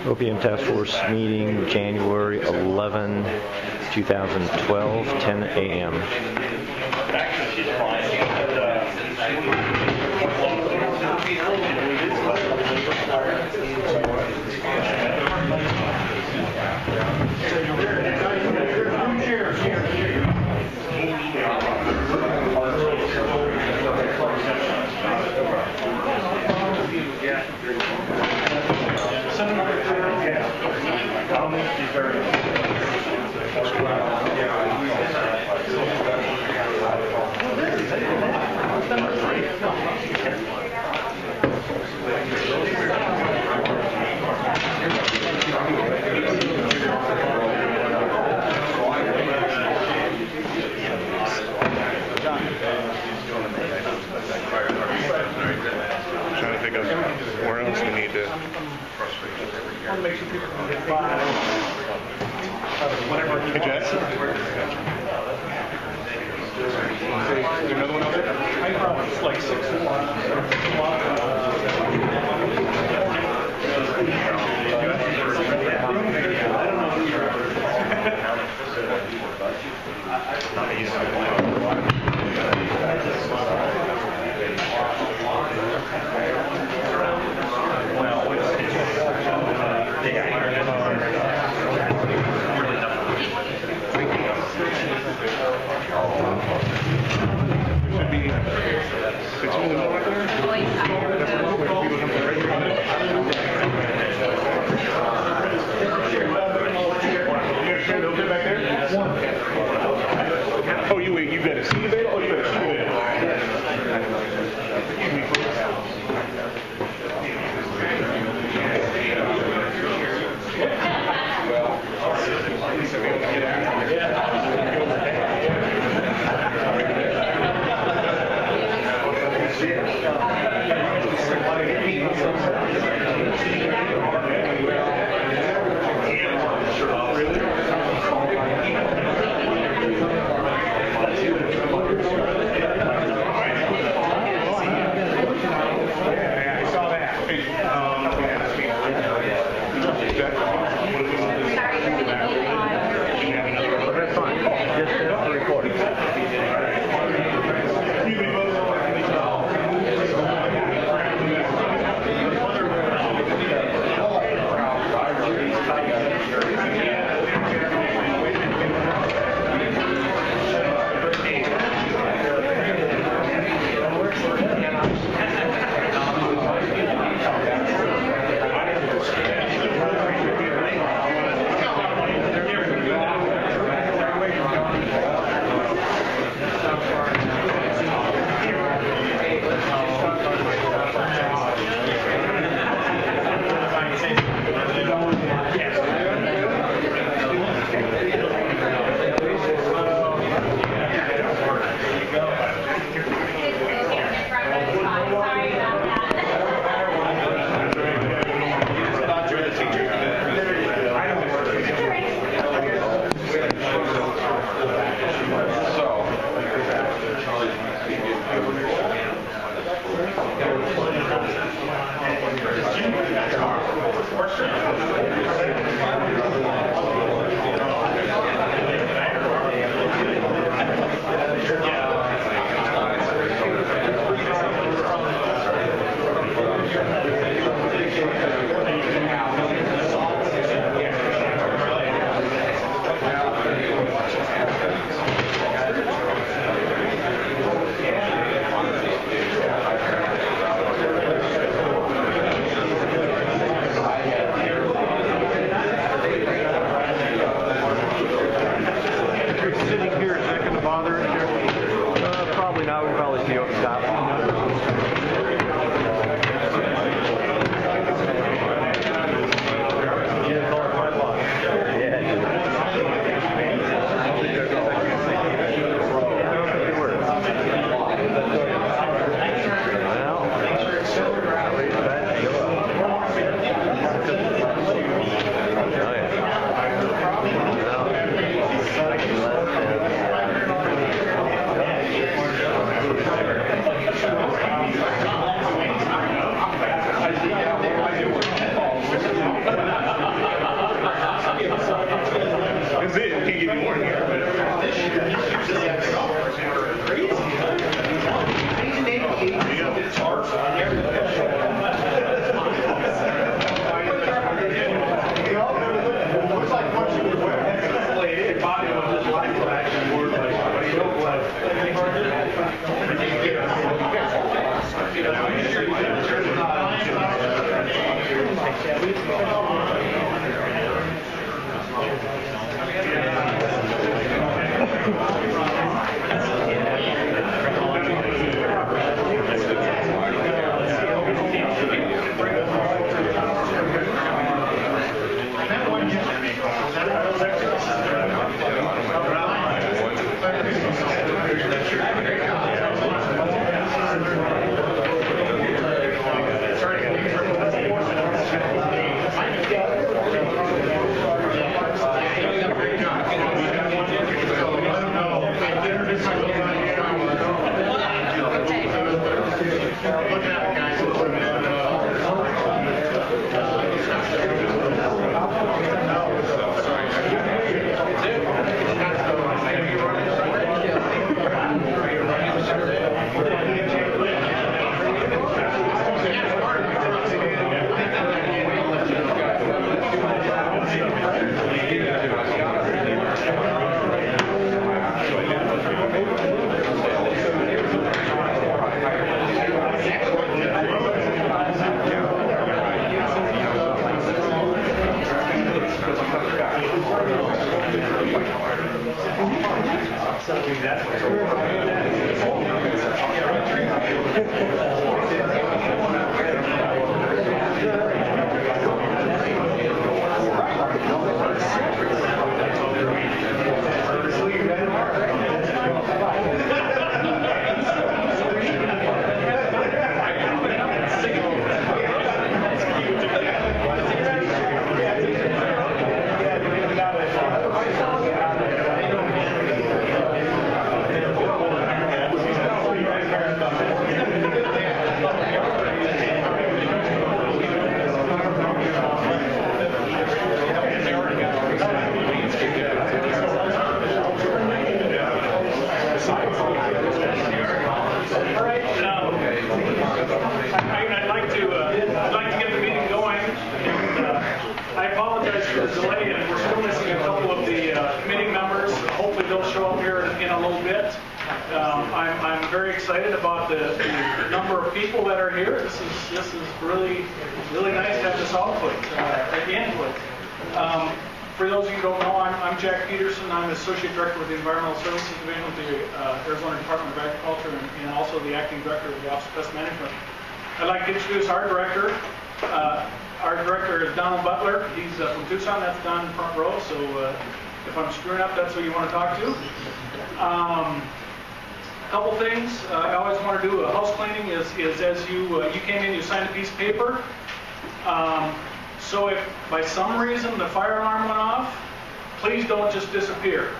OPM Task Force meeting January 11, 2012, 10 a.m. Trying to think of where else we need to. Hey, Jess. Is there another one out there? It's like 6 Oh, you got a seat available? Oh, you got a seat available. I'd like to get the meeting going, and I apologize for the delay, and we're still missing a couple of the committee members. Hopefully they'll show up here in a little bit. I'm very excited about the number of people that are here. This is really nice to have this output, input. For those of you who don't know, I'm Jack Peterson. I'm the Associate Director with the Environmental Services Division of the Arizona Department of Agriculture and also the Acting Director of the Office of Pest Management. I'd like to introduce our director. Our director is Donald Butler. He's from Tucson. That's down in the front row. So if I'm screwing up, that's who you want to talk to. A couple things I always want to do. A house cleaning is as you came in, you signed a piece of paper. So if by some reason the fire alarm went off, please don't just disappear.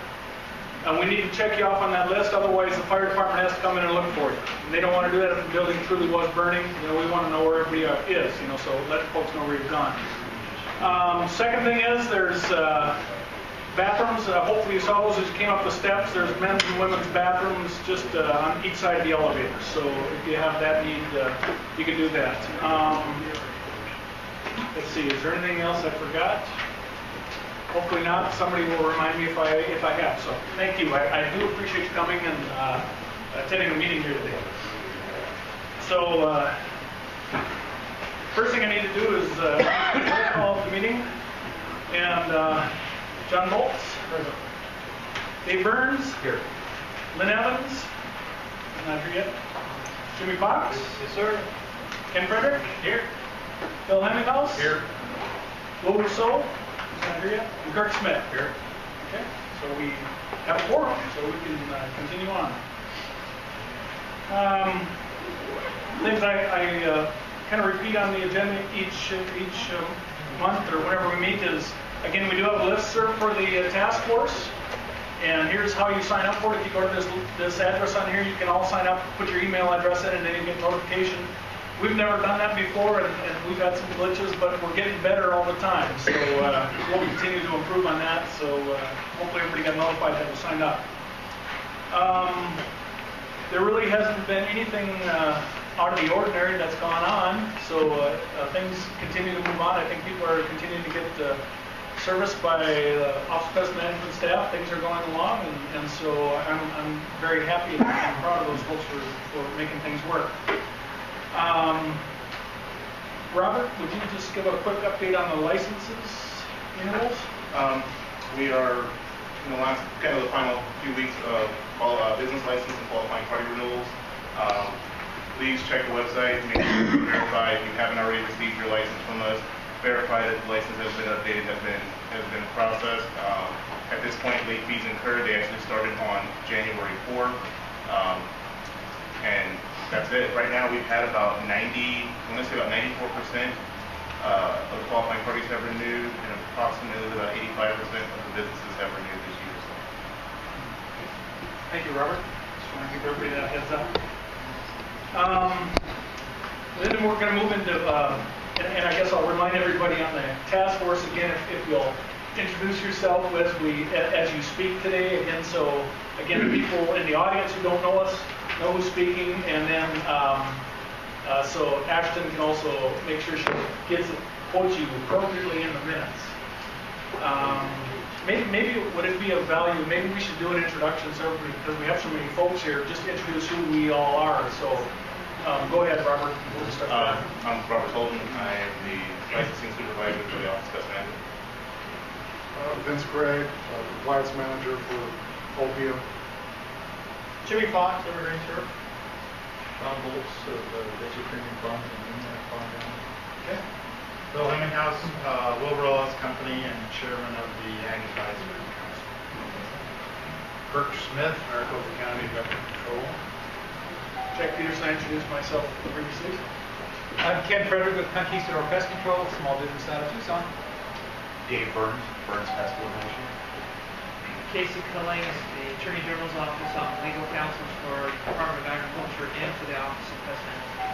And we need to check you off on that list, otherwise the fire department has to come in and look for you. And they don't want to do that if the building truly was burning. We want to know where everybody is, so let folks know where you've gone. Second thing is there's bathrooms. Hopefully you saw those as you came up the steps. There's men's and women's bathrooms just on each side of the elevator. So if you have that need, you can do that. Let's see, is there anything else I forgot? Hopefully not. Somebody will remind me if I have. So thank you. I do appreciate you coming and attending the meeting here today. So first thing I need to do is call the meeting. And John Bolts. Present. Dave Burns. Here. Lynn Evans. Not here yet. Jimmy Fox. Yes, sir. Ken Frederick. Here. Bill Hemminghouse. Here. Will Rousseau. Not here yet. And Kirk Smith. Here. Okay. So we have a quorum, so we can continue on. Things I kind of repeat on the agenda each month or whenever we meet is, again, we do have a listserv for the task force. And here's how you sign up for it. If you go to this address on here, you can all sign up, put your email address in, and then you get notification. We've never done that before, and we've had some glitches, but we're getting better all the time. So we'll continue to improve on that. So hopefully everybody got notified that we signed up. There really hasn't been anything out of the ordinary that's gone on. So things continue to move on. I think people are continuing to get serviced by the Office of Pest Management staff. Things are going along, and so I'm very happy and proud of those folks for making things work. Robert, would you just give a quick update on the licenses renewals? We are in the last, kind of the final few weeks of all business license and qualifying party renewals. Please check the website, make sure you verify if you haven't already received your license from us. Verify that the license has been updated, has been processed. At this point, late fees incurred. They actually started on January 4th. And that's it. Right now, we've had about 94% of the qualifying parties have renewed, and approximately about 85% of the businesses have renewed this year. So. Thank you, Robert. Just want to give everybody that heads up. Then we're going to move into, and I guess I'll remind everybody on the task force again, if you'll introduce yourself as you speak today. Again, so again, the people in the audience who don't know us know who's speaking, and then so Ashton can also make sure she quotes you appropriately in the minutes. Maybe would it be of value? Maybe we should do an introduction so because we have so many folks here. Just to introduce who we all are. So go ahead, Robert. We'll just start I'm Robert Holden. I am the licensing supervisor for the Office of Pest Management. Vince Gray, compliance manager for OPM. Jimmy Fox, Evergreen Surf. Ron Bolts of Venture Premium Funds and Internet Fund. Okay. Bill Hemminghouse, Will Rollins Company, and Chairman of the Ag Advisory Council. Kirk Smith, Maricopa County Vector Control. Jack Peterson, I introduced myself previously. I'm Ken Frederick with Conquistador Pest Control, small business out of Tucson. Dave Burns, Burns Pest Elimination. Casey Cullings, the Attorney General's Office on legal counsel for Department of Agriculture and for the Office of Pest Management.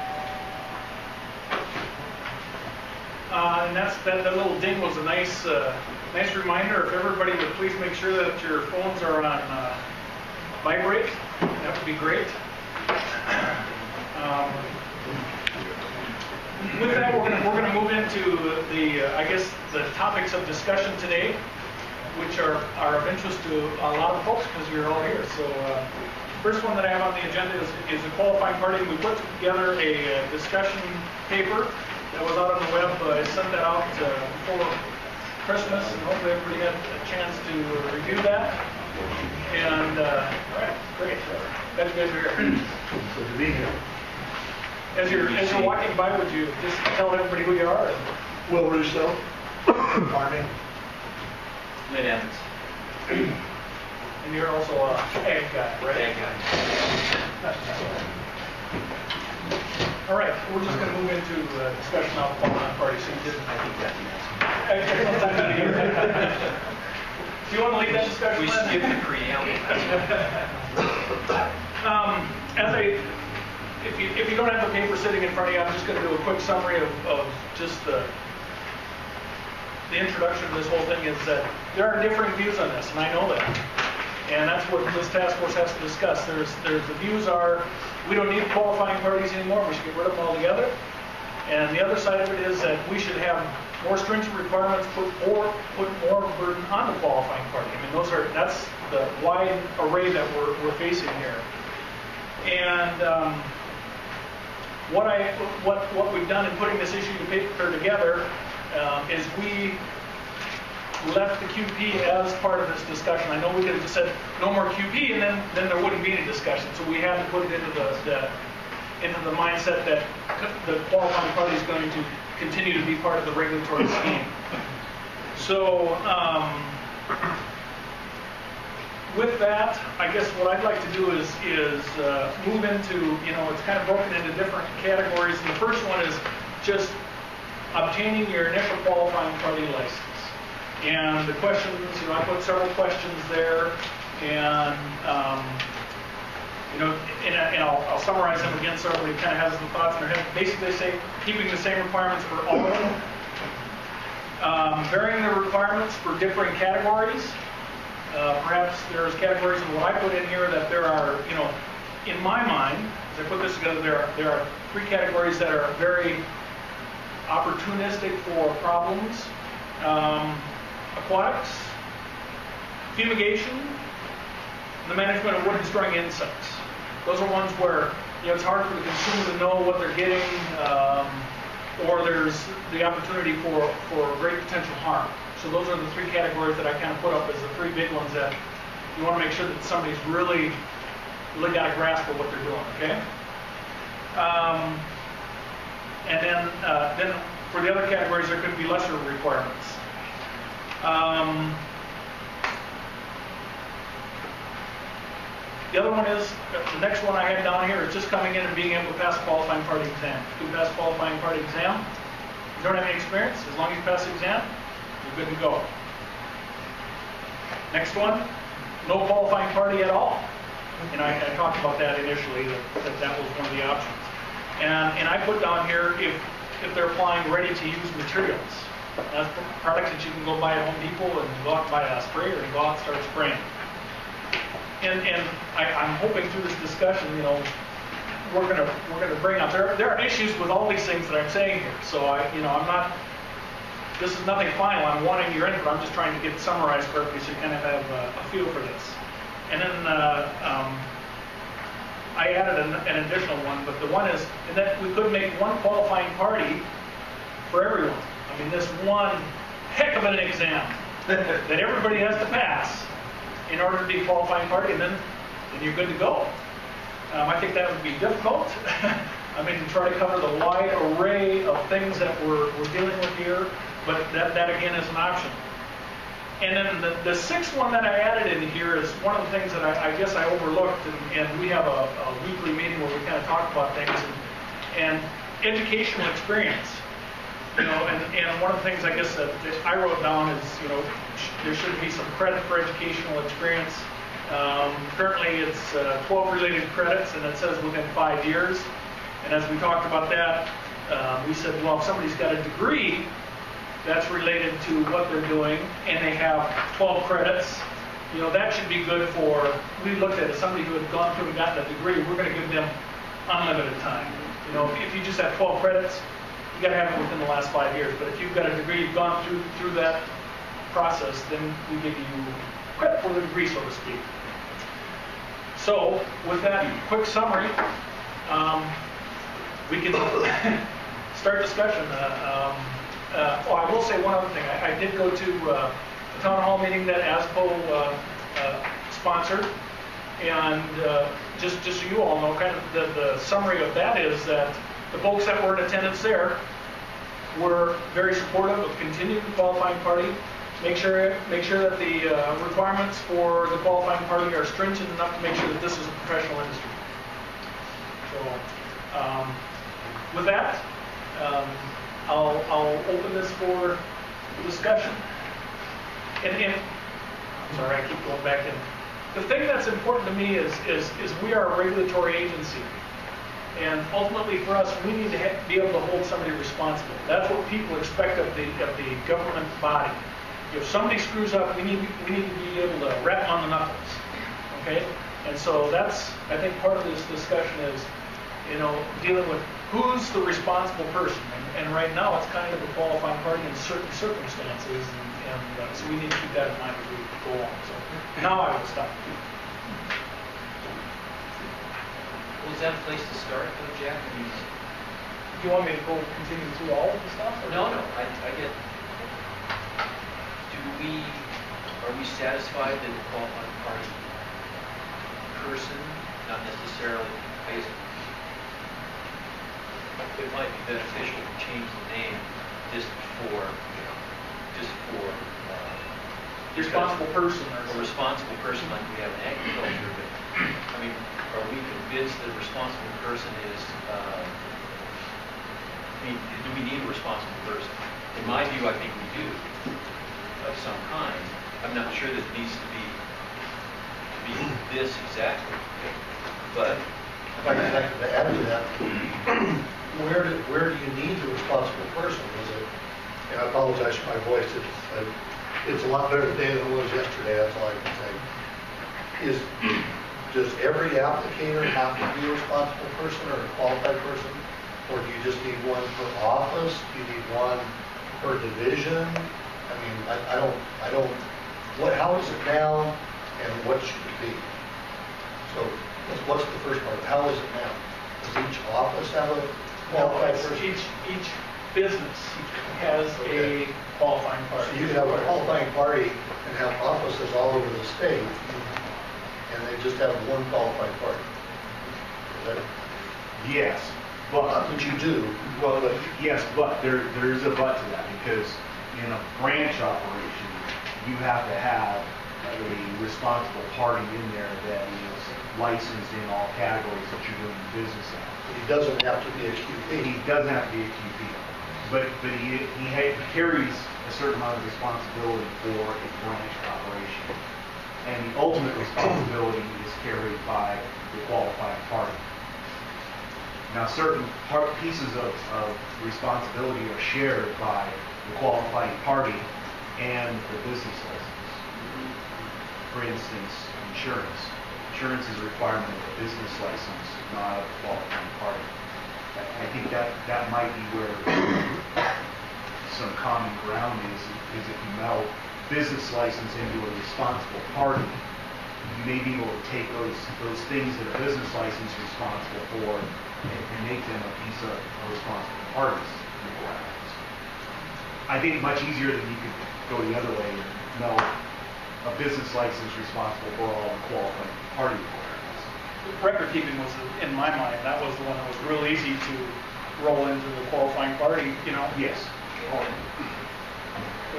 And that little ding was a nice reminder. If everybody would please make sure that your phones are on vibrate, that would be great. With that, we're going to move into the topics of discussion today, which are of interest to a lot of folks because you're all here. So, first one that I have on the agenda is a qualifying party. We put together a discussion paper that was out on the web. I sent that out before Christmas, and hopefully everybody had a chance to review that. And all right, great. Glad you guys are here. Good to be here. As you're walking by, would you just tell everybody who you are? Will Russo, farming. Lynn Evans. And you're also a ag guy, right? Ag guy. All right, we're just going to move into discussion of qualifying parties. So you didn't. I think that's Okay. Do you want to lead that discussion? We Lynn? skipped the preamble. If you don't have the paper sitting in front of you, I'm just going to do a quick summary of just the introduction to this whole thing. Is that there are differing views on this, and I know that. And that's what this task force has to discuss. There's the views are, we don't need qualifying parties anymore, we should get rid of them altogether. And the other side of it is that we should have more stringent requirements, put more burden on the qualifying party. I mean, that's the wide array that we're facing here. And what we've done in putting this issue to paper together is we left the QP as part of this discussion. I know we could have just said no more QP, and then there wouldn't be any discussion. So we had to put it into the mindset that the qualifying party is going to continue to be part of the regulatory scheme. So with that, I guess what I'd like to do is move into, it's kind of broken into different categories. And the first one is just obtaining your initial qualifying party license. And the questions, I put several questions there, and I'll summarize them again so everybody kind of has some thoughts in their head. Basically, they say keeping the same requirements for all of them, varying the requirements for differing categories. Perhaps there's categories in what I put in here that there are, in my mind, as I put this together, there are three categories that are very opportunistic for problems. Aquatics, fumigation, and the management of wood destroying insects. Those are ones where it's hard for the consumer to know what they're getting, or there's the opportunity for great potential harm. So those are the three categories that I kind of put up as the three big ones that you want to make sure that somebody's really got a grasp of what they're doing. Okay. And then for the other categories, there could be lesser requirements. The other one is, the next one I had down here is just coming in and being able to pass a qualifying party exam. If you pass a qualifying party exam, you don't have any experience, as long as you pass the exam, you're good to go. Next one, no qualifying party at all. And I talked about that initially, that was one of the options. And I put down here if they're applying ready-to-use materials. That's products that you can go buy at Home Depot and go out and buy a sprayer and go out and start spraying. And I'm hoping through this discussion, we're gonna bring up there are issues with all these things that I'm saying here. So I'm not. This is nothing final. I'm wanting your input. I'm just trying to get it summarized for everybody so you kind of have a feel for this. And then I added an additional one, but the one is, and that we could make one qualifying party for everyone. I mean, this one heck of an exam that everybody has to pass in order to be a qualifying party, and then and you're good to go. I think that would be difficult. I mean, to try to cover the wide array of things that we're dealing with here, but that again is an option. And then the sixth one that I added in here is one of the things that I guess I overlooked, and we have a weekly meeting where we kind of talk about things, and educational experience. You know, and one of the things I guess that I wrote down is, you know, there should be some credit for educational experience. Currently it's 12 related credits, and it says within 5 years. And as we talked about that, we said, well, if somebody's got a degree that's related to what they're doing, and they have 12 credits, you know, that should be good for, we looked at it, somebody who had gone through and gotten a degree, we're going to give them unlimited time. You know, if you just have 12 credits, you got to have it within the last 5 years. But if you've got a degree, you've gone through that process, then we give you credit for the degree, so to speak. So, with that quick summary, we can start discussion. I will say one other thing. I did go to the town hall meeting that ASPO sponsored, and just so you all know, kind of the summary of that is that the folks that were in attendance there were very supportive of continuing the qualifying party. Make sure that the requirements for the qualifying party are stringent enough to make sure that this is a professional industry. So, with that, I'll open this for discussion. And I'm sorry, I keep going back in. The thing that's important to me is we are a regulatory agency. And ultimately for us, we need to be able to hold somebody responsible. That's what people expect of the government body. If somebody screws up, we need to be able to wrap them on the knuckles. Okay? And so that's, I think, part of this discussion is, you know, dealing with who's the responsible person. And right now, it's kind of a qualifying party in certain circumstances, and so we need to keep that in mind as we go on. So now I will stop. Well, is that a place to start, though, Jack? Do you want me to go continue through all of the stuff? Or No, I get. Are we satisfied that the qualifying party person, not necessarily, it might be beneficial to change the name just for responsible person, a responsible person like we have in agriculture. But I mean, are we convinced that a responsible person is? Do we need a responsible person? In my view, I think we do, of some kind. I'm not sure that it needs to be this exactly, but. If I could add to that, where do you need the responsible person? Is it? And I apologize for my voice. It's a lot better today than it was yesterday. That's all I can say. Does every applicator have to be a responsible person or a qualified person, or do you just need one per office? Do you need one per division? I mean, I don't. How is it now, and what should it be? So, what's the first part? How is it now? Does each office have a qualified person? Each business has a qualifying party. So you can have a qualifying party and have offices all over the state, and they just have one qualifying party. Is that? Yes, but Not that you do. well, yes, but there is a but to that, because in a branch operation, you have to have a responsible party in there that is licensed in all categories that you're doing business in. He doesn't have to be a QP. He doesn't have to be a QP, but he carries a certain amount of responsibility for a branch operation, and the ultimate responsibility is carried by the qualifying party. Now, certain pieces of responsibility are shared by the qualifying party and the business license. For instance, insurance. Insurance is a requirement of a business license, not a qualifying party. I think that might be where some common ground is if you meld business license into a responsible party, you may be able to take those things that a business license is responsible for and make them a piece of a responsible party's requirements. I think much easier than you could go the other way and no, a business license responsible for all the qualifying party requirements. record keeping was, in my mind, that was the one that was real easy to roll into the qualifying party, you know? Yes. But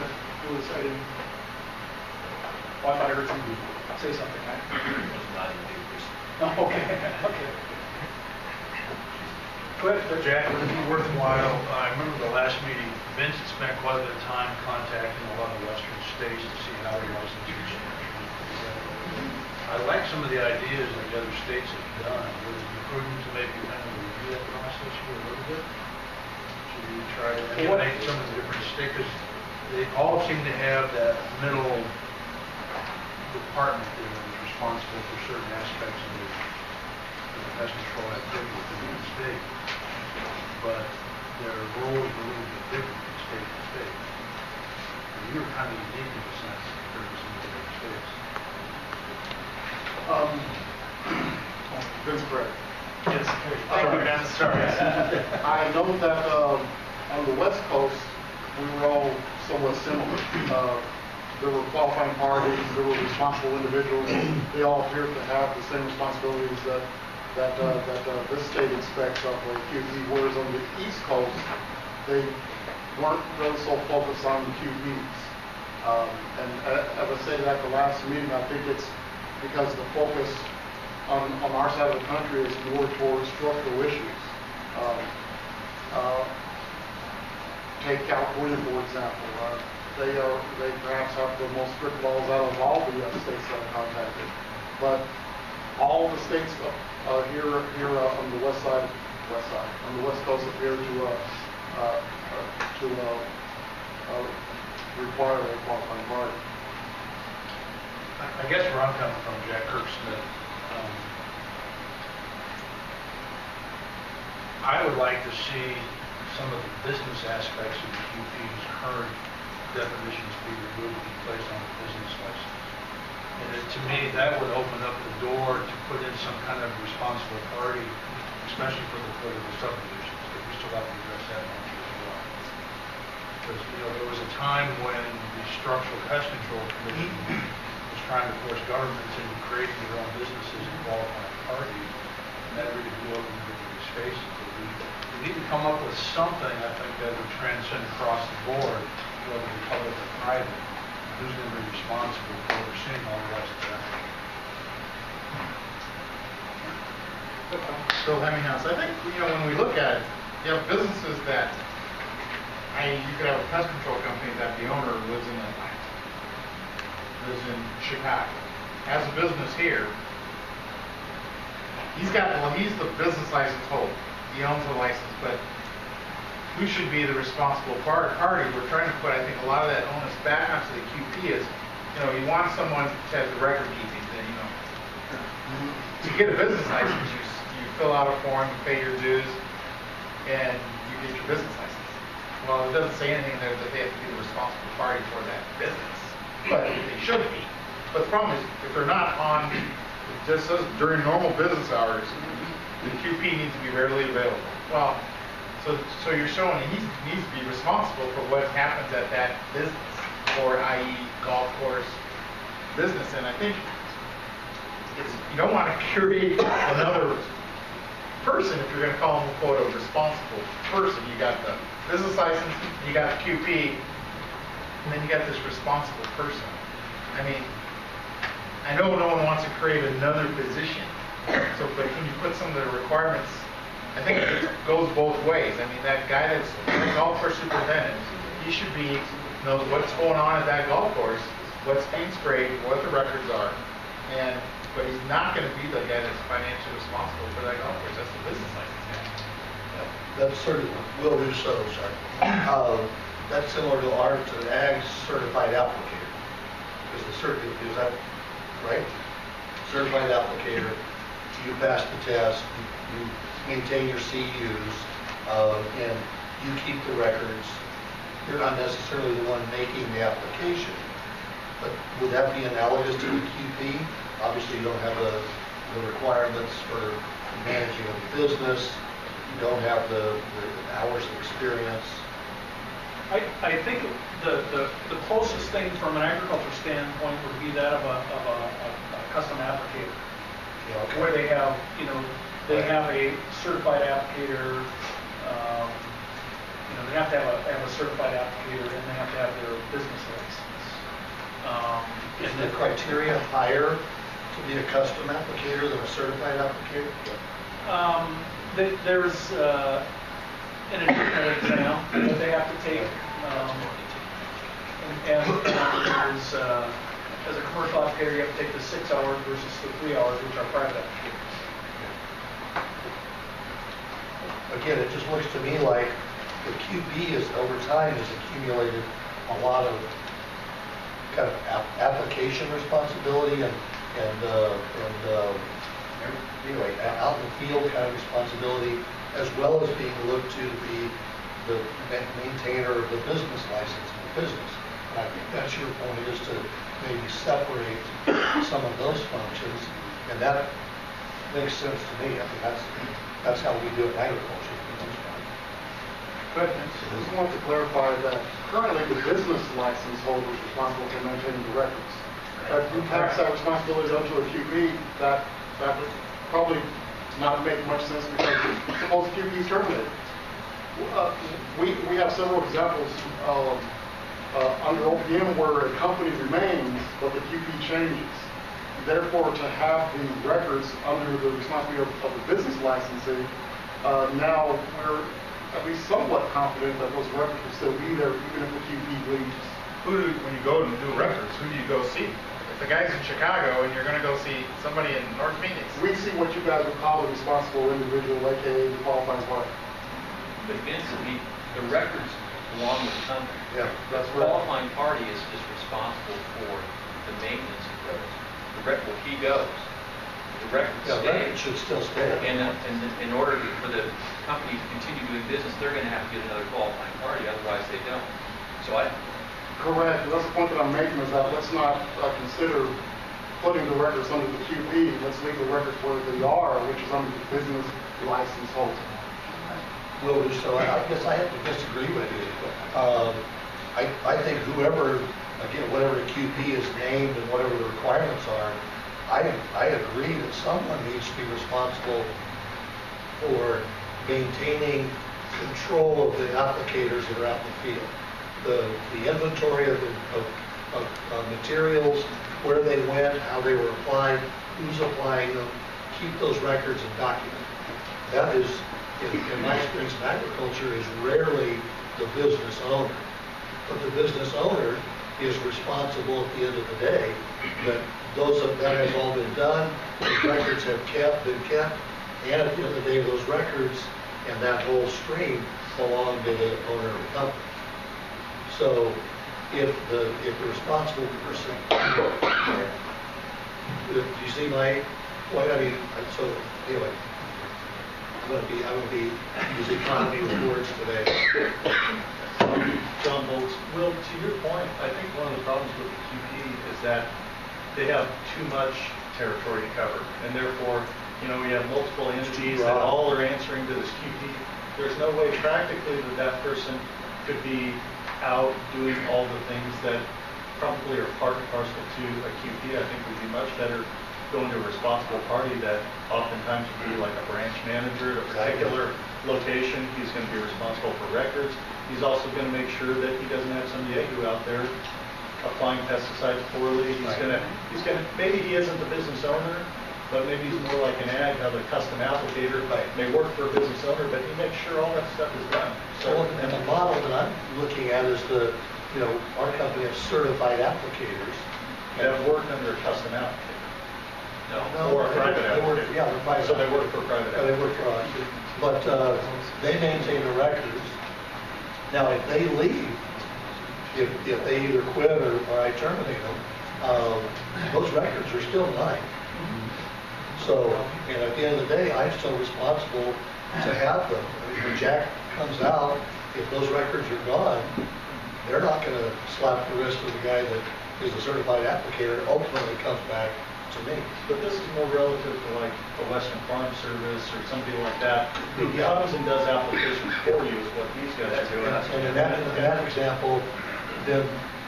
it was, I didn't, well, I thought I heard somebody say something. It's not in papers. Oh, okay, okay. Go ahead, Jack, would it be worthwhile, I remember the last meeting, Vince had spent quite a bit of time contacting a lot of western states to see how their licensures are. I like some of the ideas that the other states have done. Would it be prudent to maybe kind of review that process here a little bit? Should we try to emulate some of the different states? Because they all seem to have that middle department that is responsible for certain aspects of the pest control activity within the state. But their roles are a little bit different from state to state. And you were kind of unique in a sense compared to some of the other states. Vince Brett. Yes. Thank you, Ben. Sorry. I know that on the West Coast, we were all somewhat similar. There were qualifying parties, there were responsible individuals. They all appeared to have the same responsibilities that this state expects of a QP, whereas on the East Coast, they weren't really so focused on the QPs. And as I said at the last meeting, I think it's because the focus on our side of the country is more towards structural issues. Take California, for example. They perhaps have the most strict laws out of all the states that are contacted. But all the states here on the west side, on the West Coast appear to require a qualifying party. I guess where I'm coming from, Jack Smith, I would like to see some of the business aspects of the QP's current definitions be removed and placed on the business license. And to me, that would open up the door to put in some kind of responsible party, especially for the political subdivisions, but we still have to address that one as well. Because, there was a time when the Structural Pest Control Commission was trying to force governments into creating their own businesses and qualifying parties, and that really blew up into these spaces. We need to come up with something, I think, that would transcend across the board, whether it be public or private. Who's going to be responsible for overseeing all the rest of that? Bill Hemminghouse, I think, when we look at it, you have businesses that, you could have a pest control company that the owner lives in Atlanta, lives in Chicago, has a business here. He's the business license holder. He owns the license, but who should be the responsible party? We're trying to put, I think, a lot of that onus back onto the QP is, you want someone to have the record keeping, to get a business license, you fill out a form, you pay your dues, and you get your business license. Well, it doesn't say anything there that they have to be the responsible party for that business, but they should be. But the problem is, if they're not on, it just says during normal business hours, the QP needs to be readily available. Well, so you're showing he needs to be responsible for what happens at that business, or i.e. golf course business. And I think you don't want to create another person if you're going to call him a responsible person. You got the business license, you got the QP, and then you got this responsible person. I mean, I know no one wants to create another position. So, but can you put some of the requirements? I think it goes both ways. I mean, that guy that's the golf course superintendent, he should knows what's going on at that golf course, what's being sprayed, what the records are, but he's not going to be the guy that's financially responsible for that golf course. That's the business license guy. That's certainly, Will Russo, sorry. That's similar to an ag certified applicator. Because the certificate, is that right? Certified applicator, you pass the test, you maintain your CUs, and you keep the records. You're not necessarily the one making the application, but would that be analogous to the QP? Obviously, you don't have the requirements for managing a business. You don't have the hours of experience. I think the closest thing from an agriculture standpoint would be that of a custom applicator. Yeah, okay. where they have, they have a certified applicator, they have to have a certified applicator, and they have to have their business license. Is the criteria higher to be a custom applicator than a certified applicator? There's an additional exam that they have to take, and there's, as a commercial applicator, you have to take the 6 hours versus the 3 hours, which are private applicators. Again, it just looks to me like the QP is, over time, has accumulated a lot of kind of application responsibility and anyway, out in the field kind of responsibility, as well as being looked to be the maintainer of the business license in the business. And I think that's your point, is to maybe separate some of those functions, and that makes sense to me. I think that's how we do it in agriculture. But I just want to clarify that currently the business license holder is responsible for maintaining the records. If you pass that responsibility onto a QP, that would probably not make much sense, because suppose QP is terminated. We have several examples under OPM where a company remains, but the QP changes. Therefore, to have the records under the responsibility of the business licensee, now we're at least somewhat confident that those records will still be there even if the QP leaves. When you go and do records, who do you go see? If the guy's in Chicago and you're going to go see somebody in North Phoenix. We see what you guys would call a responsible individual, aka the qualifying party. But Vince, the records belong to the company. Yeah, that's The right. qualifying party is just responsible for the maintenance of those. Well, he goes. The records Yeah, stay. records should still stay. And in order for the company to continue doing business, they're going to have to get another qualifying party, otherwise they don't. So Correct. That's the point that I'm making, is that let's not consider putting the records under the QP. Let's leave the records where they are, which is under the business license holder. Will do so. I guess I have to disagree with you. I think whoever, again, whatever the QP is named and whatever the requirements are, I agree that someone needs to be responsible for maintaining control of the applicators that are out in the field. The inventory of materials, where they went, how they were applied, who's applying them, keep those records and document. That is, in my experience in agriculture, is rarely the business owner. But the business owner is responsible at the end of the day that that has all been done, those records have been kept, and at the end of the day, those records and that whole stream belong to the owner of the company. So if the responsible person, do you see my point? I mean, so anyway, I'm going to be use economy with words today. John Bolts. Will, to your point, I think one of the problems with the QP is that they have too much territory to cover, and therefore, we have multiple entities that all are answering to this QP. There's no way practically that person could be out doing all the things that probably are part and parcel to a QP. I think we'd be much better going to a responsible party that oftentimes would be like a branch manager at a particular location. He's going to be responsible for records. He's also going to make sure that he doesn't have some Yahoo out there applying pesticides poorly. He's going to, maybe he isn't the business owner, but maybe he's more like an ag, how the custom applicator may work for a business owner, but he makes sure all that stuff is done. So, and the model that I'm looking at is our company has certified applicators. That work under a custom applicator. No, Or a private applicator. Yeah, they're private. So they work for private Yeah, they work for us. But they maintain the records. Now, if they leave, if they either quit or I terminate them, those records are still mine. So, and at the end of the day, I'm still responsible to have them. I mean, when Jack comes out, if those records are gone, they're not going to slap the wrist of the guy that is a certified applicator. It ultimately comes back to me. But this is more relative to like the Western Farm Service or somebody like that who comes and does applications for you is what these guys are doing. And in that example, then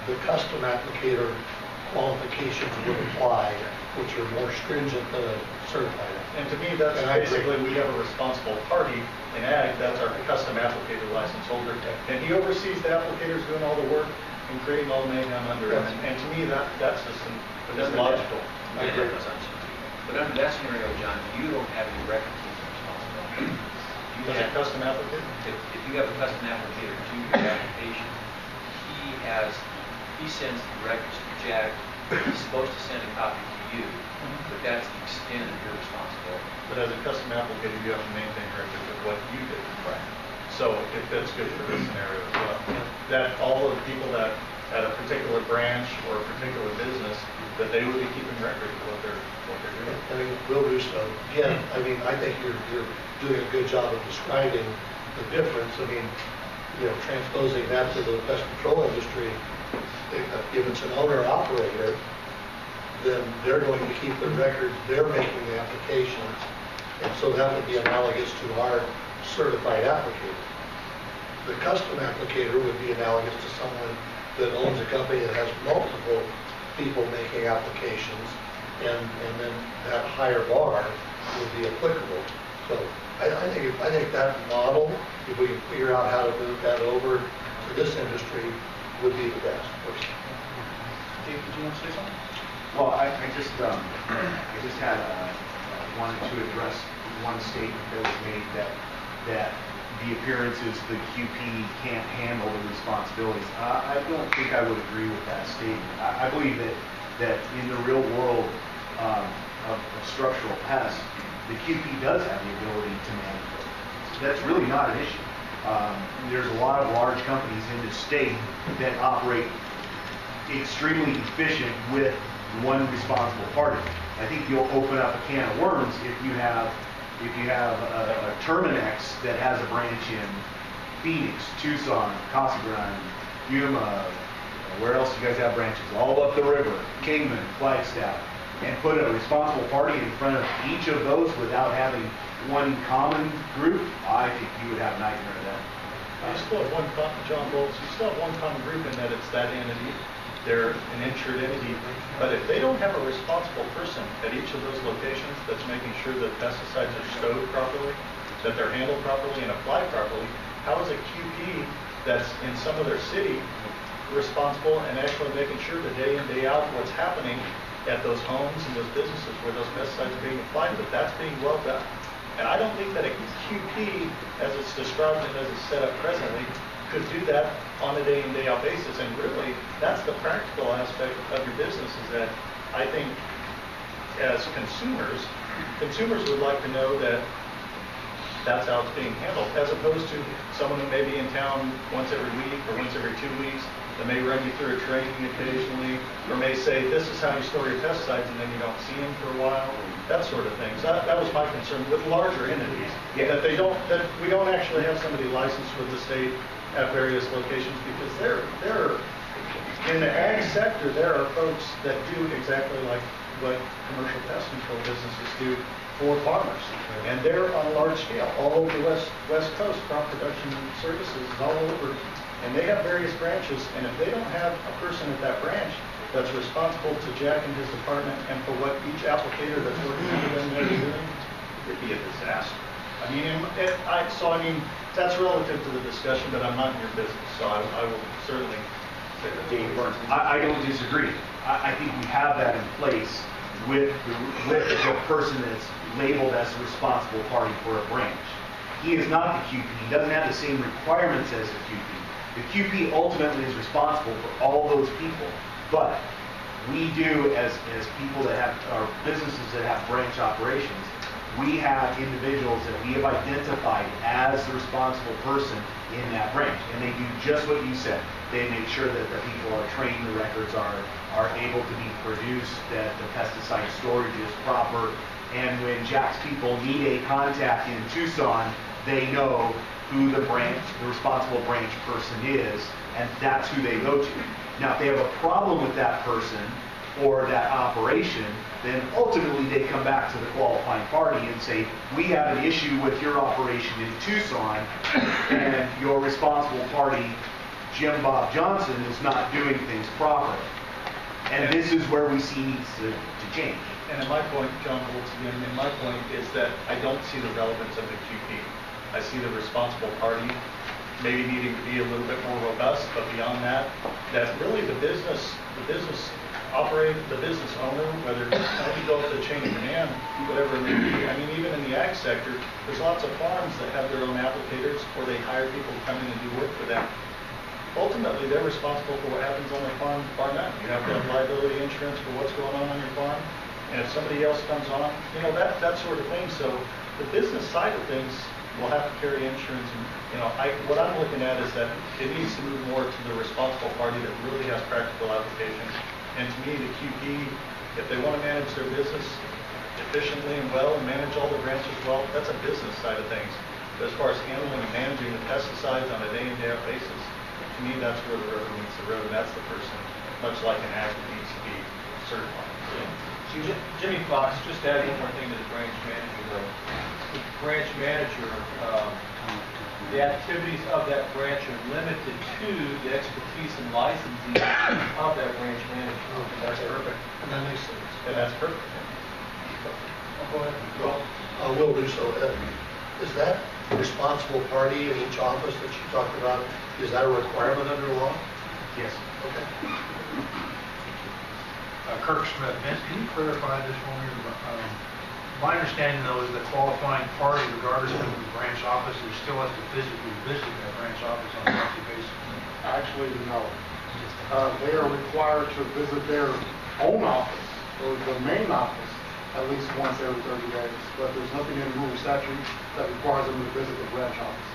the custom applicator qualifications would apply, which are more stringent than a certified. And to me, that's And I agree. basically, we have a responsible party in ag, that's our custom applicator license holder. And he oversees the applicators doing all the work and creating all the mayhem under him. And to me, that's just that's logical. I agree. But under that scenario, John, you don't have any record keeping responsibility. You As a have- custom applicator? If you have a custom applicator to your application, he sends the records to Jack. He's supposed to send a copy to you, but that's the extent of your responsibility. But as a custom applicator, you have to maintain records of what you did. Right. So if that's good for this scenario as well. That all of the people that at a particular branch or a particular business, that they would be keeping records of what they're doing. I mean, we'll do so. Again, I mean, I think you're doing a good job of describing the difference. I mean, transposing that to the pest control industry, if it's an owner-operator, then they're going to keep the records, they're making the applications, and so that would be analogous to our certified applicator. The custom applicator would be analogous to someone that owns a company that has multiple people making applications, and then that higher bar would be applicable. So I think that model, if we can figure out how to move that over to this industry, would be the best. Dave, did you want to say something? Well, I just had wanted to address one statement that was made that the appearances, the QP can't handle the responsibilities. I don't think I would agree with that statement. I believe that in the real world of structural pests, the QP does have the ability to manage it. That's really not an issue. There's a lot of large companies in the state that operate extremely efficient with one responsible party. I think you'll open up a can of worms if you have a Terminex that has a branch in Phoenix, Tucson, Casa Grande, Yuma, where else do you guys have branches? All up the river, Kingman, Flagstaff, and put a responsible party in front of each of those without having one common group. I think you would have a nightmare then. You still have one, John Bolts, you still have one common group in that it's that entity. They're an insured entity. But if they don't have a responsible person at each of those locations that's making sure that pesticides are stowed properly, that they're handled properly and applied properly, how is a QP that's in some other city responsible and actually making sure the day in, day out what's happening at those homes and those businesses where those pesticides are being applied, but that's being well done. And I don't think that a QP, as it's described and as it's set up presently, could do that on a day in, day out basis. And really, that's the practical aspect of your business, is that I think as consumers would like to know that that's how it's being handled, as opposed to someone who may be in town once every week or once every 2 weeks, that may run you through a training occasionally, or may say, this is how you store your pesticides, and then you don't see them for a while, that sort of thing. So that was my concern with larger entities, that we don't actually have somebody licensed with the state at various locations, because they're in the ag sector, there are folks that do exactly like what commercial pest control businesses do for farmers. And they're on a large scale, all over the West Coast, crop production services all over. And they have various branches, and if they don't have a person at that branch that's responsible to Jack and his department and for what each applicator that's working under them is doing, it'd be a disaster. I mean, that's relative to the discussion, but I'm not in your business, so I will certainly say that. Dave Burns. I don't disagree. I think we have that in place with the person that's labeled as a responsible party for a branch. He is not the QP. He doesn't have the same requirements as the QP. The QP ultimately is responsible for all those people, but we do, as people that have, our businesses that have branch operations, we have individuals that we have identified as the responsible person in that branch, and they do just what you said. They make sure that the people are trained, the records are able to be produced, that the pesticide storage is proper, and when Jack's people need a contact in Tucson, they know who the responsible branch person is, and that's who they go to. Now, if they have a problem with that person or that operation, then ultimately they come back to the qualifying party and say, we have an issue with your operation in Tucson, and your responsible party, Jim Bob Johnson, is not doing things properly. And this is where we see needs to change. And in my point, John Holtz again, and my point is that I don't see the relevance of the QP. I see the responsible party maybe needing to be a little bit more robust, but beyond that, that really the business operator, the business owner, whether you go up the chain of command, whatever it may be. I mean, even in the ag sector, there's lots of farms that have their own applicators, or they hire people to come in and do work for them. Ultimately, they're responsible for what happens on their farm out. You have to have liability insurance for what's going on your farm. And if somebody else comes on, that sort of thing. So the business side of things will have to carry insurance. And, what I'm looking at is that it needs to move more to the responsible party that really has practical application. And to me, the QP, if they want to manage their business efficiently and well and manage all the branches well, that's a business side of things. But as far as handling and managing the pesticides on a day-in, day-out basis, to me, that's where the rubber meets the road, and that's the person, much like an ag, needs to be certified. Jimmy Fox, just add one more thing to the branch manager, though. The branch manager, the activities of that branch are limited to the expertise and licensing of that branch manager. That's perfect. And that makes sense. And that's perfect. Go ahead. Well, I will do so. Is that responsible party in each office that you talked about, is that a requirement under law? Yes. Okay. Kirk Smith, Vince, can you clarify this for me? My understanding, though, is that qualifying party, regardless of the branch office, still has to physically visit that branch office on a monthly basis. Actually, no. They are required to visit their own office, or the main office, at least once every 30 days. But there's nothing in rule or statute that requires them to visit the branch office.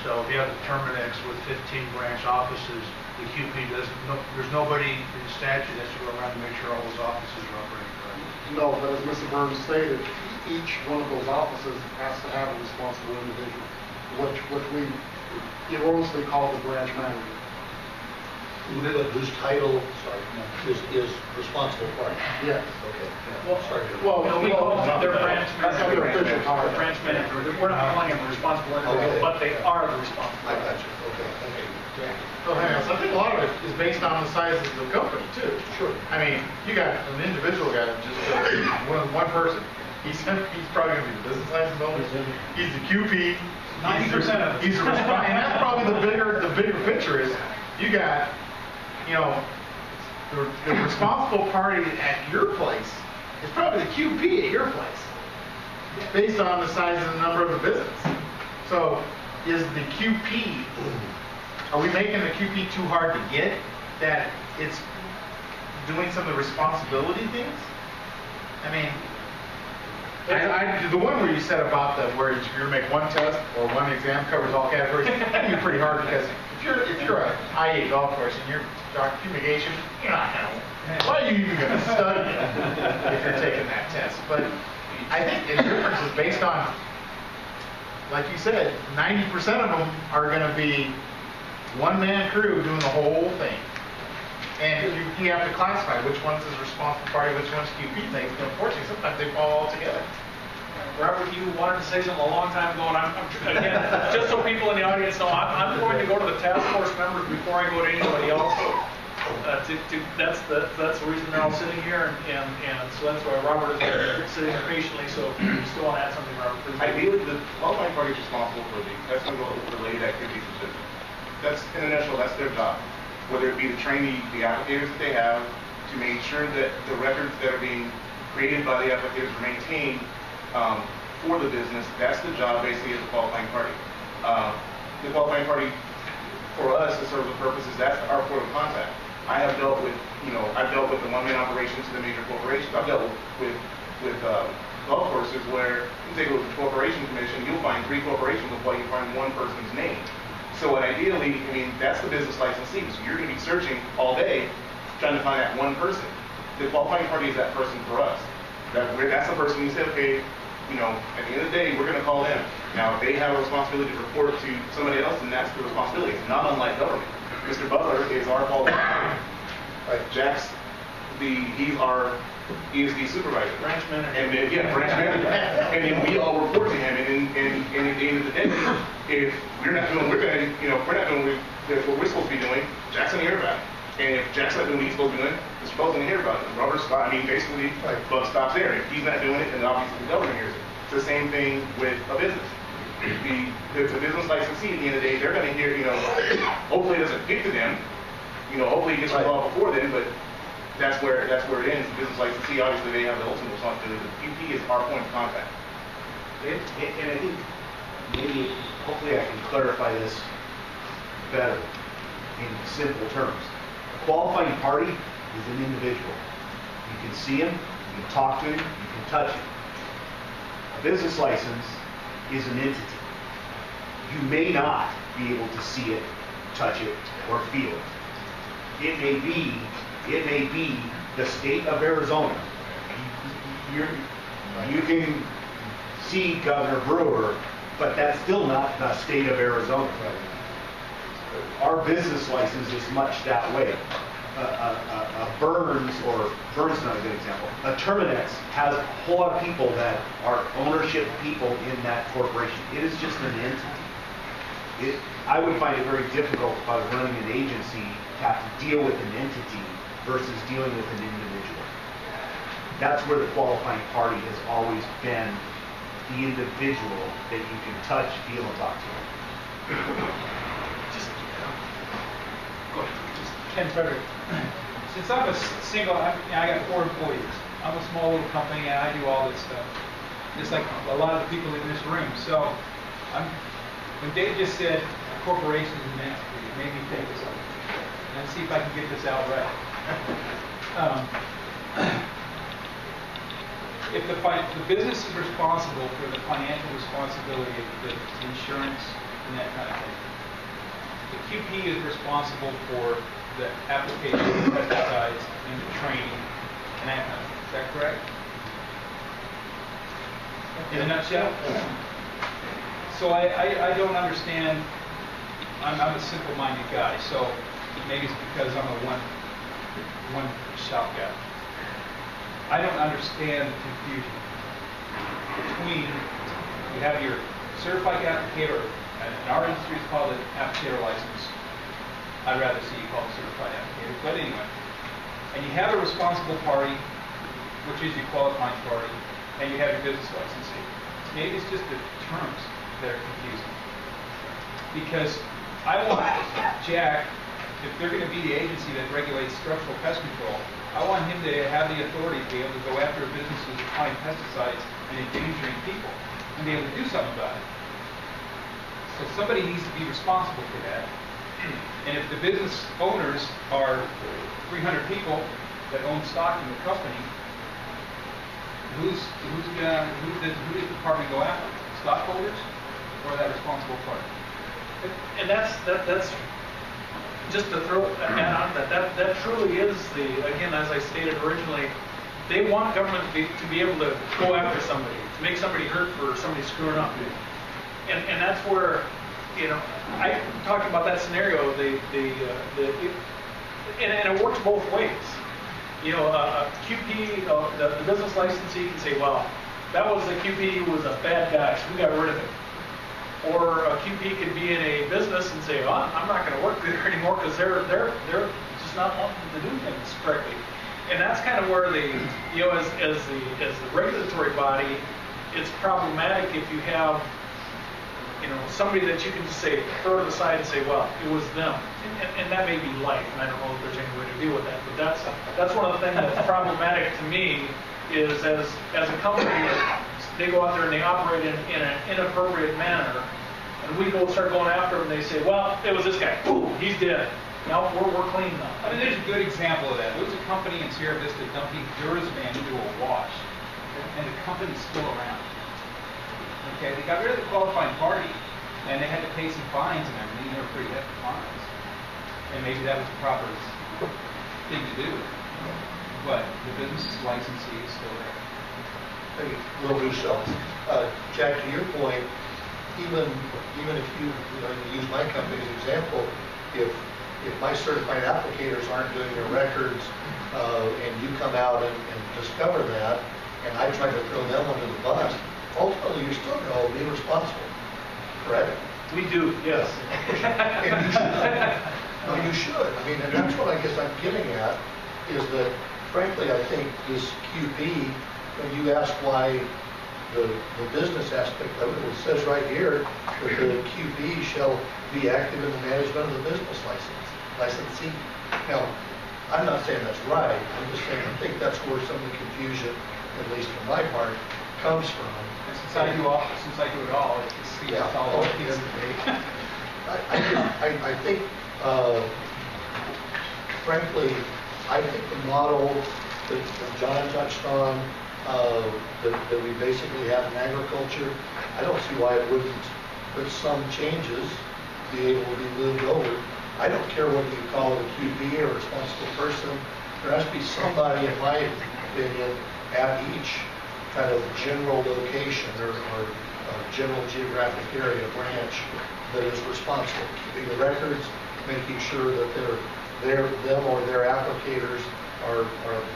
So if you have the Terminex with 15 branch offices, the QP there's nobody in the statute that should go around to make sure all those offices are operating correctly. No, but as Mr. Burns stated, each one of those offices has to have a responsible individual, which we erroneously call the branch manager. Whose title, is responsible party? Yes. Okay. Well, we call them their branch That's their official manager. title. The branch manager. We're not calling them responsible individuals, Okay. but they are the responsible. I got you. Okay. Thank you. So hang on, so I think a lot of it is based on the size of the company too. Sure. I mean, you got an individual guy, just one person. He's probably going to be the business license holder. He's the QP. 90% of it. He's and that's probably the bigger picture is you got, the responsible party at your place is probably the QP at your place, based on the size and the number of the business. So is the QP, are we making the QP too hard to get that it's doing some of the responsibility things? I mean, the one where you said about where you're going to make one test or one exam covers all categories, that'd be pretty hard because if you're an IA golf course and you're talking fumigation, you're not going to. Why are you even going to study it if you're taking that test? But I think the difference is based on, like you said, 90% of them are going to be one-man crew doing the whole thing. And you have to classify which one's is responsible party, which one's QP things. But unfortunately, sometimes they fall all together. Robert, you wanted to say something a long time ago, and I'm again, just so people in the audience know, I'm going to go to the task force members before I go to anybody else. That's the reason they're all sitting here, and so that's why Robert is sitting there patiently. So if you still want to add something, Robert, please. Ideally, the qualifying party is responsible for the related activities of business. That's, in a nutshell, that's their job. Whether it be the trainee, the applicators that they have, to make sure that the records that are being created by the applicators are maintained for the business. That's the job, basically, of the qualifying party. The qualifying party, for us, to serve the purposes, that's our point of contact. I have dealt with, I've dealt with the one-man operations to the major corporations. I've dealt with golf courses where you take a look at the corporation commission, you'll find 3 corporations before you find one person's name. So ideally, that's the business licensee. So you're going to be searching all day trying to find that one person. The qualifying party is that person for us. That's the person you say, okay, at the end of the day, we're going to call them. Now, if they have a responsibility to report to somebody else, then that's the responsibility. It's not unlike government. Mr. Butler is our qualifying party. Jack's he is the supervisor. Branch manager. And then, branch manager. And then we all report to him. And at the end of the day, if we're not doing what we're supposed to be doing, Jack's on the airback. And if Jack's not doing what he's supposed to be doing, Mr. Bell's going to hear about it. The rubber stop, basically, buck stops there. If he's not doing it, then obviously the governor hears it. It's the same thing with a business. The business licensee, at the end of the day, they're going to hear, hopefully it doesn't get to them. Hopefully it gets resolved before then, but that's where it ends. The business licensee, obviously, they have the ultimate responsibility. The QP is our point of contact. And I think maybe, hopefully I can clarify this better in simple terms. A qualifying party is an individual. You can see him, you can talk to him, you can touch him. A business license is an entity. You may not be able to see it, touch it, or feel it. It may be the state of Arizona. You can see Governor Brewer, but that's still not the state of Arizona. Our business license is much that way. Burns is not a good example. A Terminex has a whole lot of people that are ownership people in that corporation. It is just an entity. I would find it very difficult if I was running an agency to have to deal with an entity versus dealing with an individual. That's where the qualifying party has always been the individual that you can touch, feel, and talk to. Ken Frederick. Since I'm a single, I got 4 employees. I'm a small little company and I do all this stuff. Just like a lot of the people in this room. So when Dave just said corporations and entity, it made me think of something. And let's see if I can get this out right. If the business is responsible for the financial responsibility of the insurance and that kind of thing, the QP is responsible for the application of pesticides and the training and that kind of thing. Is that correct? In a nutshell? So I don't understand. I'm a simple-minded guy, so maybe it's because I'm a one-shop guy. I don't understand the confusion between you have your certified applicator, and in our industry it's called an applicator license. I'd rather see you call it certified applicator, but anyway. And you have a responsible party, which is your qualifying party, and you have your business licensee. Maybe it's just the terms that are confusing. Because I want Jack, if they're going to be the agency that regulates structural pest control, I want him to have the authority to be able to go after businesses applying pesticides and endangering people and be able to do something about it. So somebody needs to be responsible for that. And if the business owners are 300 people that own stock in the company, who does the department go after? Stockholders or that responsible party? And that's just to throw add on that truly is again, as I stated originally, they want government to be able to go after somebody, to make somebody hurt for somebody screwing up. And that's where, I'm talking about that scenario, and it works both ways. A QP, the business licensee can say, well, that was the QP who was a bad guy, so we got rid of him. Or a QP could be in a business and say, well, I'm not going to work there anymore because they're just not wanting to do things correctly. And that's kind of where as the regulatory body, it's problematic if you have somebody that you can just say, throw to the side and say, well, it was them. And that may be light, and I don't know if there's any way to deal with that. But that's one of the things that's problematic to me is as a company, they go out there and they operate in an inappropriate manner, and we start going after them, and they say, well, it was this guy. Boom, he's dead. Now we're clean now. I mean, there's a good example of that. There was a company in Sierra Vista dumping Durazvan into a wash, and the company's still around. Okay, they got rid of the qualifying party, and they had to pay some fines and everything. They were pretty hefty fines, and maybe that was the proper thing to do. But the business licensee is still there. Maybe little reshells. Jack, to your point, even if you use my company as an example, if my certified applicators aren't doing their records and you come out and discover that, and I try to throw them under the bus, ultimately you're still going to be responsible, correct? We do, yes. And you should. No, you should. I mean, and that's what I guess I'm getting at, is that frankly, I think this QP, when you ask why the business aspect of it, it says right here that the QP shall be active in the management of the business licensee. Now, I'm not saying that's right, I'm just saying I think that's where some of the confusion, at least from my part, comes from. And since I do it all, it's Yeah. all at the end of the day. I think, frankly, I think the model that John touched on, that we basically have in agriculture, I don't see why it wouldn't, with some changes, be able to be moved over. I don't care whether you call it a QB or a responsible person. There has to be somebody, in my opinion, at each kind of general location or general geographic area branch that is responsible for keeping the records, making sure that them or their applicators are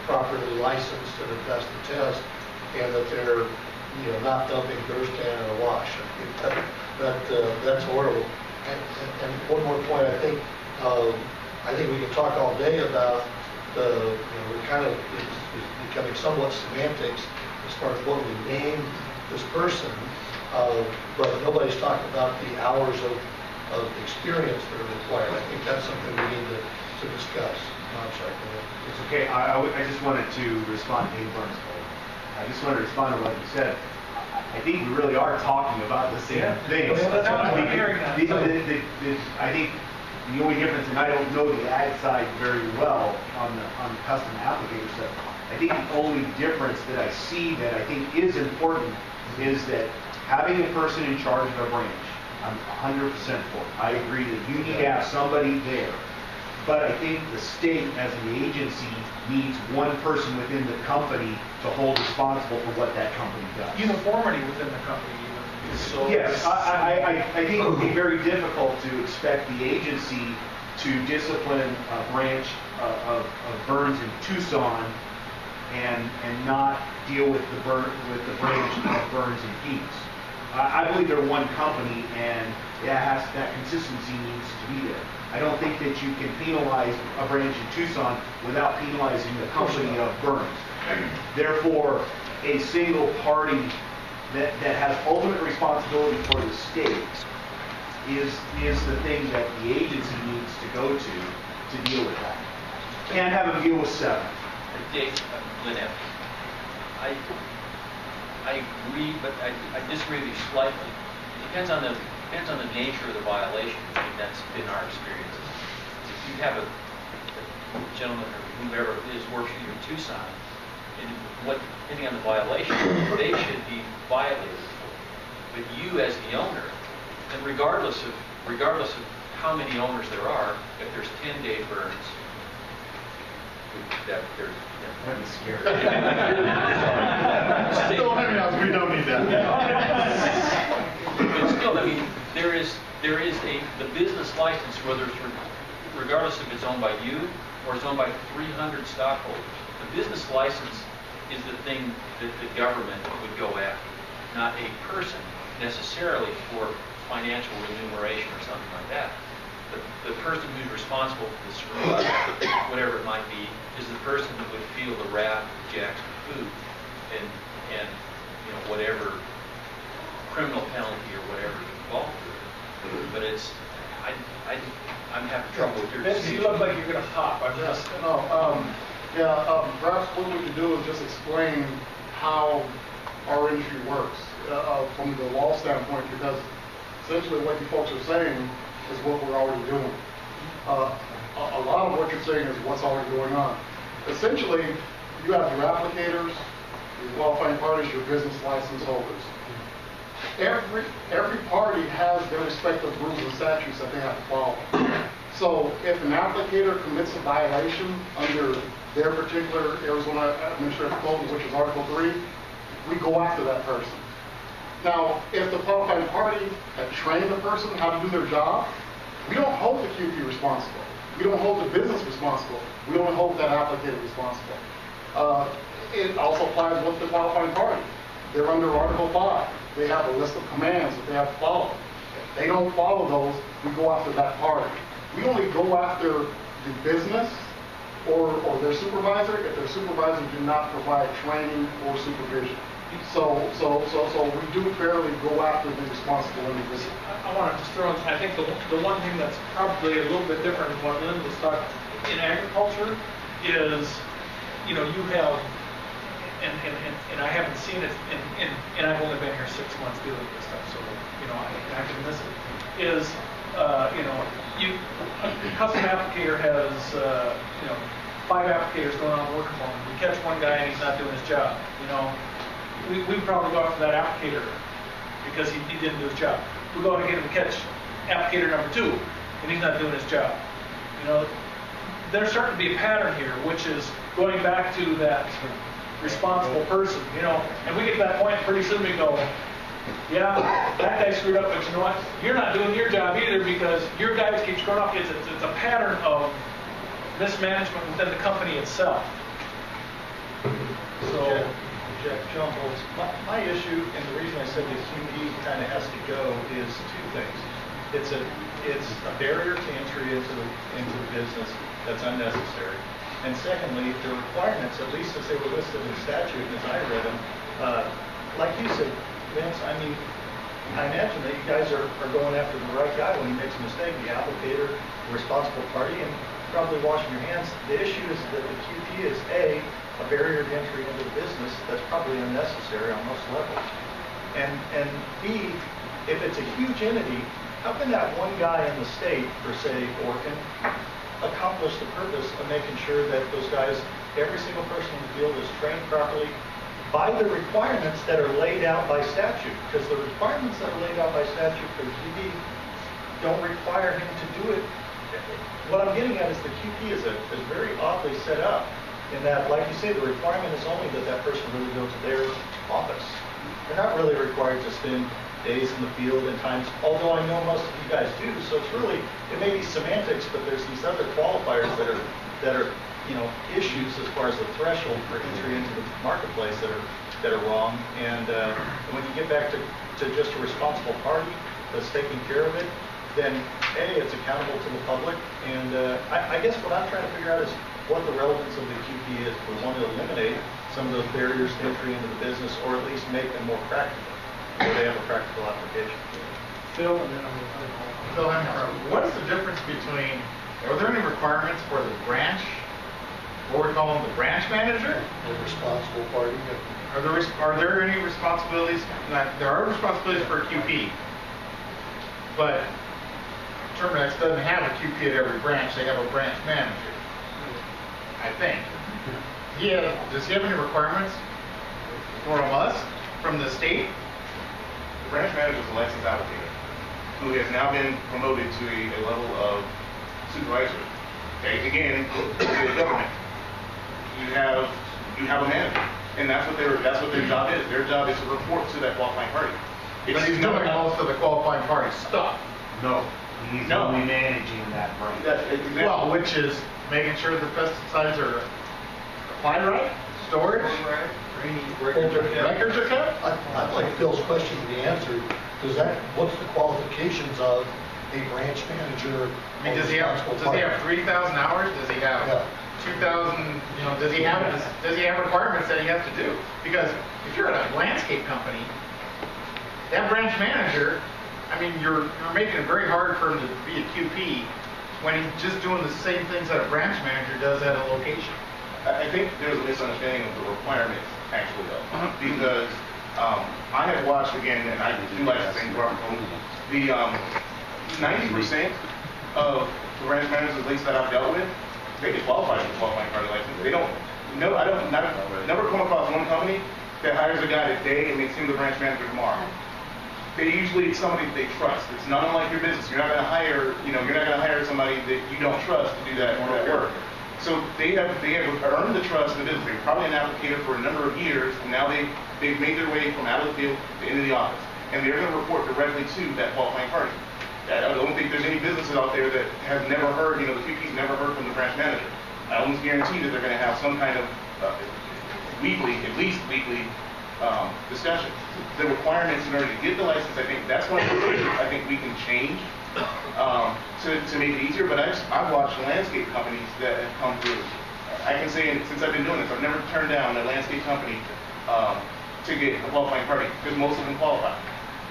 properly licensed and have passed the test, and that they're not dumping dirt can in a wash. I think that's horrible. And one more point, I think we can talk all day about it kind of is becoming somewhat semantics as far as what we name this person, but nobody's talking about the hours of experience that are required. I think that's something we need to discuss. No, I'm sorry. It's okay. I just wanted to respond to Dave Burns. I just wanted to respond to what you said. I think we really are talking about the same thing. I think the only difference, and I don't know the ag side very well on the custom applicator stuff. I think the only difference that I see that I think is important is that having a person in charge of a branch, I'm 100% for it. I agree that you need to have somebody there. But I think the state as an agency needs one person within the company to hold responsible for what that company does. Uniformity within the company even. So yes, I think it would be very difficult to expect the agency to discipline a branch of Burns in Tucson and not deal with the branch of Burns in Peace. I believe they're one company, and that consistency needs to be there. I don't think that you can penalize a branch in Tucson without penalizing the company of Burns. Therefore, a single party that has ultimate responsibility for the state is the thing that the agency needs to go to deal with that. Can't have them deal with 7. Dave, Lynn Evans. I agree, but I disagree with you slightly. It depends on the nature of the violation. I mean, that's been our experience. If you have a gentleman or whoever it is works for you in Tucson, and depending on the violation, they should be violated. But you as the owner, and regardless of how many owners there are, if there's 10-day burns, that'd be scary. We don't need that. But still, I mean, there is the business license, whether it's regardless if it's owned by you or it's owned by 300 stockholders. The business license is the thing that the government would go after, not a person necessarily for financial remuneration or something like that. The person who's responsible for the screw-up, whatever it might be, is the person that would feel the wrath of Jackson Food and whatever criminal penalty or whatever is involved with it. But I'm having trouble with your Vince, decision. you look like you're going to pop. I'm just... Perhaps what we could do is just explain how our industry works from the law standpoint, because essentially what you folks are saying is what we're already doing. A lot of what you're saying is what's already going on. Essentially, you have your applicators, your qualifying parties, your business license holders. Every party has their respective rules and statutes that they have to follow. So if an applicator commits a violation under their particular Arizona Administrative Code, which is Article 3, we go after that person. Now, if the qualifying party had trained the person how to do their job, we don't hold the QP responsible. We don't hold the business responsible. We don't hold that applicator responsible. It also applies with the qualifying party. They're under Article 5. They have a list of commands that they have to follow. If they don't follow those, we go after that party. We only go after the business or their supervisor if their supervisor do not provide training or supervision. So we do barely go after the responsible individual. I want to just throw in, I think the one thing that's probably a little bit different than what Lynn was talking in agriculture is, you have, and I haven't seen it, and I've only been here 6 months dealing with this stuff, so, I can miss it, is, a custom applicator has, 5 applicators going on working for him. We catch one guy and he's not doing his job, we probably go after that applicator because he didn't do his job. We go out and get him to catch applicator number 2, and he's not doing his job. There's starting to be a pattern here, which is going back to that responsible person, and we get to that point pretty soon we go, yeah, that guy screwed up, but you know what? You're not doing your job either because your guys keep screwing up. It's a pattern of mismanagement within the company itself. So, John Bolts, my issue, and the reason I said the QP kind of has to go, is 2 things. It's a barrier to entry into the business that's unnecessary. And secondly, the requirements, at least as they were listed in statute and as I read them, like you said, Vince, I imagine that you guys are going after the right guy when he makes a mistake, the applicator, the responsible party, and probably washing your hands. The issue is that the QP is A, a barrier to entry into the business that's probably unnecessary on most levels. And B, if it's a huge entity, how can that one guy in the state, for say, Orkin, accomplish the purpose of making sure that those guys, every single person in the field is trained properly by the requirements that are laid out by statute? Because the requirements that are laid out by statute for the QP don't require him to do it. What I'm getting at is the QP is very oddly set up in that, like you say, the requirement is only that person really go to their office. They're not really required to spend days in the field and times, although I know most of you guys do. So it's really, it may be semantics, but there's these other qualifiers that are issues as far as the threshold for entry into the marketplace that are wrong. And when you get back to just a responsible party that's taking care of it, then A, it's accountable to the public. And I guess what I'm trying to figure out is what the relevance of the QP is. We want to eliminate some of those barriers to entry into the business, or at least make them more practical, so they have a practical application. Phil, and then Phil, what is the difference between, are there any requirements for the branch, what we call them, the branch manager? The responsible party. Are there any responsibilities? There are responsibilities for a QP, but Terminex doesn't have a QP at every branch. They have a branch manager, I think. Does he have any requirements from us, from the state? The branch manager is a licensed applicator who has now been promoted to a level of supervisor. Okay, again, the government. You have a manager, and that's what their job is. Their job is to report to that qualifying party. But he's doing most of the qualifying party stuff. No, he's only managing that branch. Exactly. Well, which is making sure the pesticides are applied right, storage, records are kept. I'd like Phil's question to be answered. What's the qualifications of a branch manager? I mean, does he have 3,000 hours? Does he have 2,000? Does he have requirements that he has to do? Because if you're at a landscape company, that branch manager, I mean, you're making it very hard for him to be a QP when he's just doing the same things that a branch manager does at a location. I think there's a misunderstanding of the requirements, actually, though, because I have watched, again, and I do like the same Robert Holmes, the 90% of the branch managers, at least that I've dealt with, they get qualified for qualifying party license. They don't, never come across one company that hires a guy today and makes him the branch manager tomorrow. They usually, it's somebody that they trust. It's not unlike your business. You're not going to hire, you're not going to hire somebody that you don't trust to do that work. So they have earned the trust of the business. They were probably an applicator for a number of years, and now they've made their way from out of the field to into the office. And they're going to report directly to that qualifying party. I don't think there's any businesses out there that have never heard, the QP's never heard from the branch manager. I almost guarantee that they're going to have some kind of at least weekly discussion. The requirements in order to get the license, I think that's one of the things I think we can change to make it easier. But I've watched landscape companies that have come through. I can say since I've been doing this, I've never turned down a landscape company to get a qualifying party because most of them qualify.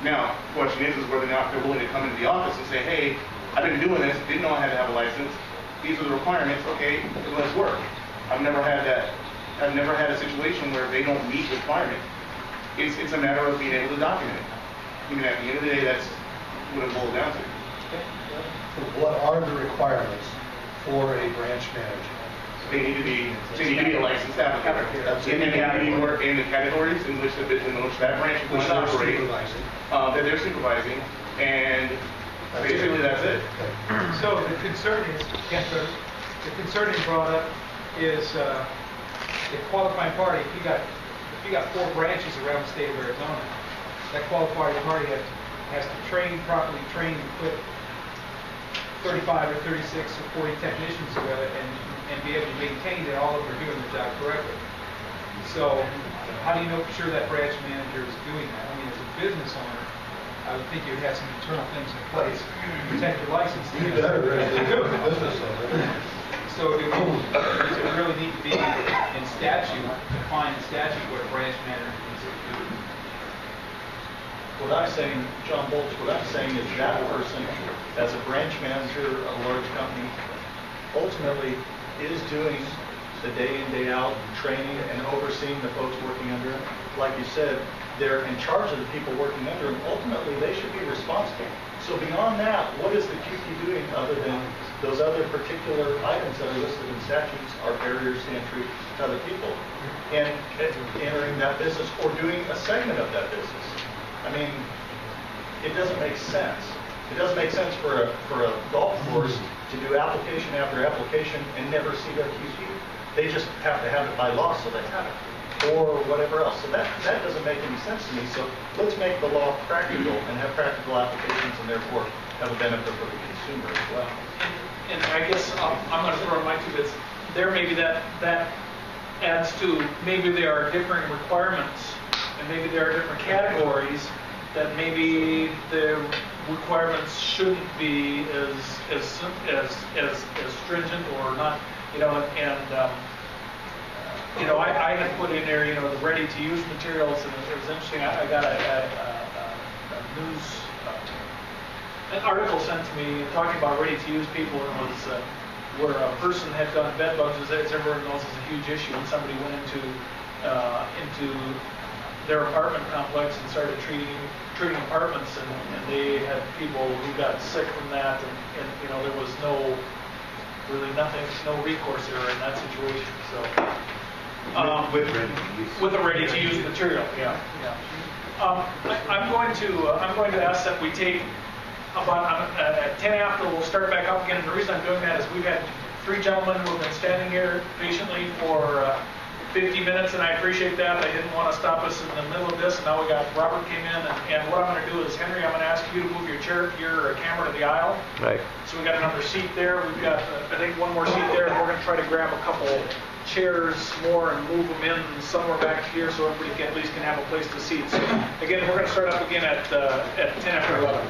Now, the question is whether or not they're willing to come into the office and say, hey, I've been doing this, didn't know I had to have a license. These are the requirements. Okay, let's work. I've never had that. I've never had a situation where they don't meet the requirement. It's a matter of being able to document it. I mean, at the end of the day, that's what it boils down to. What are the requirements for a branch manager? They need to be a licensed applicant. And they have to work in the categories in which that branch is going to operate, that they're supervising, and basically that's it. So the concern is, the concern you brought up is the qualifying party. If you got 4 branches around the state of Arizona, that qualifying party has to properly train and put 35 or 36 or 40 technicians together and be able to maintain that all of them are doing their job correctly. So how do you know for sure that branch manager is doing that? I mean, as a business owner, I would think you'd have some internal things in place to protect your license. You better really do a business owner. So does it really need to be in statute, defined in statute what a branch manager needs to do? What I'm saying, John Bolts, what I'm saying is that person, as a branch manager of a large company, ultimately is doing the day in, day out training and overseeing the folks working under him. Like you said, they're in charge of the people working under him. Ultimately, they should be responsible. So beyond that, what is the QP doing other than those other particular items that are listed in statutes are barriers to entry to other people and entering that business or doing a segment of that business? I mean, it doesn't make sense. It doesn't make sense for a golf course to do application after application and never see their QP. They just have to have it by law, so they have it, or whatever else. So that doesn't make any sense to me. So let's make the law practical and have practical applications, and therefore have a benefit for the consumer as well. And I guess I'm going to throw in my 2 bits. There maybe that adds to maybe there are differing requirements, and maybe there are different categories that maybe the requirements shouldn't be as stringent or not, I had put in there, the ready-to-use materials, and it was interesting. I got an article sent to me talking about ready-to-use people, and it was where a person had done bed bugs, as everyone knows, is a huge issue, and somebody went into their apartment complex and started treating apartments, and they had people who got sick from that, and there was no recourse there in that situation. So with the ready-to-use material, yeah. I'm going to ask that we take about at 10 after we'll start back up again. And the reason I'm doing that is we've had 3 gentlemen who have been standing here patiently for 50 minutes, and I appreciate that. They didn't want to stop us in the middle of this, and now we got Robert came in, and what I'm going to do is, Henry, I'm going to ask you to move your camera to the aisle. Right. So we got another seat there. We've got, I think, one more seat there, and we're going to try to grab a couple chairs more and move them in somewhere back here so everybody at least can have a place to seat. So again, we're going to start up again at 10 after 11.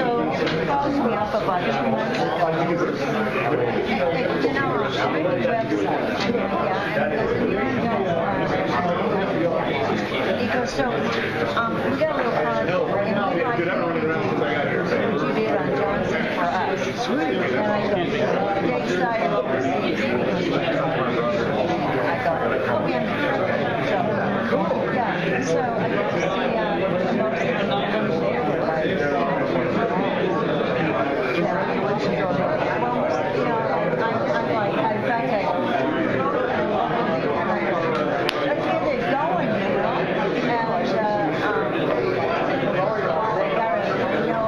So she calls me up about 2 months ago. You know, I'm on the website. He goes, so, we got a little project, and we'd like you to do what you did on Johnson for us. And I go, get excited overseas. I go, oh yeah. So, yeah, so I got to see, most of the numbers there were like, you know, I'm like, in fact, I go, let's get it going, you know, and, I got a, you know,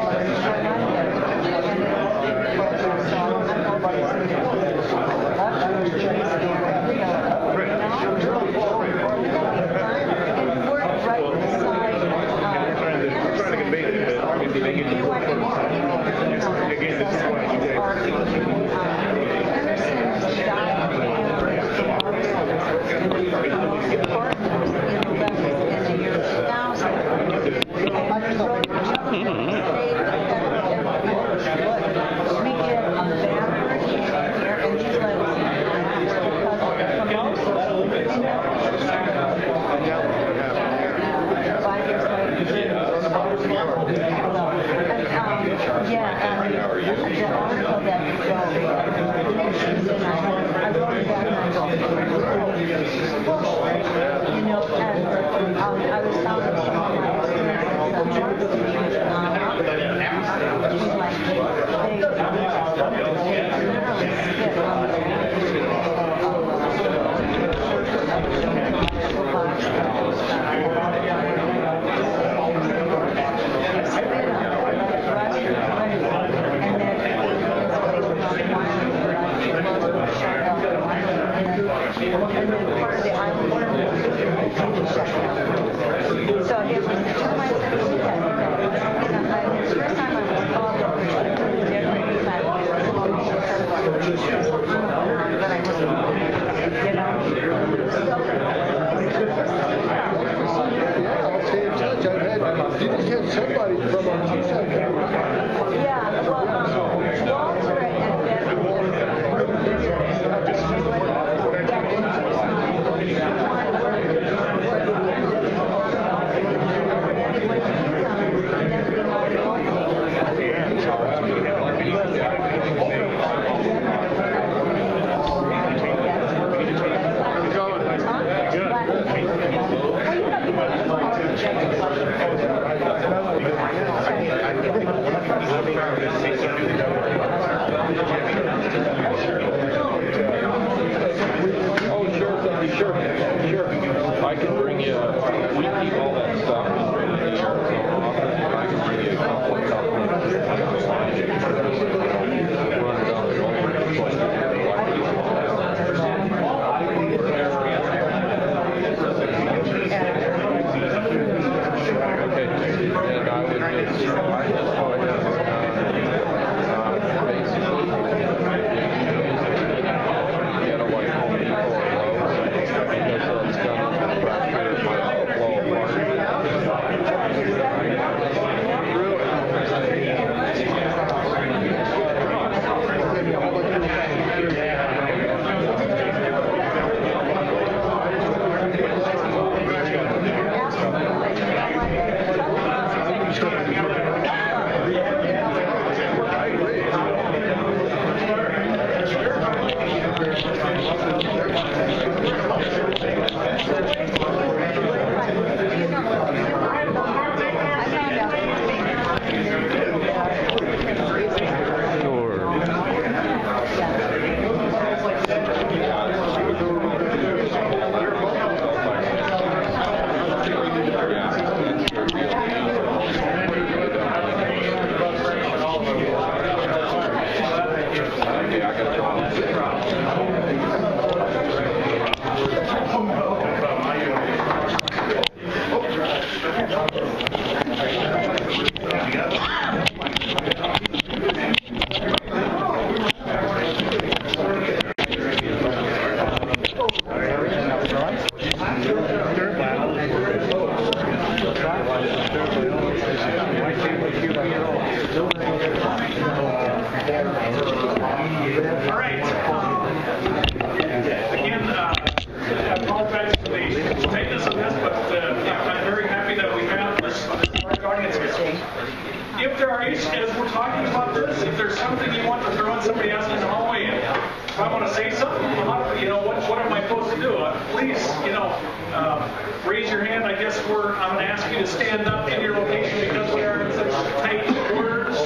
If there are issues, as we're talking about this, if there's something you want to throw in, somebody asks me in the hallway, if I want to say something, what am I supposed to do? Please, raise your hand. I guess I'm going to ask you to stand up in your location because we are in such tight quarters.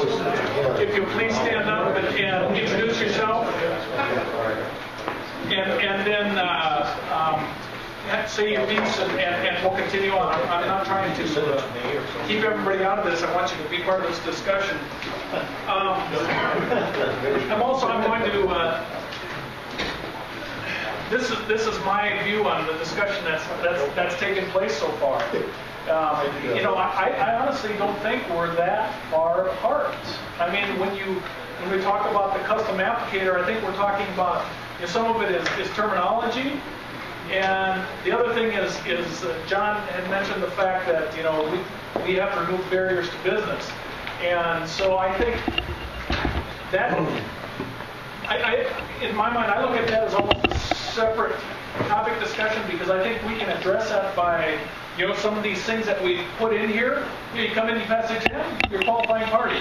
If you please stand up and introduce yourself. And then say your piece, and we'll continue on. I'm not trying to keep everybody out of this. I want you to be part of this discussion. I'm going to. This is my view on the discussion that's taken place so far. I honestly don't think we're that far apart. I mean, when we talk about the custom applicator, I think we're talking about some of it is terminology, and the other thing is John had mentioned the fact that we have to remove barriers to business, and so I think that in my mind I look at that as almost a separate topic discussion, because I think we can address that by some of these things that we put in here. You come in, you pass the exam, you're a qualifying party.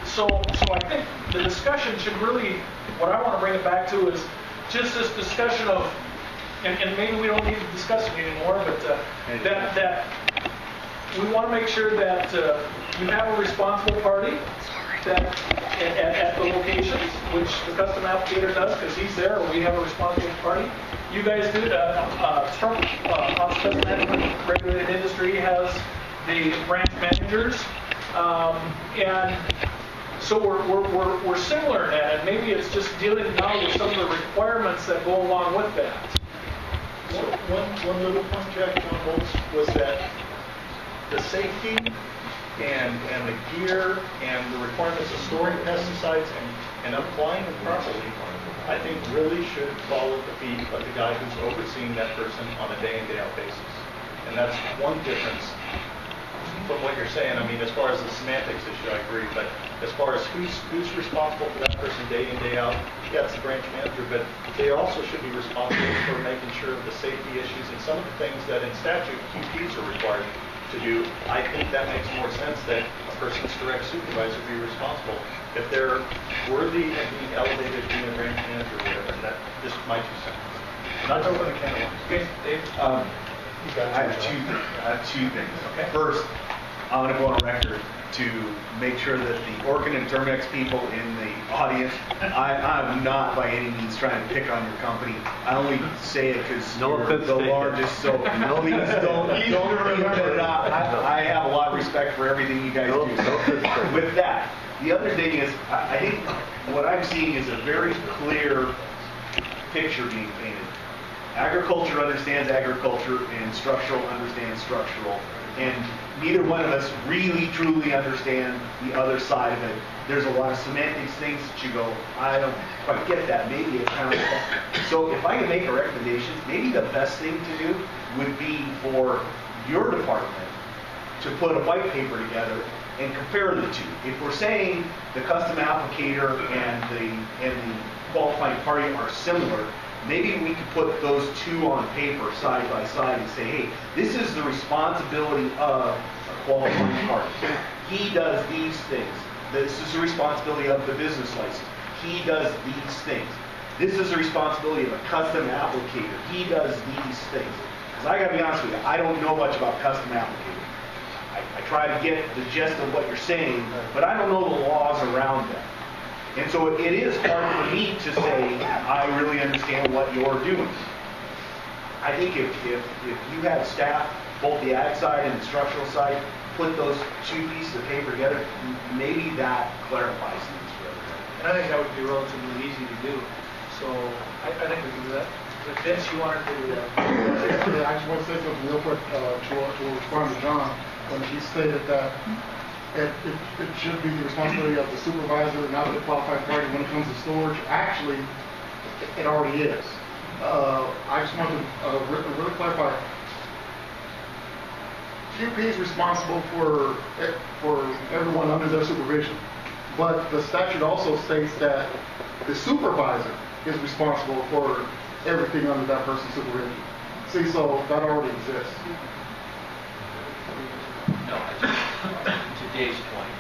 So I think the discussion should really, what I want to bring it back to is just this discussion of, and maybe we don't need to discuss it anymore, but that we want to make sure that you have a responsible party that at the locations, which the custom applicator does because he's there, or we have a responsible party. You guys do strong office custom management regulated industry has the branch managers, and so we're similar in that, and maybe it's just dealing now with some of the requirements that go along with that. One little point, Jack, on both was that the safety and the gear and the requirements of storing pesticides and applying them properly, I think really should follow the feet of the guy who's overseeing that person on a day in, day out basis. And that's one difference from what you're saying. I mean, as far as the semantics issue, I agree, but as far as who's responsible for that person day in, day out, yeah, it's the branch manager, but they also should be responsible for making sure of the safety issues and some of the things that in statute QPs are required to do. I think that makes more sense that a person's direct supervisor be responsible if they're worthy of being elevated to being a branch manager or whatever. That's just my 2 cents. Not to open a can of worms. Okay, Dave? I have two things. Okay. First, I want to go on record to make sure that the Orkin and Termex people in the audience, I'm not by any means trying to pick on your company. I only say it because you're the largest, so please don't think that I have a lot of respect for everything you guys do. With that, the other thing is, I think what I'm seeing is a very clear picture being painted. Agriculture understands agriculture, and structural understands structural. And neither one of us really, truly understand the other side of it. There's a lot of semantics things that you go, I don't quite get that. Maybe it's kind of like that. So if I can make a recommendation, maybe the best thing to do would be for your department to put a white paper together and compare the two. If we're saying the custom applicator and the qualifying party are similar, maybe we could put those two on paper side by side and say, hey, this is the responsibility of a qualifying party. He does these things. This is the responsibility of the business license. He does these things. This is the responsibility of a custom applicator. He does these things. Because I got to be honest with you, I don't know much about custom applicators. I try to get the gist of what you're saying, but I don't know the laws around them. And so it is hard for me to say, I really understand what you're doing. I think if you had staff, both the ag side and the structural side, put those two pieces of paper together, maybe that clarifies things for everybody. And I think that would be relatively easy to do. So I think we can do that. But Vince, you wanted to do that? Yeah, I just want to say something real quick to respond to John when he stated that it should be the responsibility of the supervisor, not the qualified party when it comes to storage. Actually, it already is. I just want to really clarify. QP is responsible for everyone under their supervision, but the statute also states that the supervisor is responsible for everything under that person's supervision. See, so that already exists. No, to Dave's point,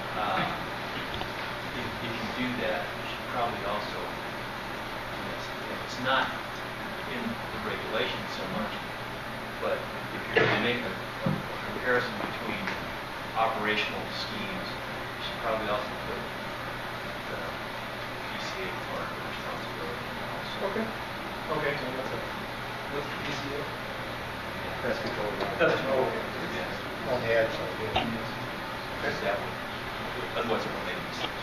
if you do that, you should probably also, it's not in the regulations so much, but if you're going to make a comparison between operational schemes, you should probably also put the PCA part of the responsibility also. Okay. Okay. What's the PCA? Pest control. Pest control. Yes. On the ad side, yeah. Because that would, otherwise it would make sense.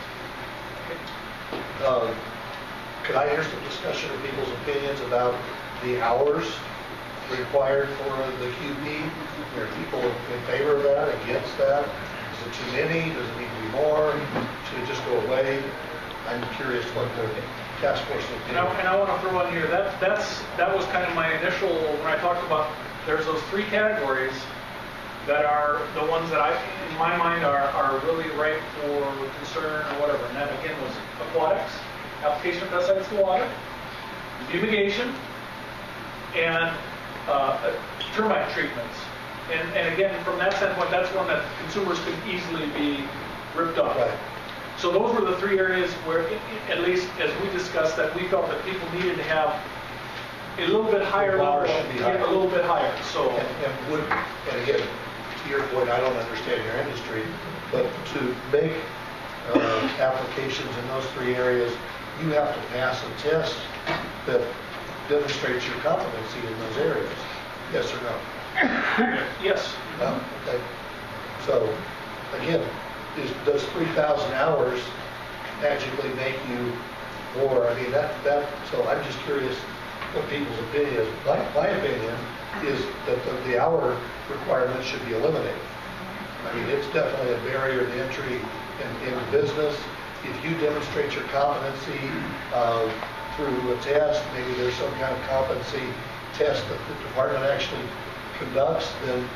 Could I hear some discussion of people's opinions about the hours required for the QP? Are people in favor of that, against that? Is it too many? Does it need to be more? Should it just go away? I'm curious what the task force opinion. And I want to throw in here, that was kind of my initial, when I talked about, there's those three categories that are the ones that in my mind, are really ripe for concern or whatever. And that again was aquatics, application of pesticides to water, fumigation, and termite treatments. And again, from that standpoint, that's one that consumers could easily be ripped off. Right. So those were the three areas where, at least as we discussed, that we felt that people needed to have a little bit higher level, a little bit higher. So, and again, to your point, I don't understand your industry, but to make applications in those three areas, you have to pass a test that demonstrates your competency in those areas. Yes or no? yes. No? Okay. So, again, does 3,000 hours magically make you more? I mean, so I'm just curious what people's opinion is. My opinion is that the hour requirement should be eliminated. I mean, it's definitely a barrier to entry in business. If you demonstrate your competency through a test, maybe there's some kind of competency test that the department actually conducts, then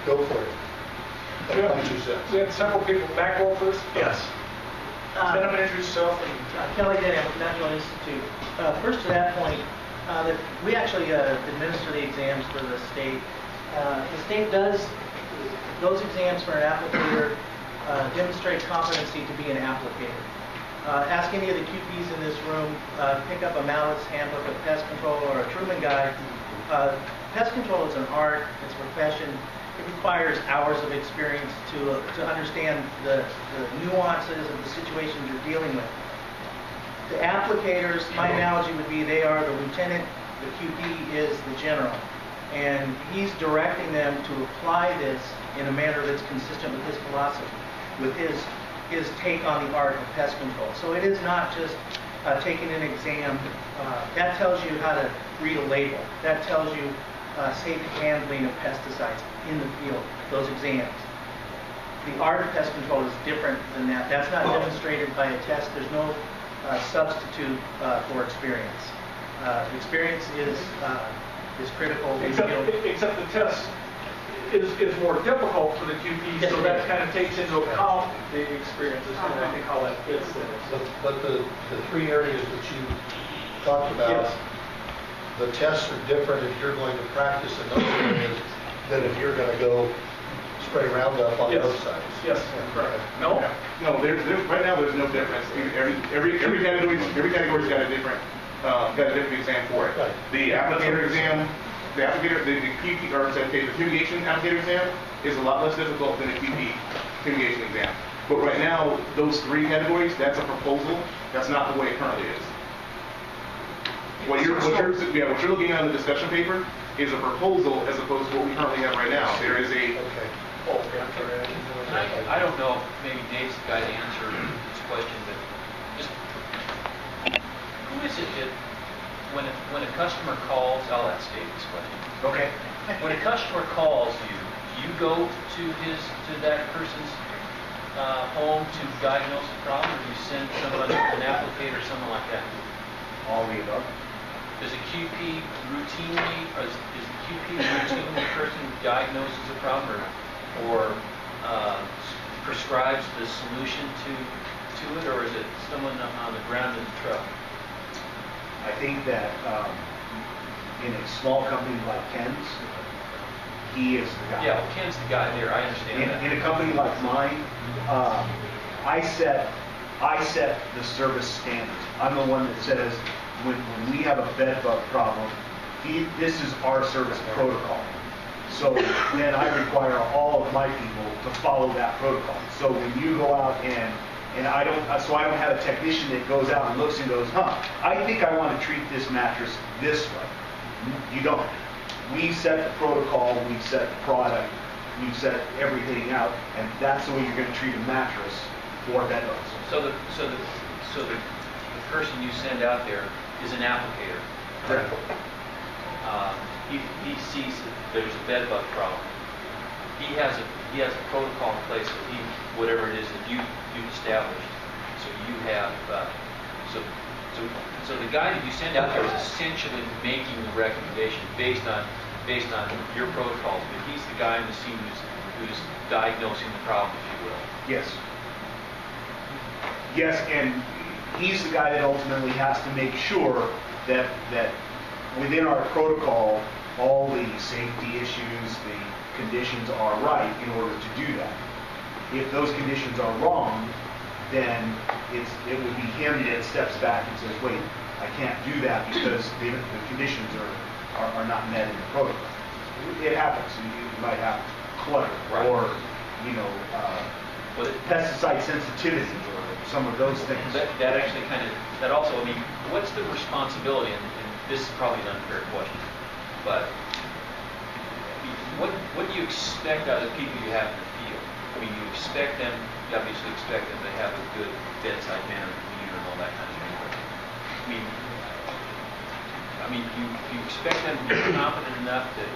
go for it. That's my 2 cents. We had several people back row first. Yes. Then I'm going to introduce yourself. Kelly Denham with the National Institute. First to that point, that we actually administer the exams for the state. The state does those exams for an applicator demonstrate competency to be an applicator. Ask any of the QPs in this room, pick up a Mallett's Handbook of Pest Control or a Truman Guide. Pest control is an art, it's a profession. It requires hours of experience to understand the nuances of the situations you're dealing with. The applicators, my analogy would be they are the lieutenant, the QP is the general. And he's directing them to apply this in a manner that's consistent with his philosophy, with his take on the art of pest control. So it is not just taking an exam. That tells you how to read a label. That tells you safe handling of pesticides in the field, those exams. The art of pest control is different than that. That's not demonstrated by a test. There's no substitute for experience. Experience is critical. Except the test is more difficult for the QP, so that kind of takes into account the experience. Is kind of, I think, how that fits there. But the three areas that you talked about, Yes. the tests are different if you're going to practice in those areas than if you're going to go spray Roundup on Yes. those sites. Yes, correct. No? No, there's right now there's no difference. Every category's got a different exam for it. Right. The applicator exam, the QP, or the fumigation applicator exam is a lot less difficult than a QP fumigation exam. But right now, those three categories, that's a proposal. That's not the way it currently is. What you're looking at in the discussion paper is a proposal as opposed to what we currently have right now. There is a I don't know if maybe Dave's the guy to answer this question, but just who is it that when a customer calls, I'll ask Dave this question. Okay. When a customer calls you, do you go to that person's home to diagnose the problem, or do you send somebody, an applicator, someone like that? All the above. Does a QP routinely, or is the QP routinely the person who diagnoses the problem, or prescribes the solution to it, or is it someone on the ground in the truck? I think that in a small company like Ken's, He is the guy. Yeah, well, Ken's the guy there, I understand that. In a company like mine, I set the service standards. I'm the one that says when we have a bed bug problem, this is our service protocol. So then I require all of my people to follow that protocol. So when you go out and I don't have a technician that goes out and looks and goes, I think I want to treat this mattress this way. You don't. We set the protocol, we set the product, we set everything out, and that's the way you're going to treat a mattress for bed bugs. So the person you send out there is an applicator. Correct. He sees that there's a bed bug problem. He has a protocol in place that whatever it is that you've established. So you have so the guy that you send out there is essentially making the recommendation based on your protocols, but he's the guy in the scene who's diagnosing the problem, if you will. Yes. Yes, and he's the guy that ultimately has to make sure that within our protocol, all the safety issues, the conditions are right in order to do that. If those conditions are wrong, then it would be him that steps back and says, wait, I can't do that because the conditions are not met in the protocol. It happens. You might have clutter or, pesticide sensitivity or some of those things. That actually that also, I mean, what's the responsibility, and this is probably an unfair question, but what do you expect out of the people you have in the field? I mean, you obviously expect them to have a good bedside manner, demeanor, and all that kind of thing. I mean, you expect them to be confident enough that,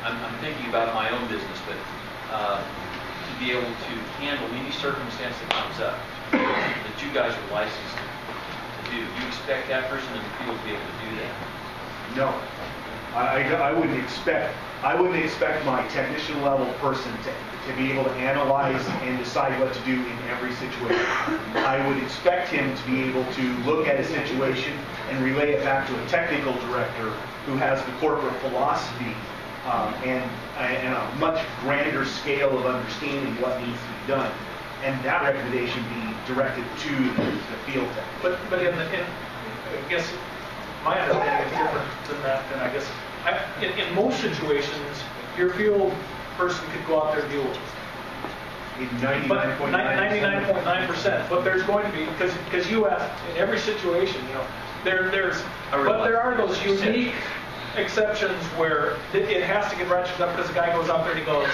I'm thinking about my own business, but to be able to handle any circumstance that comes up that you guys are licensed to do. Do you expect that person in the field to be able to do that? No. I wouldn't expect my technician level person to be able to analyze and decide what to do in every situation. I would expect him to be able to look at a situation and relay it back to a technical director who has the corporate philosophy and a much grander scale of understanding what needs to be done, and that recommendation be directed to the field tech. But I guess my understanding is different than that. Then I guess in most situations, your field person could go out there and deal with it. In 99.9%. But there's going to be, because you asked, in every situation, there are those unique exceptions where it has to get ratcheted up because the guy goes out there and he goes,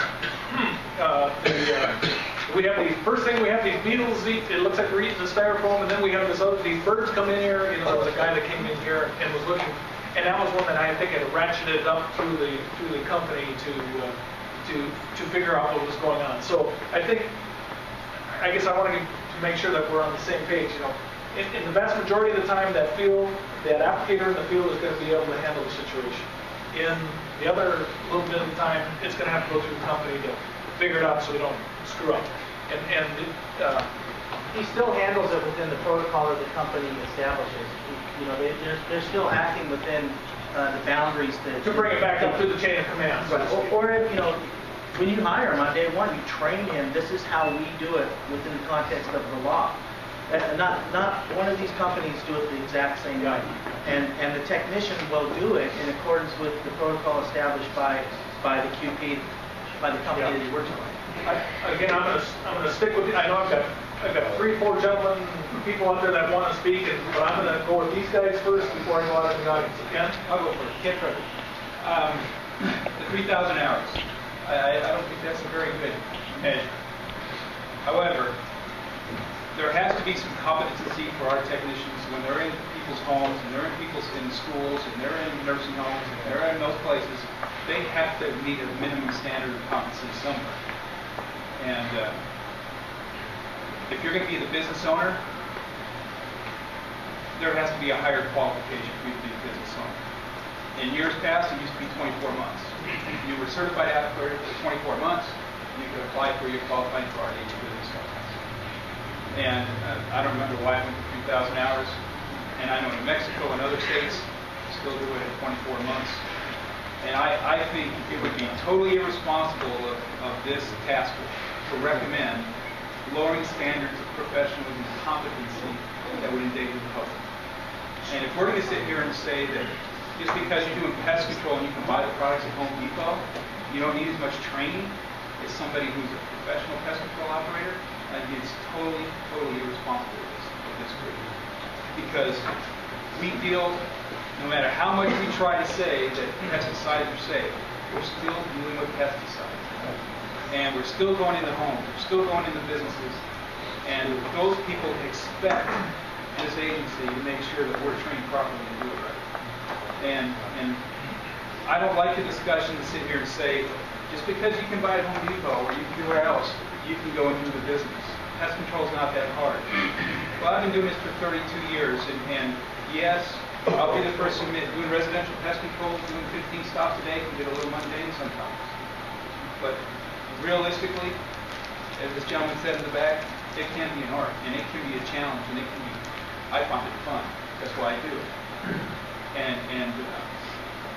we have these, first thing we have these beetles eat, it looks like we're eating the styrofoam, and then we have these birds come in here. There was a guy that came in here and was looking, and that was one that I think had ratcheted up through the company to figure out what was going on. So I guess I want to make sure that we're on the same page. In the vast majority of the time, that applicator in the field is going to be able to handle the situation. In the other little bit of the time, it's going to have to go through the company to figure it out so we don't screw up. He still handles it within the protocol that the company establishes. They're still acting within the boundaries to bring it back up through the chain of command. Right. Or when you hire him on day one, you train him. This is how we do it within the context of the law. Not one of these companies do it the exact same way. And the technician will do it in accordance with the protocol established by the QP, by the company that he works for. I'm going to stick with. I know I've got 3-4 gentlemen, people out there that want to speak, but I'm going to go with these guys first before I go out in the audience. Ken? I'll go first. Ken Trevor. The 3,000 hours. I don't think that's a very good measure. However, there has to be some competency for our technicians when they're in people's homes and they're in schools and they're in nursing homes and they're in those places. They have to meet a minimum standard of competency somewhere. And if you're going to be the business owner, there has to be a higher qualification for you to be a business owner. In years past, it used to be 24 months. If you were certified applicator for 24 months, you could apply for your qualifying for our age business license. And I don't remember why I went to 3,000 hours. And I know in Mexico and other states still do it at 24 months. And I think it would be totally irresponsible of this task force to recommend lowering standards of professionalism and competency that would endanger the public. And if we're going to sit here and say that just because you're doing pest control and you can buy the products at Home Depot, you don't need as much training as somebody who's a professional pest control operator, I think it's totally, totally irresponsible of this group. Because we feel, no matter how much we try to say that pesticides are safe, we're still dealing with pesticides. And we're still going into homes, we're still going into businesses, and those people expect this agency to make sure that we're trained properly to do it right. And I don't like the discussion to sit here and say, just because you can buy at Home Depot or you can do where else, you can go and do the business. Pest control is not that hard. Well, I've been doing this for 32 years, and yes, I'll be the first to admit, doing residential pest control, doing 15 stops a day can get a little mundane sometimes. But realistically, as this gentleman said in the back, it can be an art, and it can be a challenge, and it can be, I find it fun. That's why I do it. And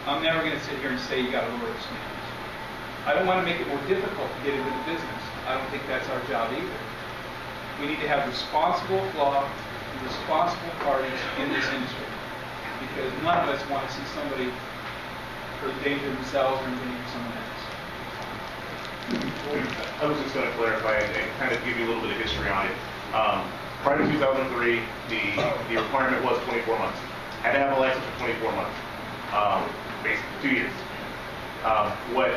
I'm never going to sit here and say you got to lower the standards. I don't want to make it more difficult to get into the business. I don't think that's our job either. We need to have responsible law and responsible parties in this industry, because none of us want to see somebody endanger themselves or endanger someone else. I was just going to clarify and kind of give you a little bit of history on it. Prior to 2003, the requirement was 24 months. Had to have a license for 24 months, basically 2 years. What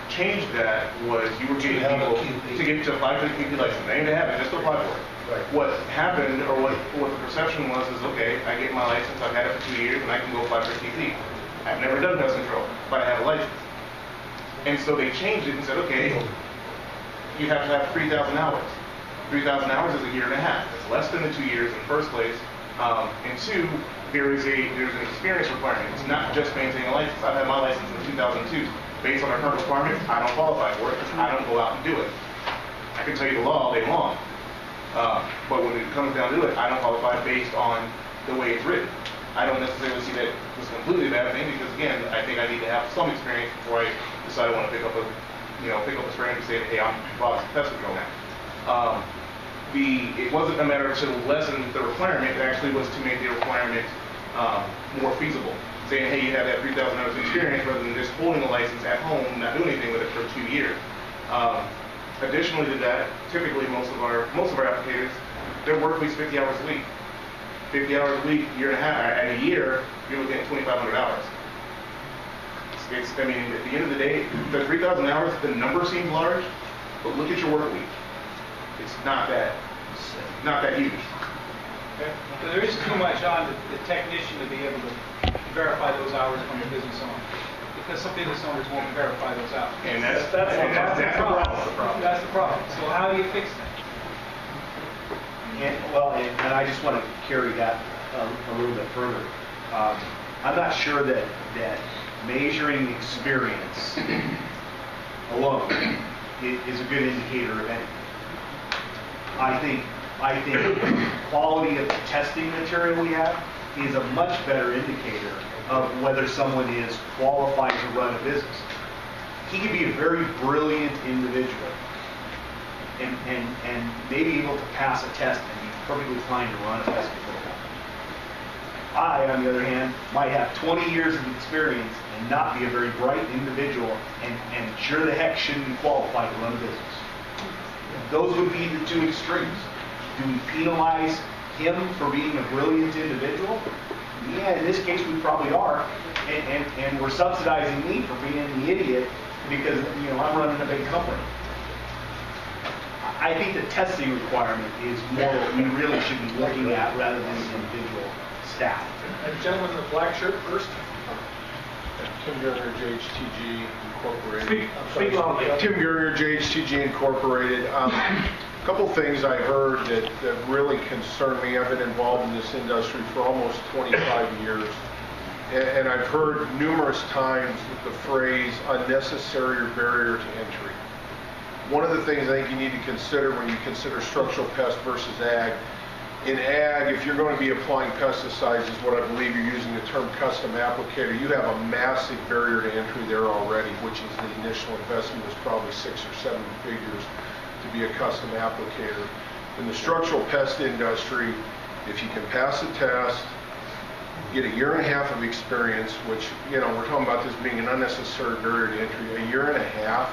changed that was you were getting people to get to apply for the QP license. They didn't have it, just apply for it. Right. What happened, or what the perception was, is okay, I get my license, I've had it for 2 years, and I can go apply for QP. I've never done pest control, but I have a license. And so they changed it and said, okay, you have to have 3,000 hours. 3,000 hours is a year and a half. It's less than the 2 years in the first place. And two, there's an experience requirement. It's not just maintaining a license. I've had my license in 2002. Based on our current requirements, I don't qualify for it because I don't go out and do it. I can tell you the law all day long. But when it comes down to it, I don't qualify based on the way it's written. I don't necessarily see that as a completely bad thing because, again, I think I need to have some experience before I decide I want to pick up a strain and say, hey, I'm boss pest control now. It wasn't a matter to lessen the requirement. It actually was to make the requirement more feasible. Saying, hey, you have that 3,000 hours of experience rather than just holding a license at home, not doing anything with it for 2 years. Additionally to that, typically most of our applicators, their work week's 50 hours a week. 50 hours a week, year and a half, at a year, you're looking at 2,500 hours. I mean, at the end of the day, the 3,000 hours, the number seems large, but look at your work week. It's not that huge. Okay. So there is too much on the technician to be able to verify those hours from the business owner, because some business owners won't verify those hours. And that's the problem. That's the problem. So how do you fix that? And I just want to carry that a little bit further. I'm not sure that measuring experience alone is a good indicator of anything. I think quality of the testing material we have is a much better indicator of whether someone is qualified to run a business. He could be a very brilliant individual and may be able to pass a test and be perfectly fine to run a pest control company. I, on the other hand, might have 20 years of experience and not be a very bright individual and sure the heck shouldn't be qualified to run a business. Those would be the two extremes. Do we penalize him for being a brilliant individual? Yeah, in this case we probably are. And we're subsidizing me for being the idiot because, I'm running a big company. I think the testing requirement is more what we really should be looking at rather than the individual staff. Gentleman in the black shirt first. Tim Gurner, JHTG Incorporated. Speak loudly. Tim Gurner, JHTG Incorporated. A couple things I heard that really concern me. I've been involved in this industry for almost 25 years. And I've heard numerous times the phrase unnecessary or barrier to entry. One of the things I think you need to consider when you consider structural pest versus ag in ag, if you're going to be applying pesticides, is what I believe you're using the term custom applicator, you have a massive barrier to entry there already, which is the initial investment is probably 6 or 7 figures to be a custom applicator. In the structural pest industry, if you can pass a test, get a 1.5 years of experience, which, you know, we're talking about this being an unnecessary barrier to entry, 1.5 years.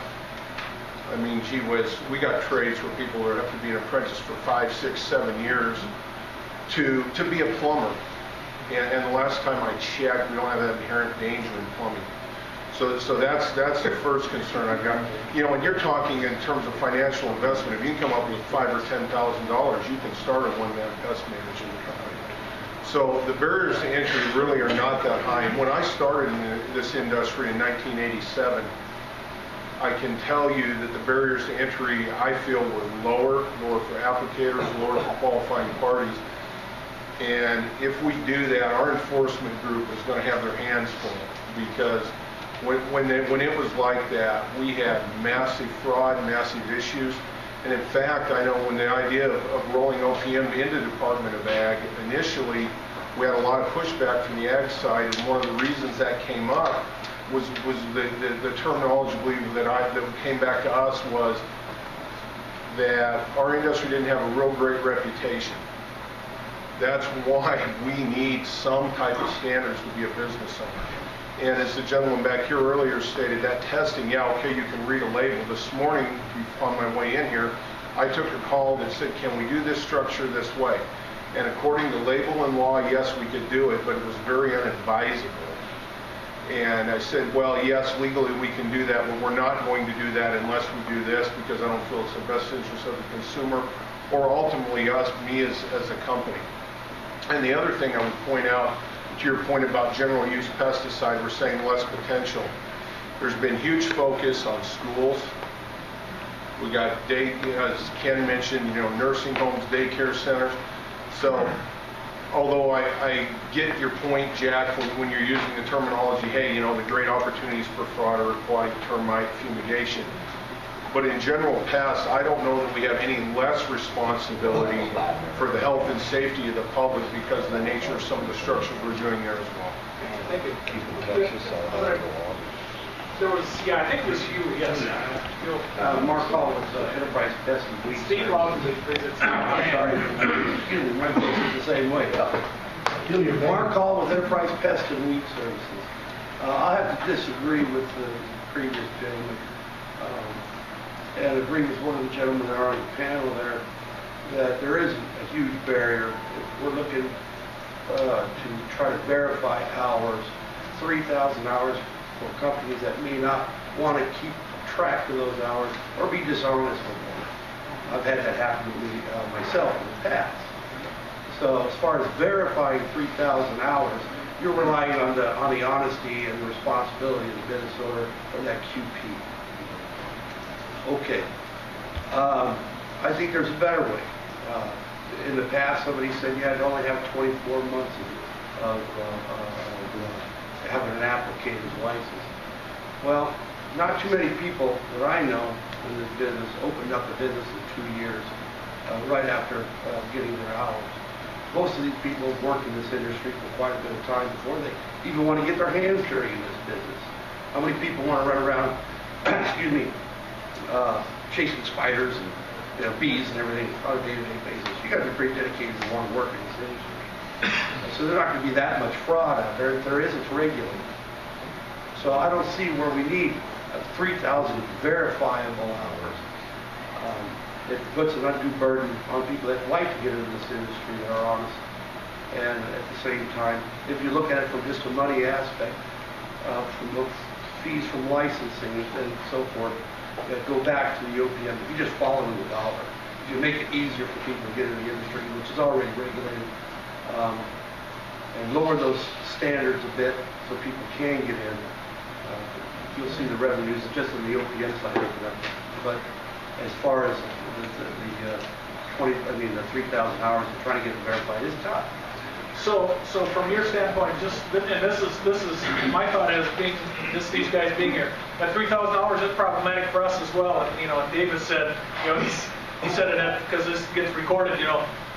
I mean, gee whiz, we got trades where people would have to be an apprentice for 5, 6, 7 years to be a plumber. And the last time I checked, we don't have that inherent danger in plumbing. So that's the first concern I've got. You know, when you're talking in terms of financial investment, if you can come up with $5,000 or $10,000, you can start a one-man pest management company. So the barriers to entry really are not that high. And when I started in this industry in 1987, I can tell you that the barriers to entry, I feel, were lower for applicators, lower for qualifying parties. And if we do that, our enforcement group is going to have their hands full, because when it was like that, we had massive fraud, massive issues. And in fact, I know when the idea of rolling OPM into the Department of Ag, initially we had a lot of pushback from the ag side, and one of the reasons that came up was the terminology that came back to us was that our industry didn't have a real great reputation. That's why we need some type of standards to be a business owner. And as the gentleman back here earlier stated, that testing, yeah, okay, you can read a label. This morning, on my way in here, I took a call that said, can we do this structure this way? And according to label and law, yes, we could do it, but it was very unadvisable. And I said, well, yes, legally we can do that, but we're not going to do that unless we do this, because I don't feel it's in the best interest of the consumer or ultimately us, me as a company. And the other thing I would point out, to your point about general use pesticide, we're saying less potential. There's been huge focus on schools. We got, as Ken mentioned, nursing homes, daycare centers. So, although I get your point, Jack, when you're using the terminology, hey, the great opportunities for fraud are applied to termite fumigation. But in general pests, I don't know that we have any less responsibility for the health and safety of the public because of the nature of some of the structures we're doing there as well. Thank you. There was, I think it was you, yes. Mark Hall with Enterprise Pest and Weed. Steve Robinson, please. I'm sorry. Excuse me, my voice is the same way. Mark Hall with Enterprise Pest and Weed Services. I have to disagree with the previous gentleman and agree with one of the gentlemen that are on the panel there that there isn't a huge barrier. If we're looking to try to verify hours, 3,000 hours for companies that may not want to keep track of those hours or be dishonest with them. I've had that happen to me myself in the past. So as far as verifying 3,000 hours, you're relying on the honesty and the responsibility of the business owner or that QP. Okay. I think there's a better way. In the past, somebody said you had to only have 24 months of having an applicator's license. Well, not too many people that I know in this business opened up a business in 2 years, right after getting their hours. Most of these people have worked in this industry for quite a bit of time before they even want to get their hands dirty in this business. How many people want to run around, excuse me, chasing spiders and bees and everything on a day-to-day basis? You got to be pretty dedicated to want to work in this industry. So there's not going to be that much fraud out there. If there is, it's regulated. So I don't see where we need 3,000 verifiable hours. It puts an undue burden on people that like to get into this industry that are honest. And at the same time, if you look at it from just a money aspect, from the fees from licensing and so forth, that go back to the OPM, if you just follow them the dollar, if you make it easier for people to get into the industry, which is already regulated, and lower those standards a bit so people can get in, you'll see the revenues just on the OPM side open up. But as far as the 3,000 hours of trying to get them verified is tough. So from your standpoint, and this is my thought as being these guys being here, at 3,000 hours is problematic for us as well. And David said, he said it because this gets recorded.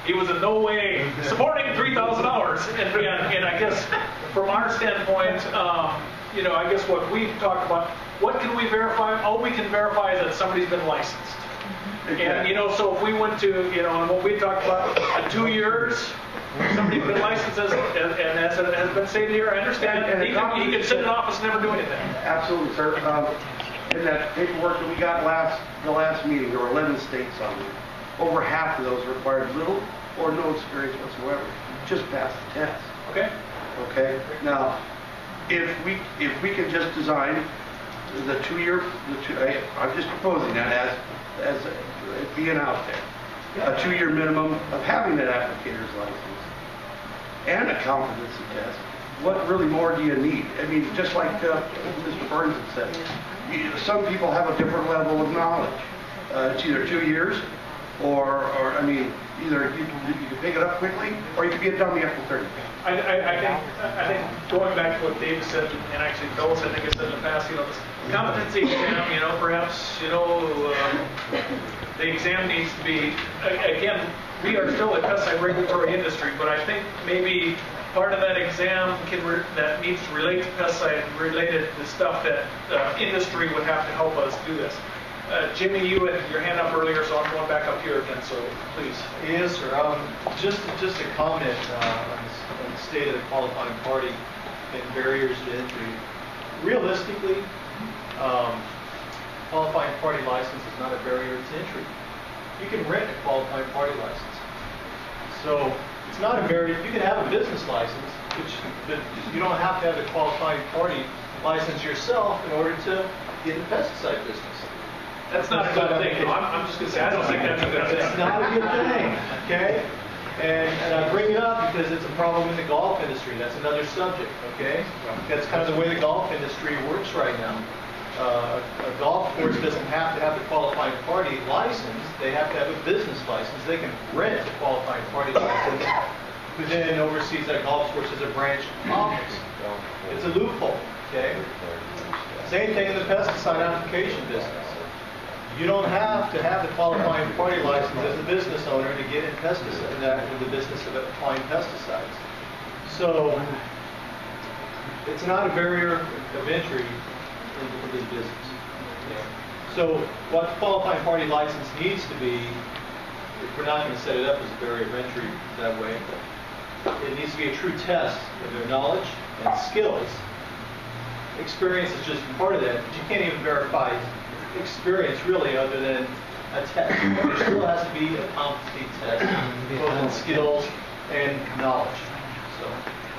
he was in no way supporting 3,000 hours. And I guess from our standpoint, I guess what we talked about, what can we verify? All we can verify is that somebody's been licensed. And, so if we went to, and what we talked about, 2 years, somebody's been licensed as it has been stated here, I understand, And he can sit in office and never do anything. Absolutely, sir. In that paperwork that we got the last meeting, there were 11 states on there. Over half of those required little or no experience whatsoever. Just pass the test. Okay. Okay. Now, if we can just design the 2-year, I'm just proposing that as being out there, a 2-year minimum of having that applicator's license and a competency test. What really more do you need? I mean, just like Mr. Burns had said, some people have a different level of knowledge. It's either 2 years or either you can pick it up quickly or you can be a dummy after 30. I think going back to what Dave said, and actually Phyllis, I think I said in the past, this competency exam, perhaps, the exam needs to be, again, we are still a pesticide regulatory industry, but I think maybe part of that exam that needs to relate to pesticide related to stuff that industry would have to help us do this. Jimmy, you had your hand up earlier, so I'm going back up here again, so please. Yes, sir. Just a comment on the state of the qualifying party and barriers to entry. Realistically, qualifying party license is not a barrier to entry. You can rent a qualifying party license. So it's not a barrier. You can have a business license, but you don't have to have a qualifying party license yourself in order to get in the pesticide business. That's not a good thing. I'm just going to say, I don't think that's a good thing. It's not a good thing, okay? And I bring it up because it's a problem in the golf industry. That's another subject, okay? That's kind of the way the golf industry works right now. A golf course doesn't have to have the qualifying party license. They have to have a business license. They can rent a qualifying party license, who then oversees that golf course as a branch office. It's a loophole, okay? Same thing in the pesticide application business. You don't have to have the qualifying party license as a business owner to get in the business of applying pesticides. So it's not a barrier of entry into this business. So what the qualifying party license needs to be, if we're not going to set it up as a barrier of entry that way, it needs to be a true test of their knowledge and skills. Experience is just part of that, but you can't even verify experience really other than a test. There still has to be a competency test, both in skills and knowledge. So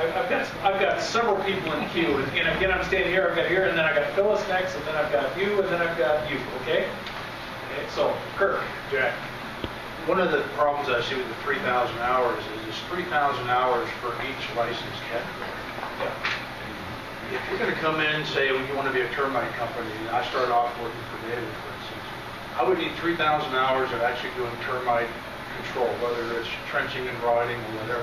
I've got several people in queue, and again I'm standing here, I've got here, and then I've got Phyllis next, and then I've got you, and then I've got you, okay? So, Kirk. Jack, one of the problems I see with the 3,000 hours is it's 3,000 hours for each license category. Yeah. If you're going to come in and say, well, you want to be a termite company, and I started off working for David, for instance, I would need 3,000 hours of actually doing termite control, whether it's trenching and rotting or whatever.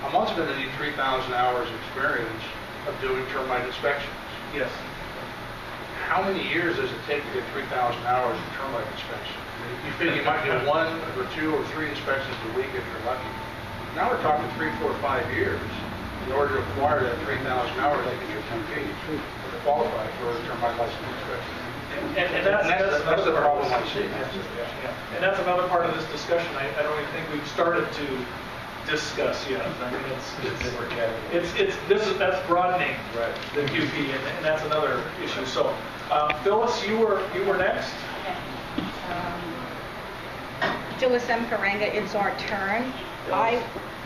I'm also going to need 3,000 hours of experience of doing termite inspections. Yes. How many years does it take to get 3,000 hours of termite inspection? I mean, you figure you might do 1 or 2 or 3 inspections a week if you're lucky. Now we're talking 3, 4, 5 years. In order to acquire that 3,000 hours, they get your 10 feet to qualify for a termite license inspection. And that's the problem I see. And that's another part of this discussion. I don't even think we've started to discuss yet. I mean, that's broadening the QP, and that's another issue. So, Phyllis, you were next. Phyllis M. Karanga, it's our turn. I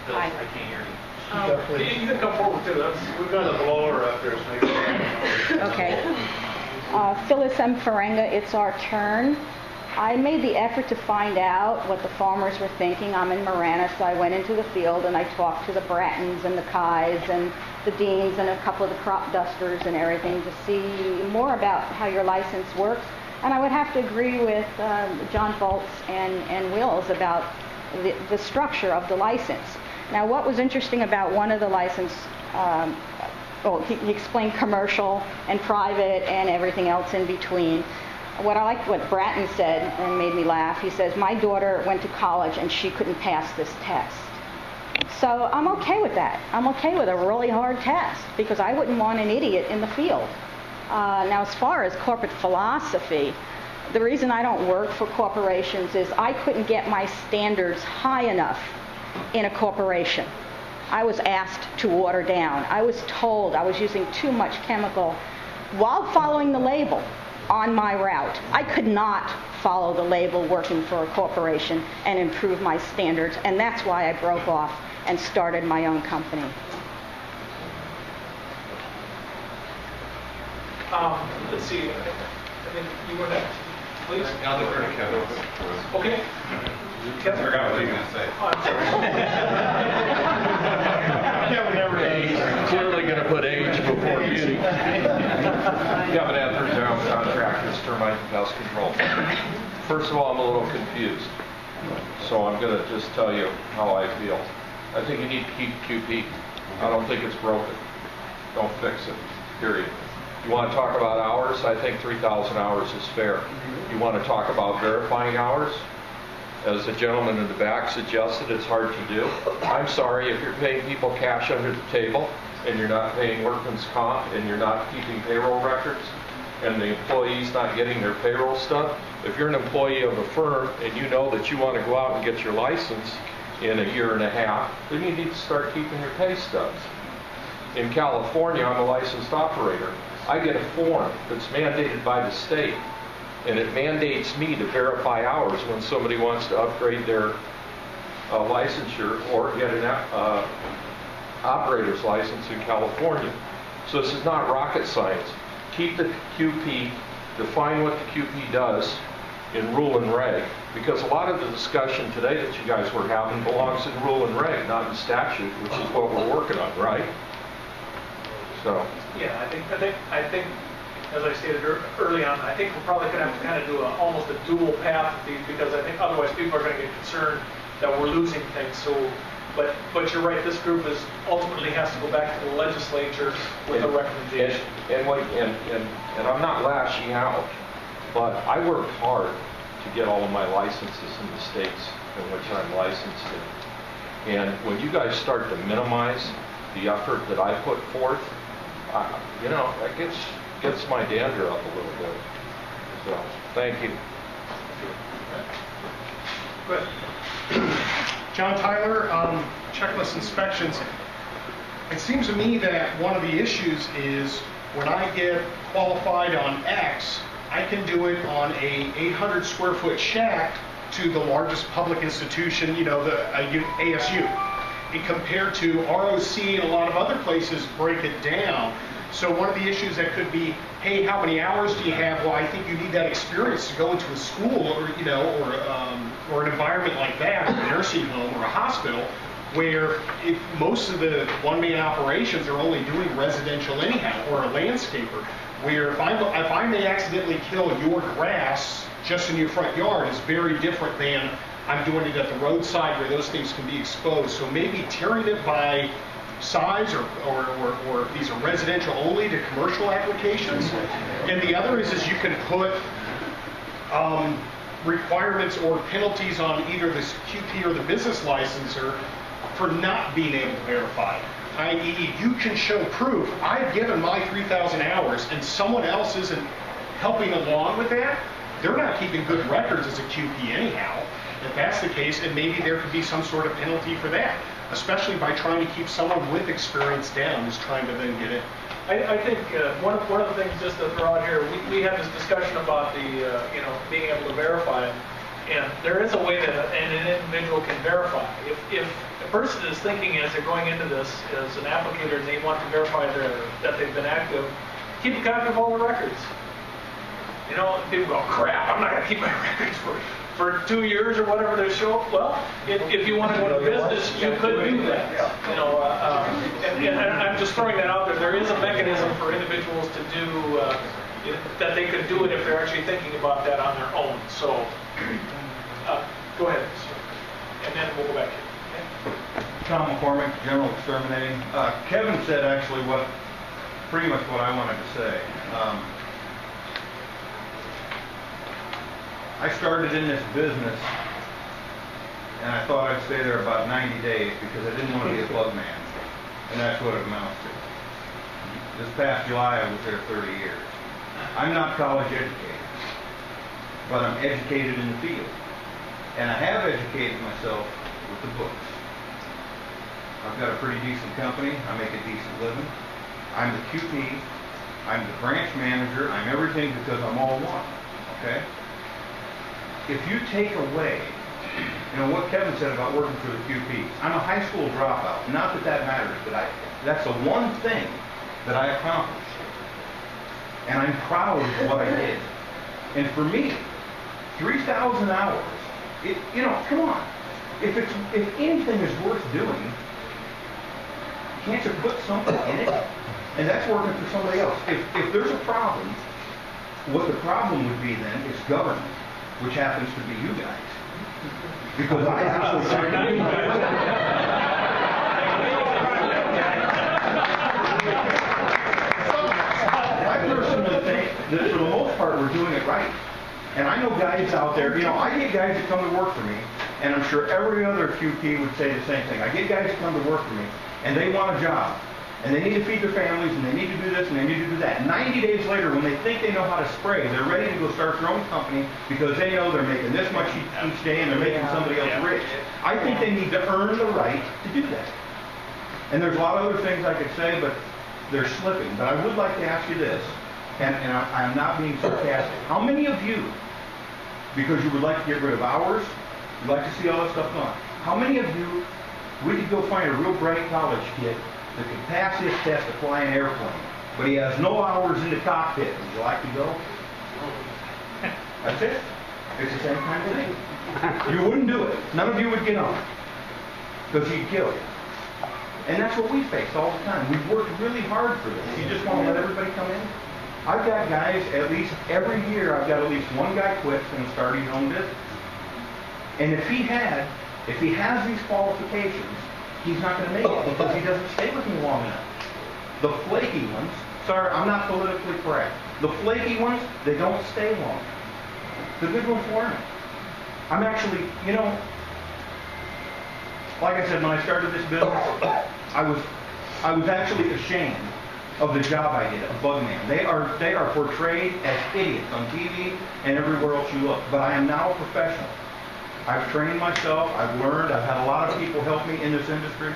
can't hear you. You can come forward too. we've got a blower up there, so maybe. Okay. Phyllis M. Ferenga, it's our turn. I made the effort to find out what the farmers were thinking. I'm in Marana, so I went into the field and I talked to the Brattons and the Kais and the Deans and a couple of the crop dusters and everything to see more about how your license works. And I would have to agree with John Foltz and Wills about the structure of the license. Now, what was interesting about one of the license, he explained commercial and private and everything else in between. what I liked what Bratton said and made me laugh. He says, my daughter went to college and she couldn't pass this test. So I'm okay with that. I'm okay with a really hard test because I wouldn't want an idiot in the field. Now, as far as corporate philosophy, the reason I don't work for corporations is I couldn't get my standards high enough in a corporation. I was asked to water down. I was told I was using too much chemical while following the label on my route. I could not follow the label working for a corporation and improve my standards, and that's why I broke off and started my own company. Let's see. I think you were next. Please. I'll defer to Kevin. Okay. Kevin. I forgot what you were going to say. Oh, I'm sorry. Kevin never age. Clearly going to put age before beauty. Kevin Ethers, General Contractors, Termite and Pest Control. First of all, I'm a little confused. So I'm going to just tell you how I feel. I think you need to keep QP. I don't think it's broken. Don't fix it, period. You want to talk about hours? I think 3,000 hours is fair. You want to talk about verifying hours? As the gentleman in the back suggested, it's hard to do. I'm sorry, if you're paying people cash under the table and you're not paying workman's comp and you're not keeping payroll records and the employee's not getting their payroll stuff, if you're an employee of a firm and you know that you want to go out and get your license in a year and a half, then you need to start keeping your pay stubs. In California, I'm a licensed operator. I get a form that's mandated by the state, and it mandates me to verify hours when somebody wants to upgrade their licensure or get an operator's license in California. So this is not rocket science. Keep the QP, define what the QP does in rule and reg, because a lot of the discussion today that you guys were having belongs in rule and reg, not in statute, which is what we're working on, right? So. Yeah, I think, as I stated early on, I think we're probably going to have to kind of do almost a dual path with these, because I think otherwise people are going to get concerned that we're losing things. So, but you're right. This group ultimately has to go back to the legislature with a recommendation. And I'm not lashing out, but I worked hard to get all of my licenses in the states in which I'm licensed in. And when you guys start to minimize the effort that I put forth, that gets my dander up a little bit. So, thank you. Good. John Tyler, checklist inspections. It seems to me that one of the issues is when I get qualified on X, I can do it on a 800 square foot shack to the largest public institution, the ASU. And compared to ROC and a lot of other places break it down. So one of the issues that could be, hey, how many hours do you have? Well, I think you need that experience to go into a school or an environment like that, a nursing home or a hospital, where most of the one-man operations are only doing residential anyhow, or a landscaper, where if I may accidentally kill your grass just in your front yard is very different than I'm doing it at the roadside where those things can be exposed. So maybe tiering it by size or if these are residential only to commercial applications. And the other is you can put requirements or penalties on either the QP or the business licensor for not being able to verify. I.e., you can show proof. I've given my 3,000 hours and someone else isn't helping along with that. They're not keeping good records as a QP anyhow. If that's the case, and maybe there could be some sort of penalty for that, especially by trying to keep someone with experience down who's trying to then get in. I think one of the things just to throw out here, we had this discussion about the being able to verify it, and there is a way that an individual can verify. If a person is thinking as they're going into this as an applicator and they want to verify that they've been active, keep a copy of all the records. People go, crap, I'm not going to keep my records for 2 years or whatever they show. Well, if you want to go to business, you could do that. And I'm just throwing that out there. There is a mechanism for individuals to do that they could do it if they're actually thinking about that on their own. So, go ahead, and then we'll go back here. Okay? Tom McCormick, General Exterminating. Kevin said actually pretty much what I wanted to say. I started in this business, and I thought I'd stay there about 90 days because I didn't want to be a bug man, and that's what it amounts to. This past July, I was there 30 years. I'm not college educated, but I'm educated in the field, and I have educated myself with the books. I've got a pretty decent company. I make a decent living. I'm the QP. I'm the branch manager. I'm everything because I'm all one. Okay? If you take away, what Kevin said about working for the QP, I'm a high school dropout. Not that that matters, but that's the one thing that I accomplished. And I'm proud of what I did. And for me, 3,000 hours, come on. If anything is worth doing, can't you put something in it? And that's working for somebody else. If there's a problem, what the problem would be then is government, which happens to be you guys. Because I personally think that for the most part we're doing it right. And I know guys out there, I get guys that come to work for me, and I'm sure every other QP would say the same thing. I get guys that come to work for me, and they want a job. And they need to feed their families, and they need to do this, and they need to do that. 90 days later, when they think they know how to spray, they're ready to go start their own company because they know they're making this much each day and they're making somebody else rich. I think they need to earn the right to do that. And there's a lot of other things I could say, but they're slipping. But I would like to ask you this, and I'm not being sarcastic. How many of you, because you would like to get rid of hours, you'd like to see all that stuff gone, how many of you, we could go find a real bright college kid that can pass his test to fly an airplane, but he has no hours in the cockpit. Would you like to go? That's it. It's the same kind of thing. You wouldn't do it. None of you would get on because he'd kill you. And that's what we face all the time. We've worked really hard for this. You just want to let everybody come in? I've got guys, at least every year, I've got at least one guy quits and start his own business. And if he has these qualifications, he's not going to make it because he doesn't stay with me long enough. The flaky ones, sorry, I'm not politically correct. The flaky ones, they don't stay long. The good ones learn it. I'm actually, like I said, when I started this business, I was actually ashamed of the job I did, a bug man. They are portrayed as idiots on TV and everywhere else you look. But I am now a professional. I've trained myself, I've learned, I've had a lot of people help me in this industry.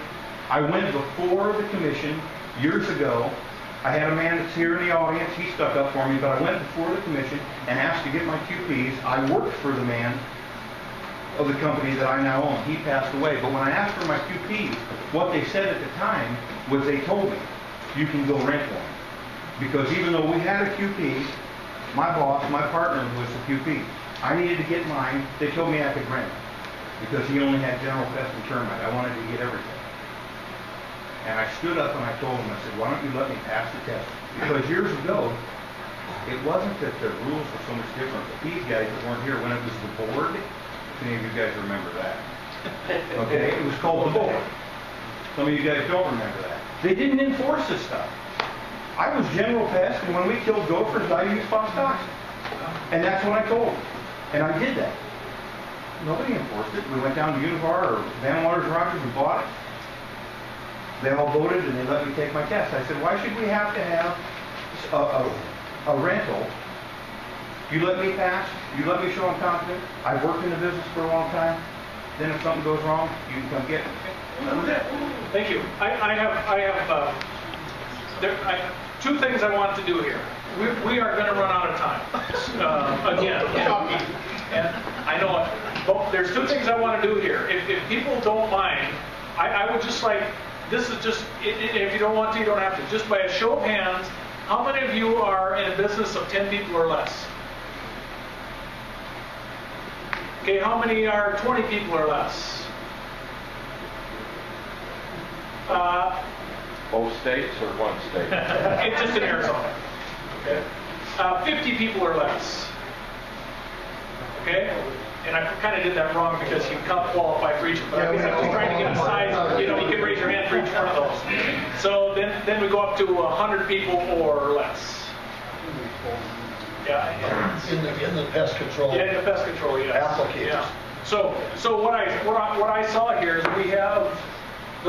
I went before the commission years ago. I had a man that's here in the audience, he stuck up for me, but I went before the commission and asked to get my QPs. I worked for the man of the company that I now own. He passed away. But when I asked for my QPs, what they said at the time was they told me, you can go rent one. Because even though we had a QP, my boss, my partner was a QP. I needed to get mine. They told me I could rent it because he only had general pest and termite. I wanted to get everything. And I stood up and I told him, I said, why don't you let me pass the test? Because years ago, it wasn't that the rules were so much different. But these guys that weren't here, when it was the board, if any of you guys remember that. Okay, it was called the board. Some of you guys don't remember that. They didn't enforce this stuff. I was general pest, and when we killed gophers, I used phosphotoxin. And that's what I told them. And I did that. Nobody enforced it. We went down to Univar or Van Waters Rogers and bought it. They all voted and they let me take my test. I said, why should we have to have a rental? You let me pass. You let me show I'm competent. I've worked in the business for a long time. Then if something goes wrong, you can come get me. Thank you. I have two things I want to do here. We are going to run out of time. Again. And I know it. But there's two things I want to do here. If people don't mind, I would just like, this is just, if you don't want to, you don't have to. Just by a show of hands, how many of you are in a business of 10 people or less? Okay, how many are 20 people or less? Both states or one state? Just in Arizona. Okay. 50 people or less. Okay? And I kind of did that wrong because you can't qualify for each of them. But I guess I was trying to get a size, you can raise your hand for each one of those. So then we go up to 100 people or less. Yeah. In the pest control. Yeah, in the pest control, yes. Applicators. Yeah. So what I saw here is we have a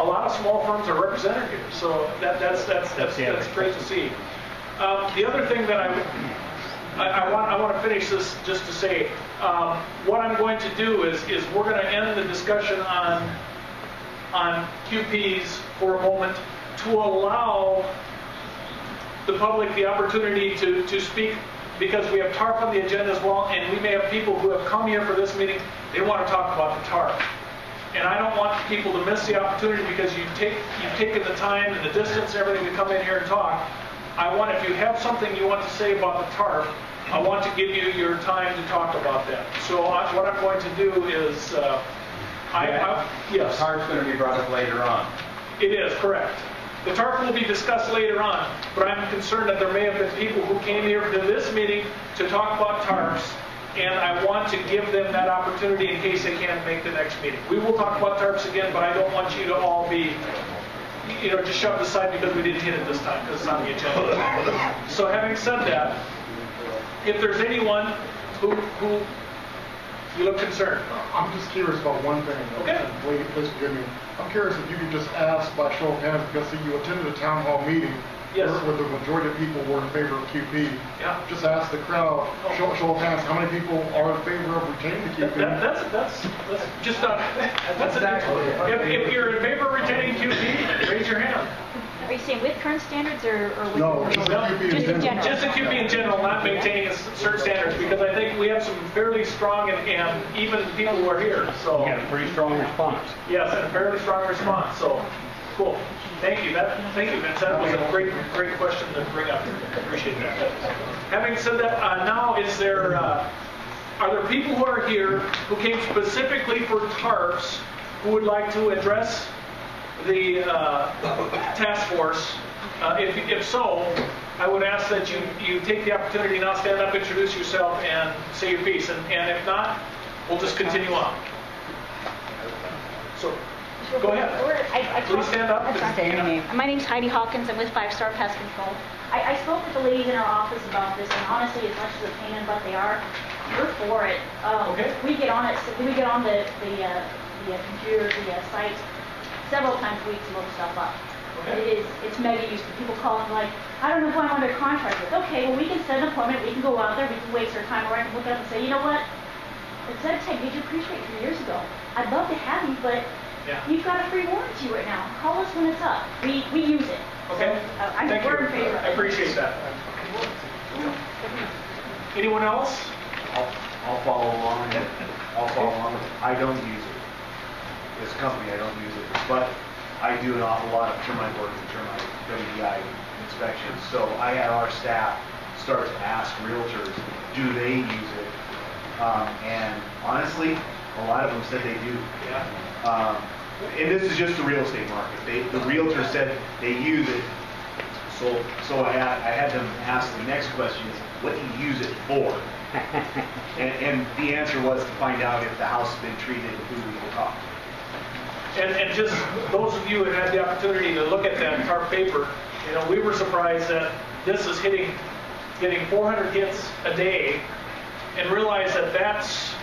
lot of small firms are represented here. So that's great to see. The other thing that I want to finish this just to say, what I'm going to do is we're going to end the discussion on QPs for a moment to allow the public the opportunity to speak, because we have TARP on the agenda as well, and we may have people who have come here for this meeting, they want to talk about the TARP. And I don't want people to miss the opportunity because you've taken the time and the distance and everything to come in here and talk. If you have something you want to say about the TARP, I want to give you your time to talk about that. So what I'm going to do is, yes. The TARP's going to be brought up later on. It is, correct. The TARP will be discussed later on, but I'm concerned that there may have been people who came here to this meeting to talk about TARPs, and I want to give them that opportunity in case they can't make the next meeting. We will talk about TARPs again, but I don't want you to all be, just shoved aside because we didn't hit it this time, because it's on the agenda. So having said that, if there's anyone who you look concerned. I'm just curious about one thing. Okay. Please forgive me. I'm curious if you could just ask by show of hands, because you attended a town hall meeting Yes. where the majority of people were in favor of QP. Yeah. Just ask the crowd, show of hands, how many people are in favor of retaining the QP? That's just if you're in favor of retaining QP, raise your hand. Are you saying with current standards or with No, just the QP in general. Just the QP in general, not maintaining certain standards, because I think we have some fairly strong and even people who are here. So You got a pretty strong response. yes, and a fairly strong response. So cool. Thank you. Thank you, Vince. That was a great question to bring up. Appreciate that. Having said that, now are there people who are here who came specifically for TARPs who would like to address the task force? If so, I would ask that you take the opportunity now, stand up, introduce yourself, and say your piece. And if not, we'll just continue on. So, go ahead. Please stand up. My name's Heidi Hawkins. I'm with 5 Star Pest Control. I spoke with the ladies in our office about this, and honestly, as much as a pain in the butt they are, we're for it. Okay. We get on the computer, the site, several times a week to look stuff up. Okay. It's mega useful. People call and like, I don't know who I'm under contract with. Okay, well we can set an appointment, we can go out there, we can waste our time, or I can look it up and say, you know what? Instead of 10 gigs, you appreciate 3 years ago. I'd love to have you, but you've got a free warranty right now. Call us when it's up. We use it. Okay. So, Thank we're you. in favor. I appreciate that. Anyone else? I'll follow along. I don't use it. As a company, I don't use it, but I do an awful lot of termite work and termite WDI inspections. So I had our staff start to ask realtors, do they use it? And honestly, a lot of them said they do. Yeah. And this is just the real estate market. The realtor said they use it. So I had them ask the next question is, what do you use it for? and the answer was to find out if the house has been treated and who we will talk to. And just those of you who had the opportunity to look at that TARP paper, we were surprised that this is getting 400 hits a day, and realize that that's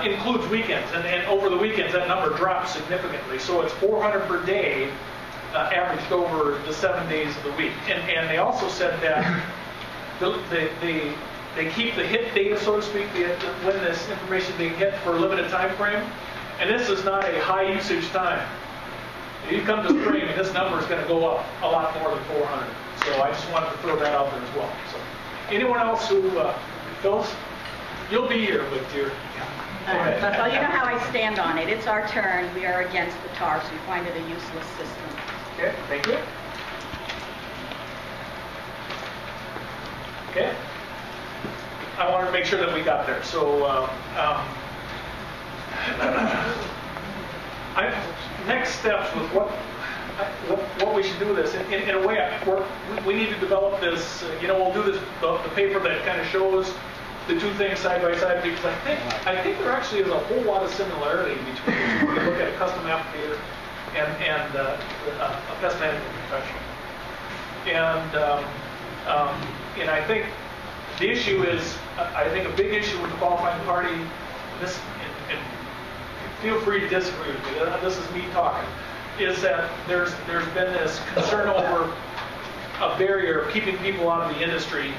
includes weekends, and over the weekends that number drops significantly. So it's 400 per day, averaged over the 7 days of the week. And they also said that they keep the hit data, so to speak, when this information they get for a limited time frame. And this is not a high usage time. You come to spring, and this number is going to go up a lot more than 400. So I just wanted to throw that out there as well. So anyone else who, Phyllis, you'll be here with your. Well, you know how I stand on it. It's our turn. We are against the TARPs. We find it a useless system. Okay, thank you. Okay. I wanted to make sure that we got there. So, next steps with what we should do with this. In a way, we need to develop this. We'll do this the paper that kind of shows the two things side by side, because I think there actually is a whole lot of similarity between when you look at a custom applicator and a pest management professional. And And I think the issue is, I think a big issue with the qualifying party, this, and feel free to disagree with me, this is me talking, is that there's been this concern over a barrier of keeping people out of the industry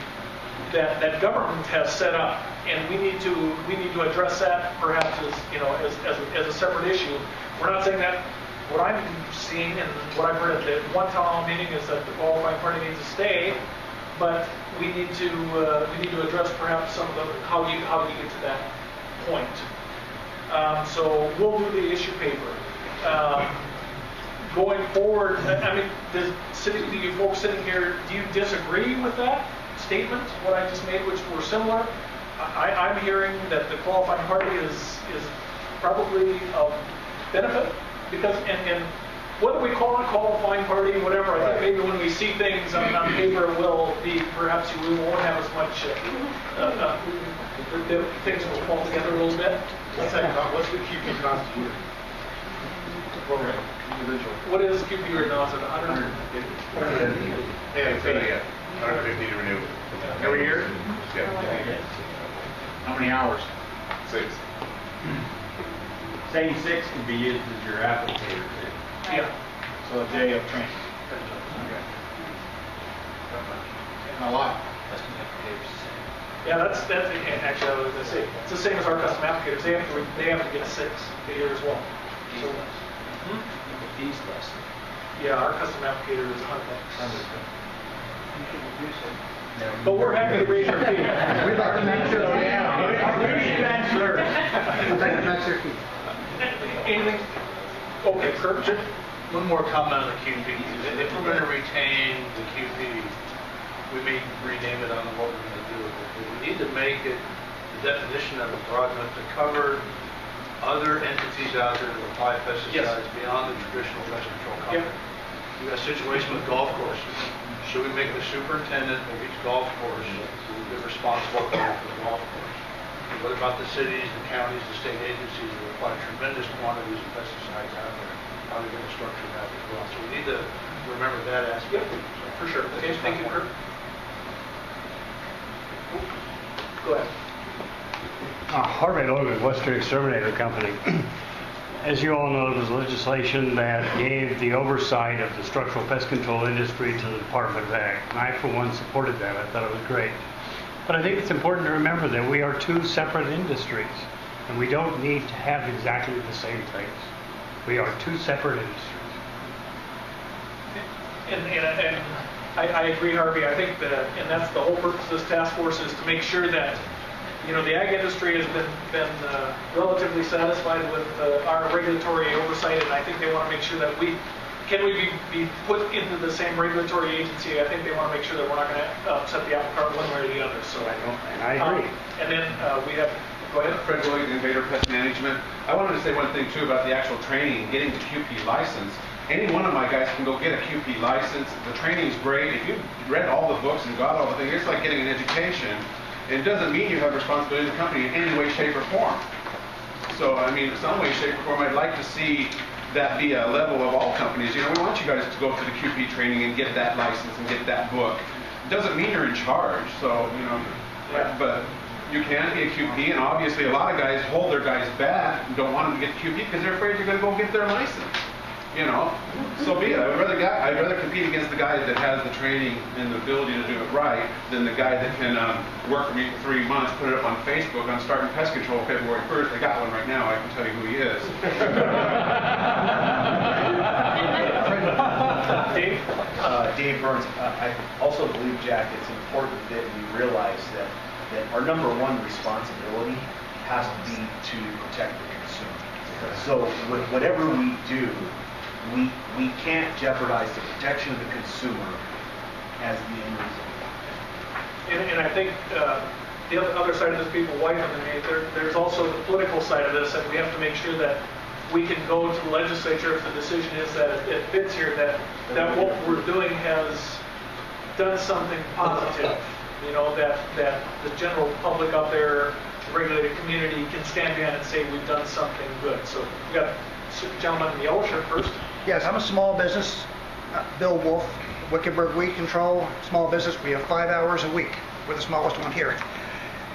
that government has set up, and we need to address that perhaps as a separate issue. We're not saying that. What I'm seeing and what I've heard at the one town hall meeting is that the qualifying party needs to stay, but we need to address perhaps some of the how you get to that point. So we'll do the issue paper. Going forward, I mean, you folks sitting here, do you disagree with that statement, what I just made, which were similar? I'm hearing that the qualifying party is probably of benefit, because, and whether we call it qualifying party, whatever, I think maybe when we see things on paper, will be, perhaps we won't have as much, things will fall together a little bit. What's the QP cost a year? Program, individual. What is QP right now? Is it 150? Yeah, it's gonna get 150 to renew. Every year? Yeah. How many hours? 6. Same 6 can be used as your applicator. Yeah. So a day of training. Okay. A lot. Yeah, that's actually, I was going to say, it's the same as our custom applicators. They have to get 6 a year as well. So, The fee's less. yeah, our custom applicator is $100. But we're happy to raise your fee. We'd like to match your fee. We'd like to match your fee. Anything? Okay, Kurt. One more comment on the QP. If we're going to retain the QP, we may rename it on what we're going to do with it. But we need to make it, the definition of it broad enough to cover other entities out there that apply pesticides beyond the traditional pest control company. We've got a situation with golf courses. Should we make the superintendent of each golf course be responsible for the golf course? What about the cities, the counties, the state agencies that apply tremendous quantities of pesticides out there? How are we going to structure that as well? So we need to remember that aspect. For sure. Okay, thank you, Kurt. Go ahead. Harvey Logan, Western Exterminator Company. As you all know, there was legislation that gave the oversight of the structural pest control industry to the Department of Ag. And I, for one, supported that. I thought it was great. But I think it's important to remember that we are 2 separate industries, and we don't need to have exactly the same things. We are 2 separate industries. And I agree, Harvey. I think that, and that's the whole purpose of this task force, is to make sure that, the ag industry has been relatively satisfied with our regulatory oversight, and I think they want to make sure that we be put into the same regulatory agency. I think they want to make sure that we're not going to upset the apple cart one way or the other. So I agree. And then we have, go ahead. Fred Williams, Invader Pest Management. I wanted to say one thing too about the actual training and getting the QP license. Any one of my guys can go get a QP license. The training's great. If you've read all the books and got all the things, it's like getting an education. It doesn't mean you have responsibility in the company in any way, shape, or form. So, I mean, in some way, shape, or form, I'd like to see that be a level of all companies. We want you guys to go through the QP training and get that license and get that book. It doesn't mean you're in charge. So, but you can be a QP, and obviously a lot of guys hold their guys back and don't want them to get QP because they're afraid you're going to go get their license. So be it. I'd rather compete against the guy that has the training and the ability to do it right than the guy that can work for me for 3 months, put it up on Facebook, I'm starting pest control February 1st. I got one right now. I can tell you who he is. Dave Burns. I also believe, Jack, it's important that we realize that our number 1 responsibility has to be to protect the consumer. So whatever we do, we can't jeopardize the protection of the consumer as the end result. And I think the other side of this, people wipe on the knee, there's also the political side of this, and we have to make sure that we can go to the legislature if the decision is that it fits here, that what we're doing has done something positive, that the general public out there, the regulated community, can stand behind and say we've done something good. So we got the gentleman in the yellow shirt first. Yes, I'm a small business, Bill Wolf, Wickenburg Weed Control, small business, we have 5 hours a week. We're the smallest one here.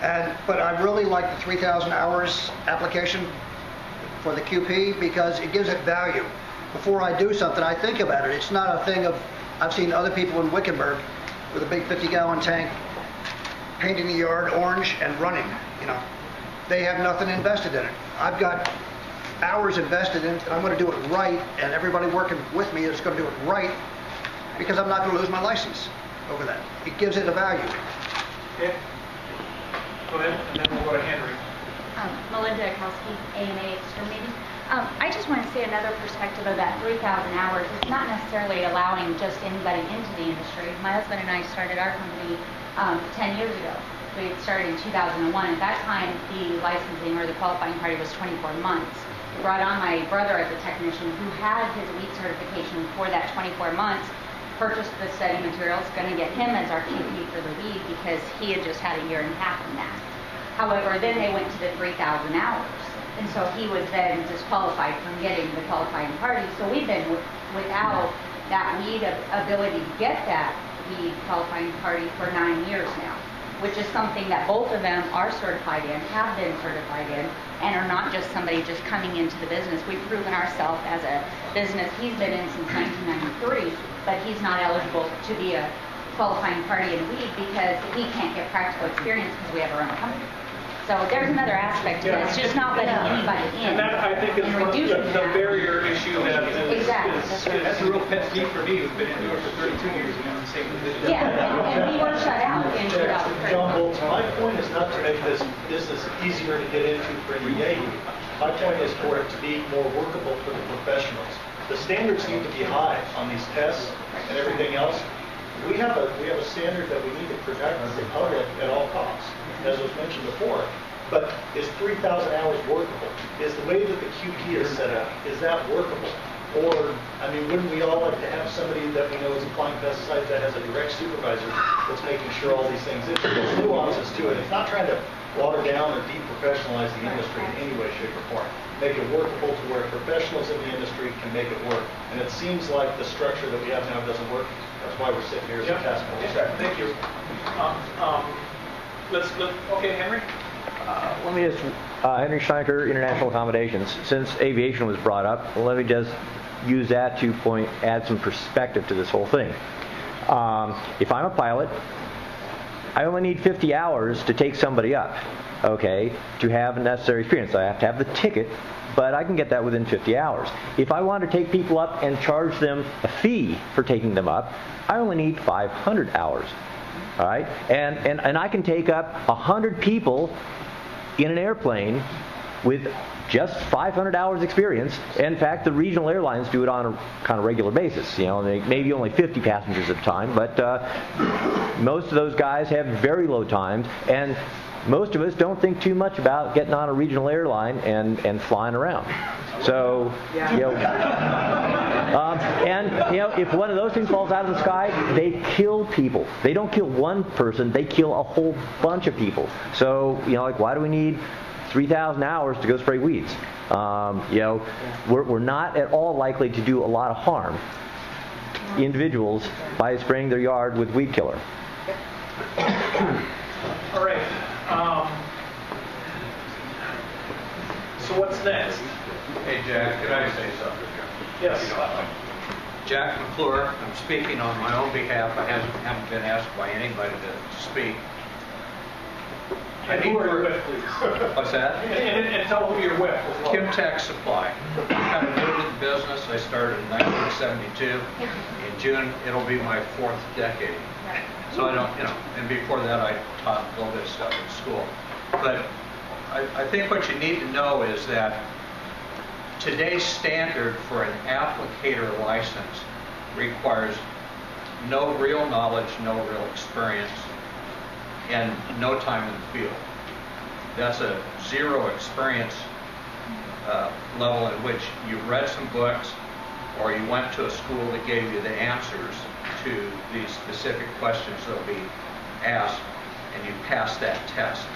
But I really like the 3,000 hours application for the QP because it gives it value. Before I do something, I think about it. It's not a thing of, I've seen other people in Wickenburg with a big 50-gallon tank painting the yard orange and running, you know. They have nothing invested in it. I've got hours invested in it, and I'm going to do it right, and everybody working with me is going to do it right because I'm not going to lose my license over that. It gives it a value. Okay. Go ahead, and then we'll go to Henry. Melinda Akowski, AMA Exterminating. I just want to say another perspective of that 3,000 hours. It's not necessarily allowing just anybody into the industry. My husband and I started our company 10 years ago. We started in 2001. At that time, the licensing or the qualifying party was 24 months. Brought on my brother as a technician who had his weed certification for that 24 months, purchased the study materials, going to get him as our QP for the weed because he had just had a year and a half on that. However, then they went to the 3,000 hours. And so he was then disqualified from getting the qualifying party. So we've been without that weed ability to get that weed qualifying party for 9 years now, which is something that both of them are certified in, have been certified in, and are not just somebody just coming into the business. We've proven ourselves as a business. He's been in since 1993, but he's not eligible to be a qualifying party in weed because he can't get practical experience because we have our own company. So there's another aspect to it. It's just not letting anybody in. And that, I think, is the barrier issue that is, That's a real pet peeve for me, who's been in New York for 32 years and in the same position. Yeah, and we were shut out in 2003. John Bolton, my point is not to make this business easier to get into for any. My point is for it to be more workable for the professionals. The standards need to be high on these tests and everything else. We have a standard that we need to protect the public at all costs, as was mentioned before. But is 3,000 hours workable? Is the way that the QP is set up, is that workable? Or, I mean, wouldn't we all like to have somebody that we know is applying pesticides that has a direct supervisor that's making sure all these things, there's nuances to it. It's not trying to water down or de-professionalize the industry in any way, shape, or form. Make it workable to where professionals in the industry can make it work. And it seems like the structure that we have now doesn't work. That's why we're sitting here as a task force. Thank you. Okay, Henry? Let me just, Henry Schneider, International Accommodations. Since aviation was brought up, let me just use that to add some perspective to this whole thing. If I'm a pilot, I only need 50 hours to take somebody up, okay, to have necessary experience. I have to have the ticket, but I can get that within 50 hours. If I want to take people up and charge them a fee for taking them up, I only need 500 hours. All right, and I can take up 100 people in an airplane with just 500 hours experience. In fact, the regional airlines do it on a kind of regular basis. You know, maybe only 50 passengers at a time, but most of those guys have very low times, and most of us don't think too much about getting on a regional airline and flying around. So, you know, and you know, if one of those things falls out of the sky, they kill people. They don't kill one person; they kill a whole bunch of people. So, you know, like, why do we need 3,000 hours to go spray weeds? You know, we're not at all likely to do a lot of harm to individuals by spraying their yard with weed killer. All right. So what's next? Hey, Jack, can I say something? Yes. Jack McClure, I'm speaking on my own behalf. I haven't been asked by anybody to speak. And who are you with, please? What's that? And tell who you're with as well. Kim Tech Supply. I'm kind of new to the business. I started in 1972. In June, it'll be my 4th decade. So I don't, you know, and before that I taught a little bit of stuff in school. But I think what you need to know is that today's standard for an applicator license requires no real knowledge, no real experience, and no time in the field. That's a zero experience level in which you read some books or you went to a school that gave you the answers to these specific questions that will be asked, and you pass that test.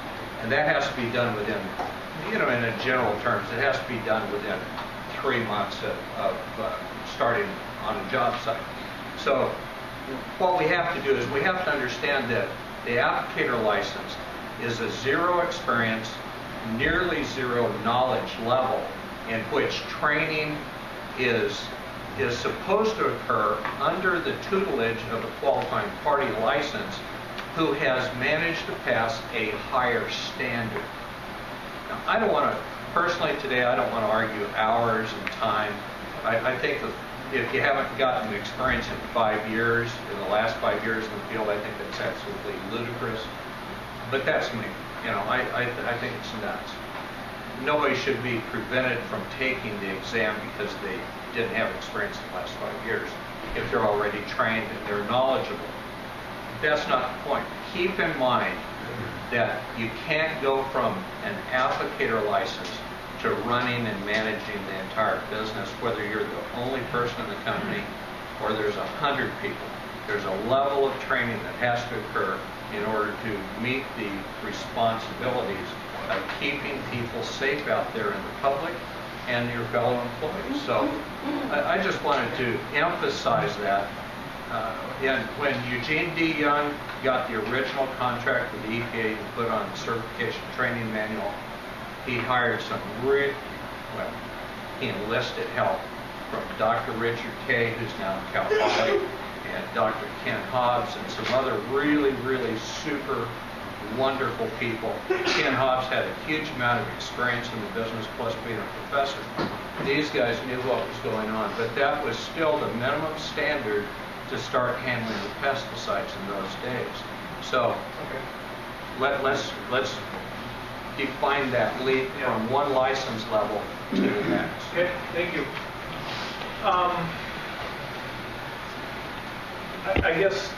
And that has to be done within, you know, in general terms, it has to be done within 3 months of starting on a job site. So what we have to do is we have to understand that the applicator license is a zero experience, nearly zero knowledge level in which training is supposed to occur under the tutelage of a qualifying party license who has managed to pass a higher standard. Now, I don't want to, personally today, I don't want to argue hours and time. I think that if you haven't gotten experience in 5 years, in the last 5 years in the field, I think that's absolutely ludicrous. But that's me. You know, I think it's nuts. Nobody should be prevented from taking the exam because they didn't have experience in the last 5 years if they're already trained and they're knowledgeable. That's not the point. Keep in mind that you can't go from an applicator license to running and managing the entire business, whether you're the only person in the company or there's 100 people. There's a level of training that has to occur in order to meet the responsibilities of keeping people safe out there in the public and your fellow employees. So I just wanted to emphasize that. And when Eugene D. Young got the original contract with the EPA to put on the certification training manual, he hired some he enlisted help from Dr. Richard Kay, who's now in Cal Poly, and Dr. Ken Hobbs, and some other really, really super wonderful people. Ken Hobbs had a huge amount of experience in the business, plus being a professor. These guys knew what was going on, but that was still the minimum standard to start handling the pesticides in those days. So let's define that leap from one license level to the next. Okay, thank you. I guess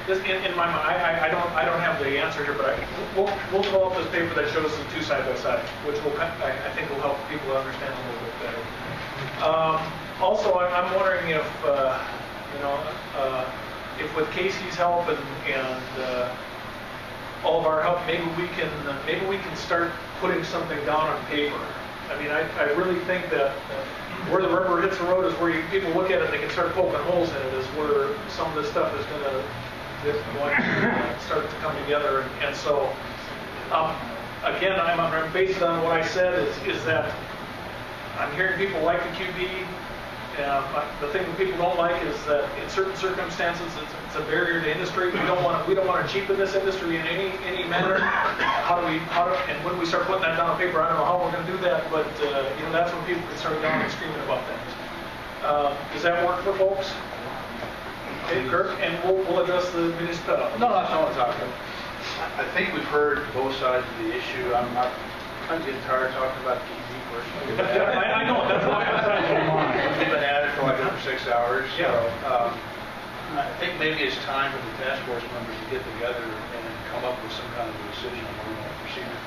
just in my mind, I don't have the answer here, but we'll pull up this paper that shows the two side by side, which will I think will help people understand a little bit better. Also, I'm wondering if if with Casey's help and all of our help, maybe we can start putting something down on paper. I mean, I really think that where the rubber hits the road is where people look at it and they can start poking holes in it, is where some of this stuff is going to start to come together. And so, again, I'm based on what I said is that I'm hearing people like the QP. The thing that people don't like is that in certain circumstances it's a barrier to industry. We don't want to cheapen this industry in any manner. And when we start putting that down on paper, I don't know how we're going to do that, but that's when people can start yelling and screaming about things. Does that work for folks? Okay, Kirk, and we'll address the municipality. No, that's not what I'm talking about. I think we've heard both sides of the issue. I'm getting tired of talking about the EV personally. I know, that's why I'm trying to mind. We've been at it for like over 6 hours. Yeah. So, I think maybe it's time for the task force members to get together and come up with some kind of a decision on what we want to proceed with.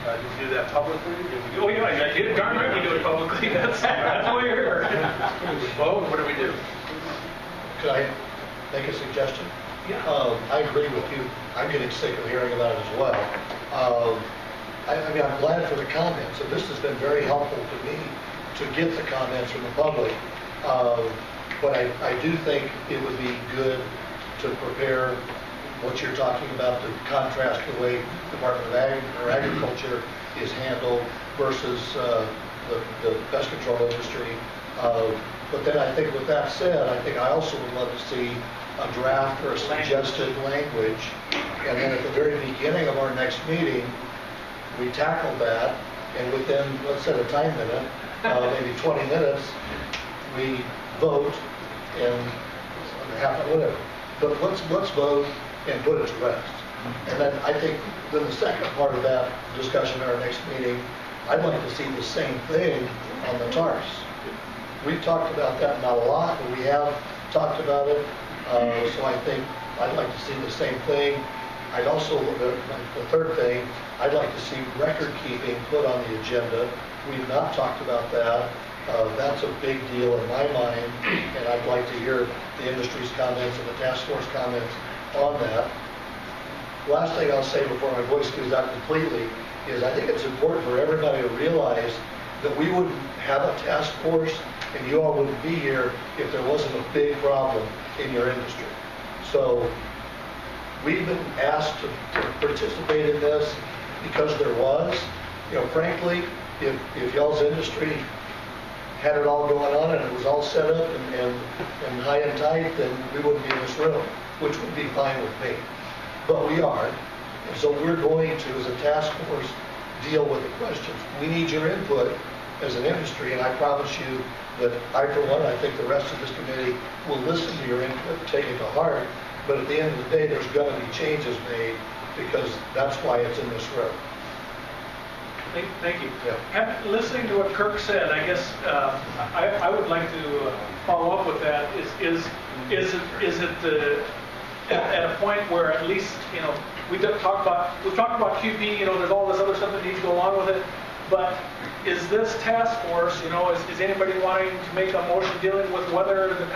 Do we do that publicly? Oh yeah, I did. Darn right we do it publicly. That's why you're here. Vote? What do we do? Could I make a suggestion? Yeah. I agree with you. I'm getting sick of hearing about it as well. I mean, I'm glad for the comments, and this has been very helpful to me to get the comments from the public. But I do think it would be good to prepare what you're talking about, to contrast the way Department of Agriculture is handled versus the pest control industry. But then I think with that said, I think I also would love to see a draft or a suggested language. And then at the very beginning of our next meeting, we tackle that, and within, let's set a time limit, maybe 20 minutes, we vote and whatever. But let's vote and put it to rest. And then I think then the second part of that discussion at our next meeting, I'd like to see the same thing on the TARS. We've talked about that, not a lot, but we have talked about it. So I think I'd like to see the same thing. I'd also, the third thing, I'd like to see record keeping put on the agenda. We've not talked about that. That's a big deal in my mind, and I'd like to hear the industry's comments and the task force comments on that. Last thing I'll say before my voice goes out completely is I think it's important for everybody to realize that we wouldn't have a task force and you all wouldn't be here if there wasn't a big problem in your industry. So we've been asked to participate in this because there was. Frankly, if y'all's industry had it all going on and it was all set up and high and tight, then we wouldn't be in this room, which would be fine with me. But we are, and so we're going to, as a task force, deal with the questions. We need your input as an industry, and I promise you that I, for one, I think the rest of this committee will listen to your input and take it to heart, but at the end of the day, there's going to be changes made because that's why it's in this room. Thank you. Yeah. Listening to what Kirk said, I guess I would like to follow up with that. Is it at a point where at least we've talked about QP. There's all this other stuff that needs to go along with it. But is this task force? Is anybody wanting to make a motion dealing with whether the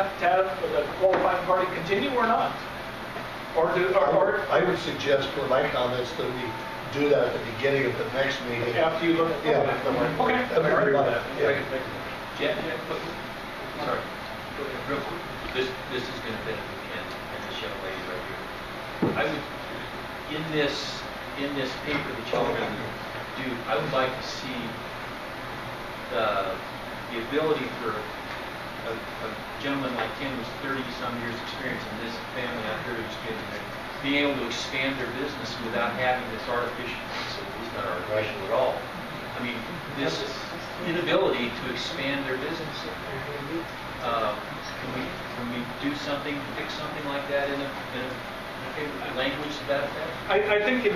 qualifying party continue or not? I would suggest for my comments that we do that at the beginning of the next meeting. After you look at Yeah. Okay. That'd be right. Yeah. Sorry. Real quick. This is going to benefit Ken and this young lady right here. I would, in this paper that y'all are going to do, I would like to see the ability for a gentleman like Ken who's 30-some years experience in this family out here who's being able to expand their business without having this artificial, it's not artificial at all. I mean, this inability to expand their business. Can we do something, fix something like that in a language to that effect? I think in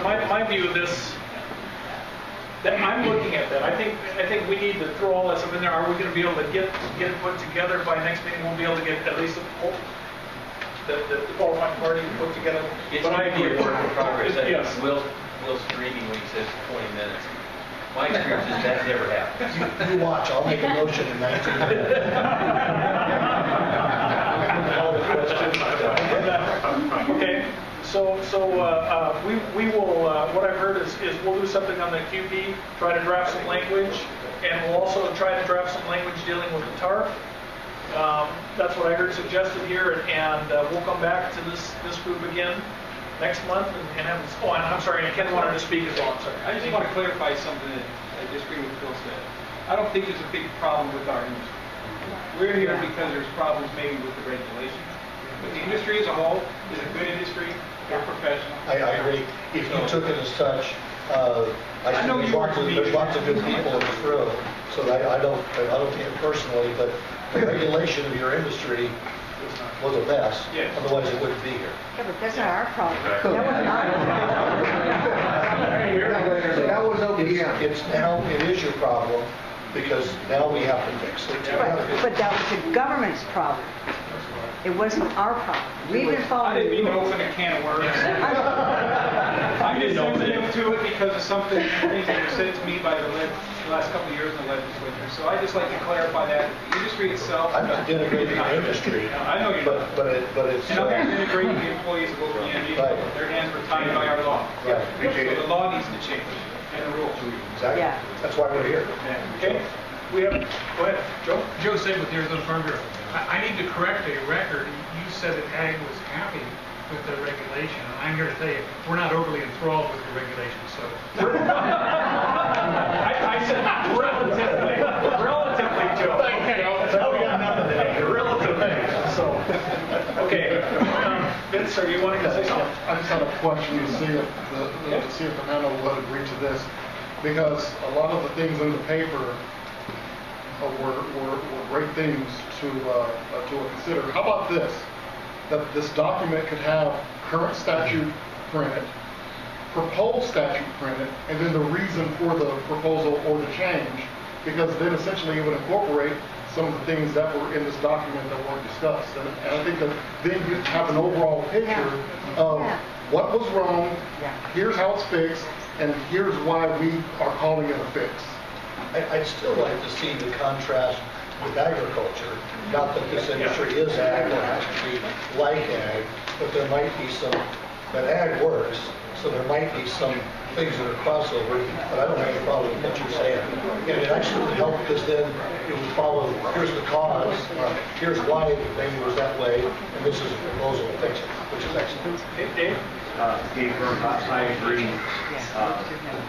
my view of this, that I'm looking at that. I think we need to throw all that stuff in there. Are we going to be able to get it put together by next meeting? We'll be able to get at least the qualifying party put together. It's going to be a work in progress. Yes. Will's screaming when he says 20 minutes. My experience is that never happens. You watch. I'll make a motion in 19 minutes. Okay. So we will. What I've heard is we'll do something on the QP, try to draft some language, and we'll also try to draft some language dealing with the TARP. That's what I heard suggested here, and we'll come back to this group again next month and have. Oh, I'm sorry, Ken wanted to speak as well. I'm sorry. I just want to clarify something that I disagree with Phil said. I don't think there's a big problem with our industry. We're here because there's problems maybe with the regulations. But the industry as a whole is a good industry. They're professional. I agree. If you took it as such, I know there's lots of good people in this room, so I don't take it personally, but the regulation of your industry was a mess. Yes. Otherwise, it wouldn't be here. Yeah, but that's not our problem. That was OPM. It is your problem because now we have to fix it. But that was the government's problem. It wasn't our problem. We've been following. I didn't mean to open a can of worms. I'm just sensitive to it because of something things that were said to me by the last couple of years in the legislature. So I just like to clarify that the industry itself. I'm not denigrating the industry. I know you're not. But it's. And I'm not denigrating the employees of OPM either. Right. Their hands were tied by our law. Right. So the law needs to change and the rules. Exactly. Yeah. That's why we're here. Okay. We have. Go ahead, Joe. Joe said with the Arizona Farm Bureau. I need to correct a record. You said that Ag was happy with the regulation. I'm here to tell you, we're not overly enthralled with the regulation. So I said relatively, Joe. Okay. Now we got nothing today. Relatively. So, okay. Vince, are you wanting to say something? I just had a question to see if the panel would agree to this, because a lot of the things in the paper were great things to consider. How about this? That this document could have current statute printed, proposed statute printed, and then the reason for the proposal or the change, because then essentially it would incorporate some of the things that were in this document that weren't discussed. And I think that then you have an overall picture of what was wrong, here's how it's fixed, and here's why we are calling it a fix. I'd still like to see the contrast with agriculture. Not that this industry is ag or has to be like ag, but there might be some, that ag works, so there might be some things that are crossover, but I don't have a problem with what you're saying. And it actually would help because then it would follow, here's the cause, here's why maybe it was that way, and this is a proposal to fix it, which is excellent. Dave? Dave Burke, I agree.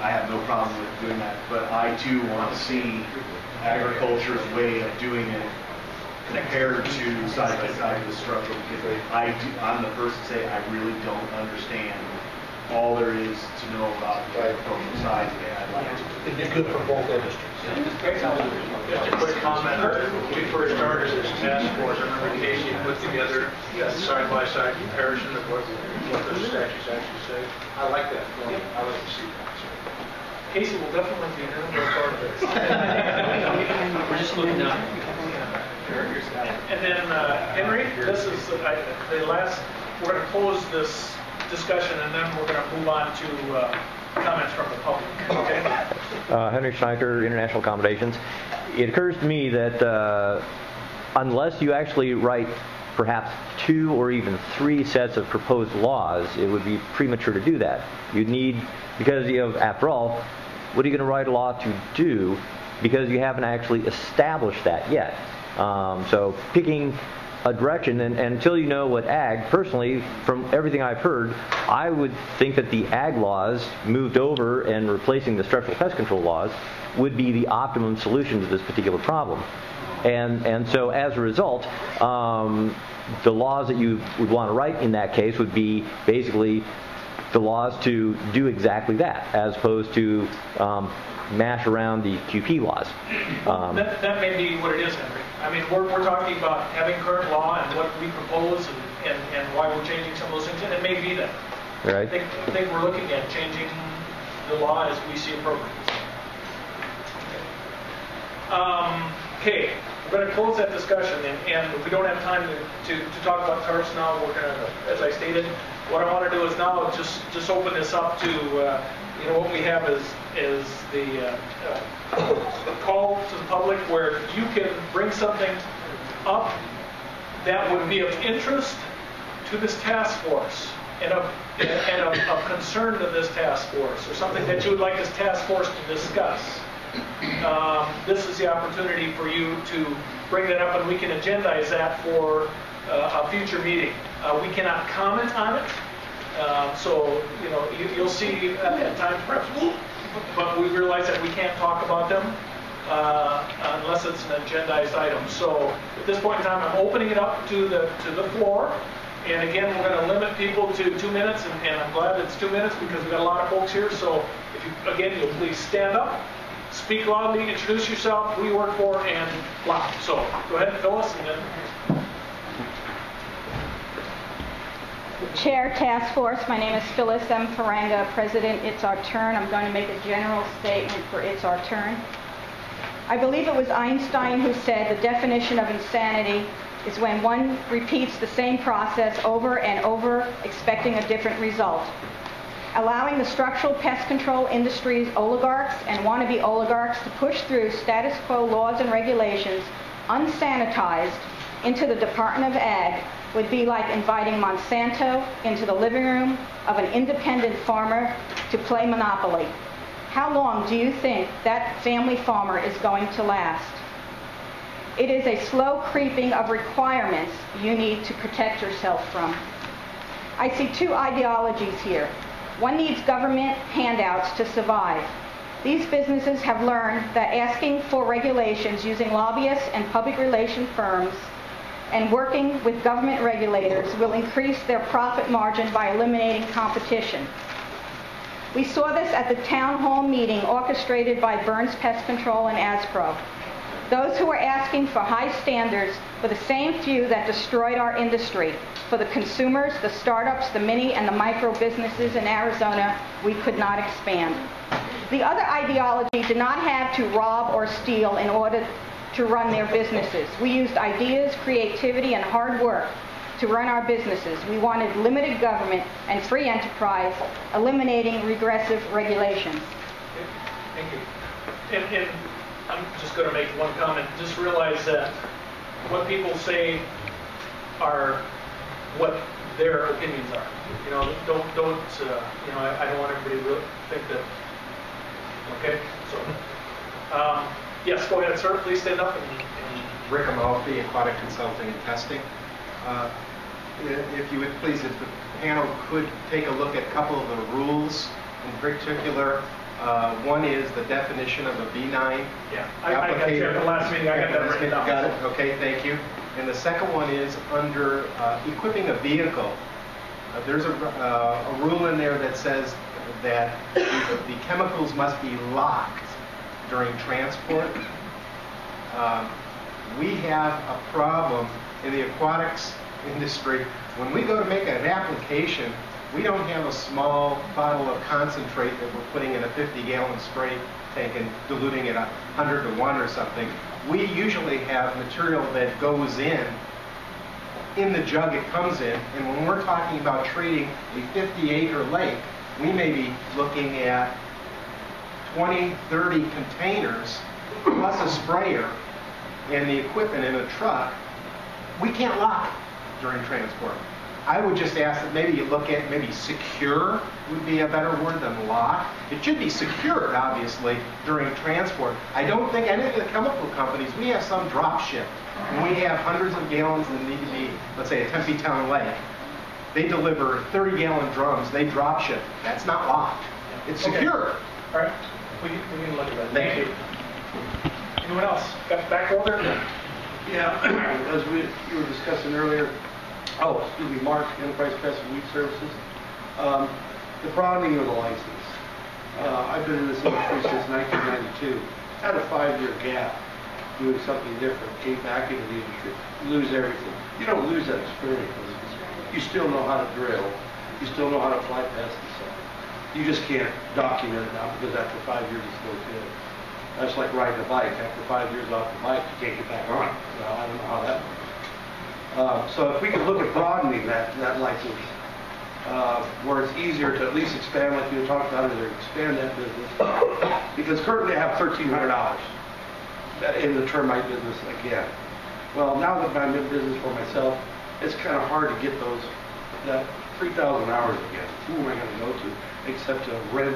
I have no problem with doing that, but I too want to see agriculture's way of doing it compared to side by side with structural, because I'm the person to say I really don't understand all there is to know about the agricultural side. I'd like to. It'd be good for both industries. Just a quick comment. When we first started this task force, I remember Casey put together a side-by-side comparison of what the statutes actually say. I like that. I like to see that. Casey will definitely be an integral part of this. We're just looking down. And then, Henry, this is the last, we're going to close this discussion and then we're going to move on to comments from the public. Okay? Henry Schneider, International Accommodations. It occurs to me that unless you actually write perhaps 2 or even 3 sets of proposed laws, it would be premature to do that. You'd need, because after all, what are you going to write a law to do? Because you haven't actually established that yet. So picking a direction, and until you know what ag, personally, from everything I've heard, I would think that the ag laws moved over and replacing the structural pest control laws would be the optimum solution to this particular problem. And so as a result, the laws that you would want to write in that case would be basically the laws to do exactly that, as opposed to mash around the QP laws. That may be what it is, Henry. I mean, we're talking about having current law and what we propose and why we're changing some of those things, and it may be that. Right. I think we're looking at changing the law as we see appropriate. Okay, we're going to close that discussion, and we don't have time to talk about tarps now. We're going to, as I stated, what I want to do is now just open this up to what we have is the call to the public where you can bring something up that would be of interest to this task force and of concern to this task force, or something that you would like this task force to discuss. This is the opportunity for you to bring that up, and we can agendize that for a future meeting. We cannot comment on it, so you'll see at times perhaps, but we realize that we can't talk about them unless it's an agendized item. So at this point in time, I'm opening it up to the floor. And again, we're going to limit people to 2 minutes, and I'm glad it's 2 minutes because we've got a lot of folks here. So if you, again, you'll please stand up, speak loudly, introduce yourself, who you work for, and blah. So go ahead, Phyllis, and then. Chair Task Force, my name is Phyllis M. Faranga, President, It's Our Turn. I'm going to make a general statement for It's Our Turn. I believe it was Einstein who said the definition of insanity is when one repeats the same process over and over, expecting a different result. Allowing the structural pest control industry's oligarchs and wannabe oligarchs to push through status quo laws and regulations unsanitized into the Department of Ag would be like inviting Monsanto into the living room of an independent farmer to play Monopoly. How long do you think that family farmer is going to last? It is a slow creeping of requirements you need to protect yourself from. I see 2 ideologies here. One needs government handouts to survive. These businesses have learned that asking for regulations using lobbyists and public relation firms and working with government regulators will increase their profit margin by eliminating competition. We saw this at the town hall meeting orchestrated by Burns Pest Control and ASPRO. Those who were asking for high standards were the same few that destroyed our industry. For the consumers, the startups, the mini and the micro businesses in Arizona, we could not expand. The other ideology did not have to rob or steal in order to run their businesses. We used ideas, creativity, and hard work to run our businesses. We wanted limited government and free enterprise, eliminating regressive regulations. Thank you. And I'm just going to make one comment. Just realize that what people say are what their opinions are. Don't I don't want everybody to think that. Okay, so Yes, go ahead, sir. Please stand up and Rick Amalfi, Aquatic Consulting and Testing. If you would please, if the panel could take a look at a couple of the rules in particular. One is the definition of a B9 yeah, I got you at the last meeting. I got that written down. Got it? Okay, thank you. And the second one is under equipping a vehicle. There's a rule in there that says that the chemicals must be locked during transport. We have a problem in the aquatics industry. When we go to make an application, we don't have a small bottle of concentrate that we're putting in a 50-gallon spray tank and diluting it 100 to 1 or something. We usually have material that goes in the jug it comes in, and when we're talking about treating a 50-acre lake, we may be looking at 20, 30 containers plus a sprayer and the equipment in a truck. We can't lock during transport. I would just ask that maybe you look at maybe secure would be a better word than lock. It should be secured, obviously, during transport. I don't think any of the chemical companies, we have some drop ship. When we have hundreds of gallons that need to be, let's say, a Tempe Town lake, they deliver 30-gallon drums, they drop ship. That's not locked. It's secure. Okay. All right. We can look at that. Thank you. Anyone else? Got back over there? Yeah, as you were discussing earlier, Mark, Enterprise Pest and Weed Services, the broadening of the license. I've been in this industry since 1992. Had a 5-year gap doing something different, came back into the industry, lose everything. You don't lose that experience. You still know how to drill. You still know how to fly pesticides. You just can't document it now because after 5 years it's no good. That's like riding a bike. After 5 years off the bike, you can't get back on it. Well, I don't know how that works. So if we could look at broadening that license, where it's easier to at least expand, like you were talking about earlier, expand that business. Because currently I have $1,300 in the termite business again. Well, now that I'm in business for myself, it's kind of hard to get that 3,000 hours again. Who am I going to go to except to rent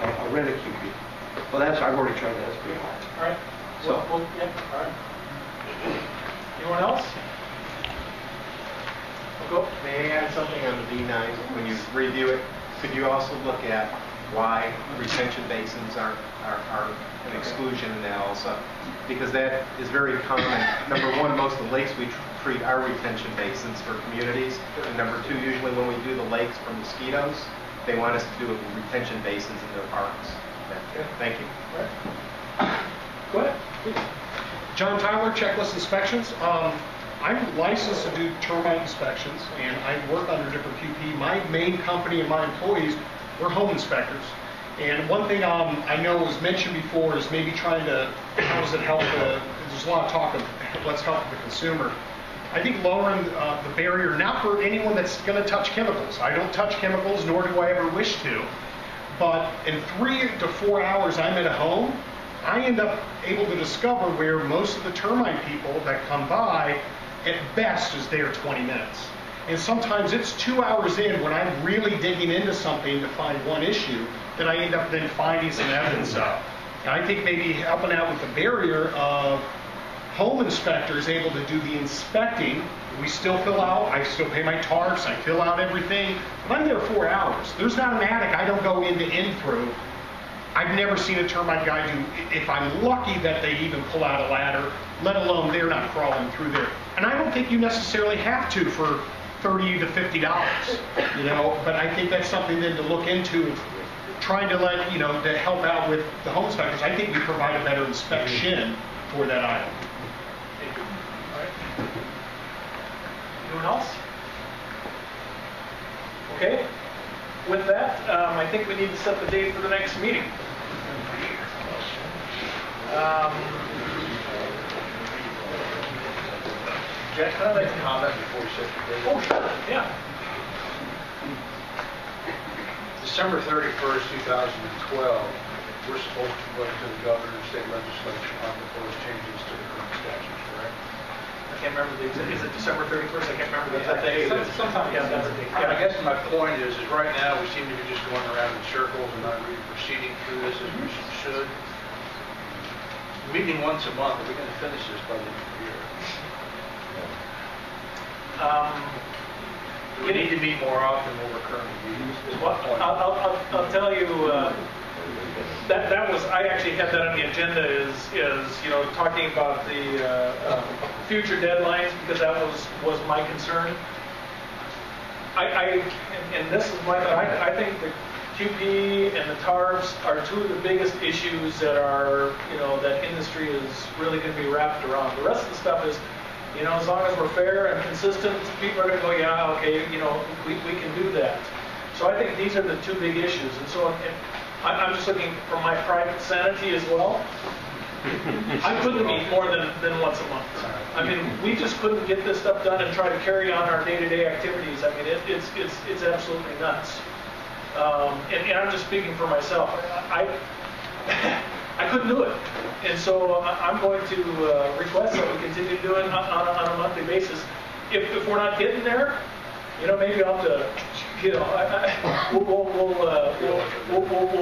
a QP? Well, I've already tried that. That's pretty hard. All right. So, all right. Anyone else? Go. May I add something on the B9? When you review it, could you also look at why retention basins are an exclusion now also? Because that is very common. Number one, most of the lakes we treat are retention basins for communities. And number two, usually when we do the lakes for mosquitoes, they want us to do it with retention basins in their parks. Okay. Thank you. All right. Go ahead, please. John Tyler, Checklist Inspections. I'm licensed to do termite inspections, and I work under different QP. My main company and my employees, we're home inspectors. And one thing I know was mentioned before is maybe trying to, how does it help there's a lot of talk of let's help the consumer. I think lowering the barrier, not for anyone that's going to touch chemicals. I don't touch chemicals, nor do I ever wish to. But in 3 to 4 hours I'm at a home, I end up able to discover where most of the termite people that come by, at best, is there 20 minutes. And sometimes it's 2 hours in when I'm really digging into something to find one issue that I end up then finding some evidence of. And I think maybe helping out with the barrier of home inspectors able to do the inspecting. We still fill out, I still pay my tarps, I fill out everything, but I'm there 4 hours. There's not an attic I don't go in through. I've never seen a termite guy do, if I'm lucky that they even pull out a ladder, let alone they're not crawling through there. And I don't think you necessarily have to for $30 to $50, you know, but I think that's something then to look into, trying to let, you know, to help out with the home inspectors. I think we provide a better inspection for that item. Thank you. All right. Anyone else? Okay. With that, I think we need to set the date for the next meeting. Jack, can I make a comment before we set the date? Oh, sure. Yeah. December 31st, 2012, we're supposed to go to the governor and state legislature on proposed changes to the current statutes, correct? I can't remember the exact, is it December 31st? I can't remember the exact date. Sometime, yeah, that's the date. Yeah, I guess my point is right now we seem to be just going around in circles and not really proceeding through this as we should. meeting once a month, are we going to finish this by the end of the year? Do we need to meet more often than we're currently meeting? Well, I'll tell you, that was, I actually had that on the agenda is talking about the future deadlines, because that was my concern. And this is my, I think the QP and the TARPs are two of the biggest issues that are, that industry is really going to be wrapped around. The rest of the stuff is, as long as we're fair and consistent, people are going to go, yeah, okay, we can do that. So I think these are the two big issues. And so I'm just looking for my private sanity as well. I couldn't meet more than once a month. I mean, we just couldn't get this stuff done and try to carry on our day-to-day activities. I mean, it's absolutely nuts. And I'm just speaking for myself. I couldn't do it. And so I'm going to request that we continue doing it on a monthly basis. If we're not getting there, maybe I'll have to, we'll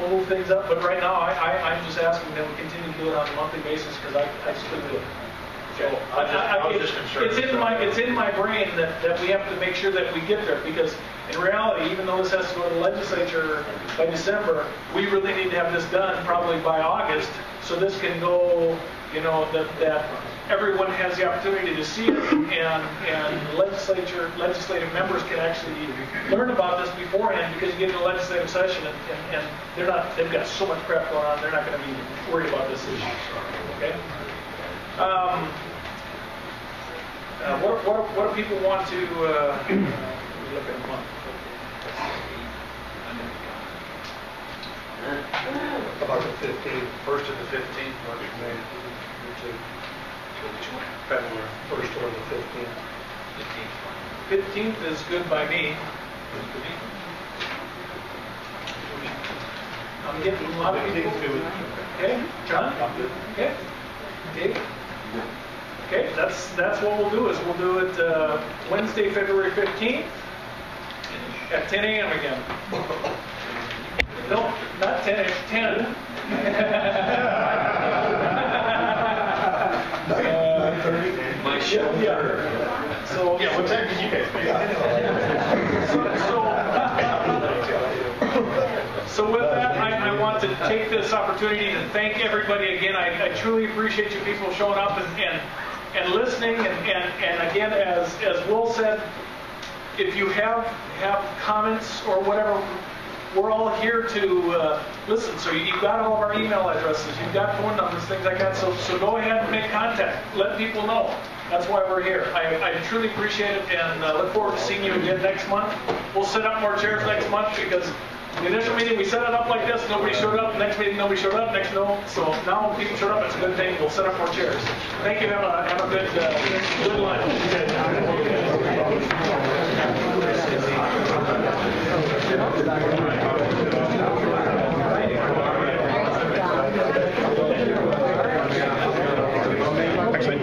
move things up. But right now, I'm just asking that we continue to do it on a monthly basis, because I just couldn't do it. So I was just concerned. It's in my brain that we have to make sure that we get there, because in reality, even though this has to go to the legislature by December, we really need to have this done probably by August, so this can go, that everyone has the opportunity to see it, and legislative members can actually learn about this beforehand, because you get into the legislative session and they've got so much crap going on, they're not going to be worried about this issue. Okay. What do people want to look at a month? About the 15th, First to the 15th, February 1st or the 15th. 15th is good by me. I'm getting a lot of people. Okay, John? Okay. Dave? Okay, that's what we'll do. We'll do it Wednesday, February 15th at 10 a.m. again. No, not 10 a.m. 10. My show. Yeah. So Yeah, what time did you guys make? So with that, I want to take this opportunity to thank everybody again. I truly appreciate you people showing up and listening. And again, as Will said, if you have comments or whatever, we're all here to listen. So you've got all of our email addresses, you've got phone numbers, things like that. So go ahead and make contact. Let people know. That's why we're here. I truly appreciate it, and look forward to seeing you again next month. We'll set up more chairs next month, because the initial meeting we set it up like this, nobody showed up. Next meeting nobody showed up. Next no. So now people showed up. It's a good thing. We'll set up more chairs. Thank you. Have a good lunch. Actually,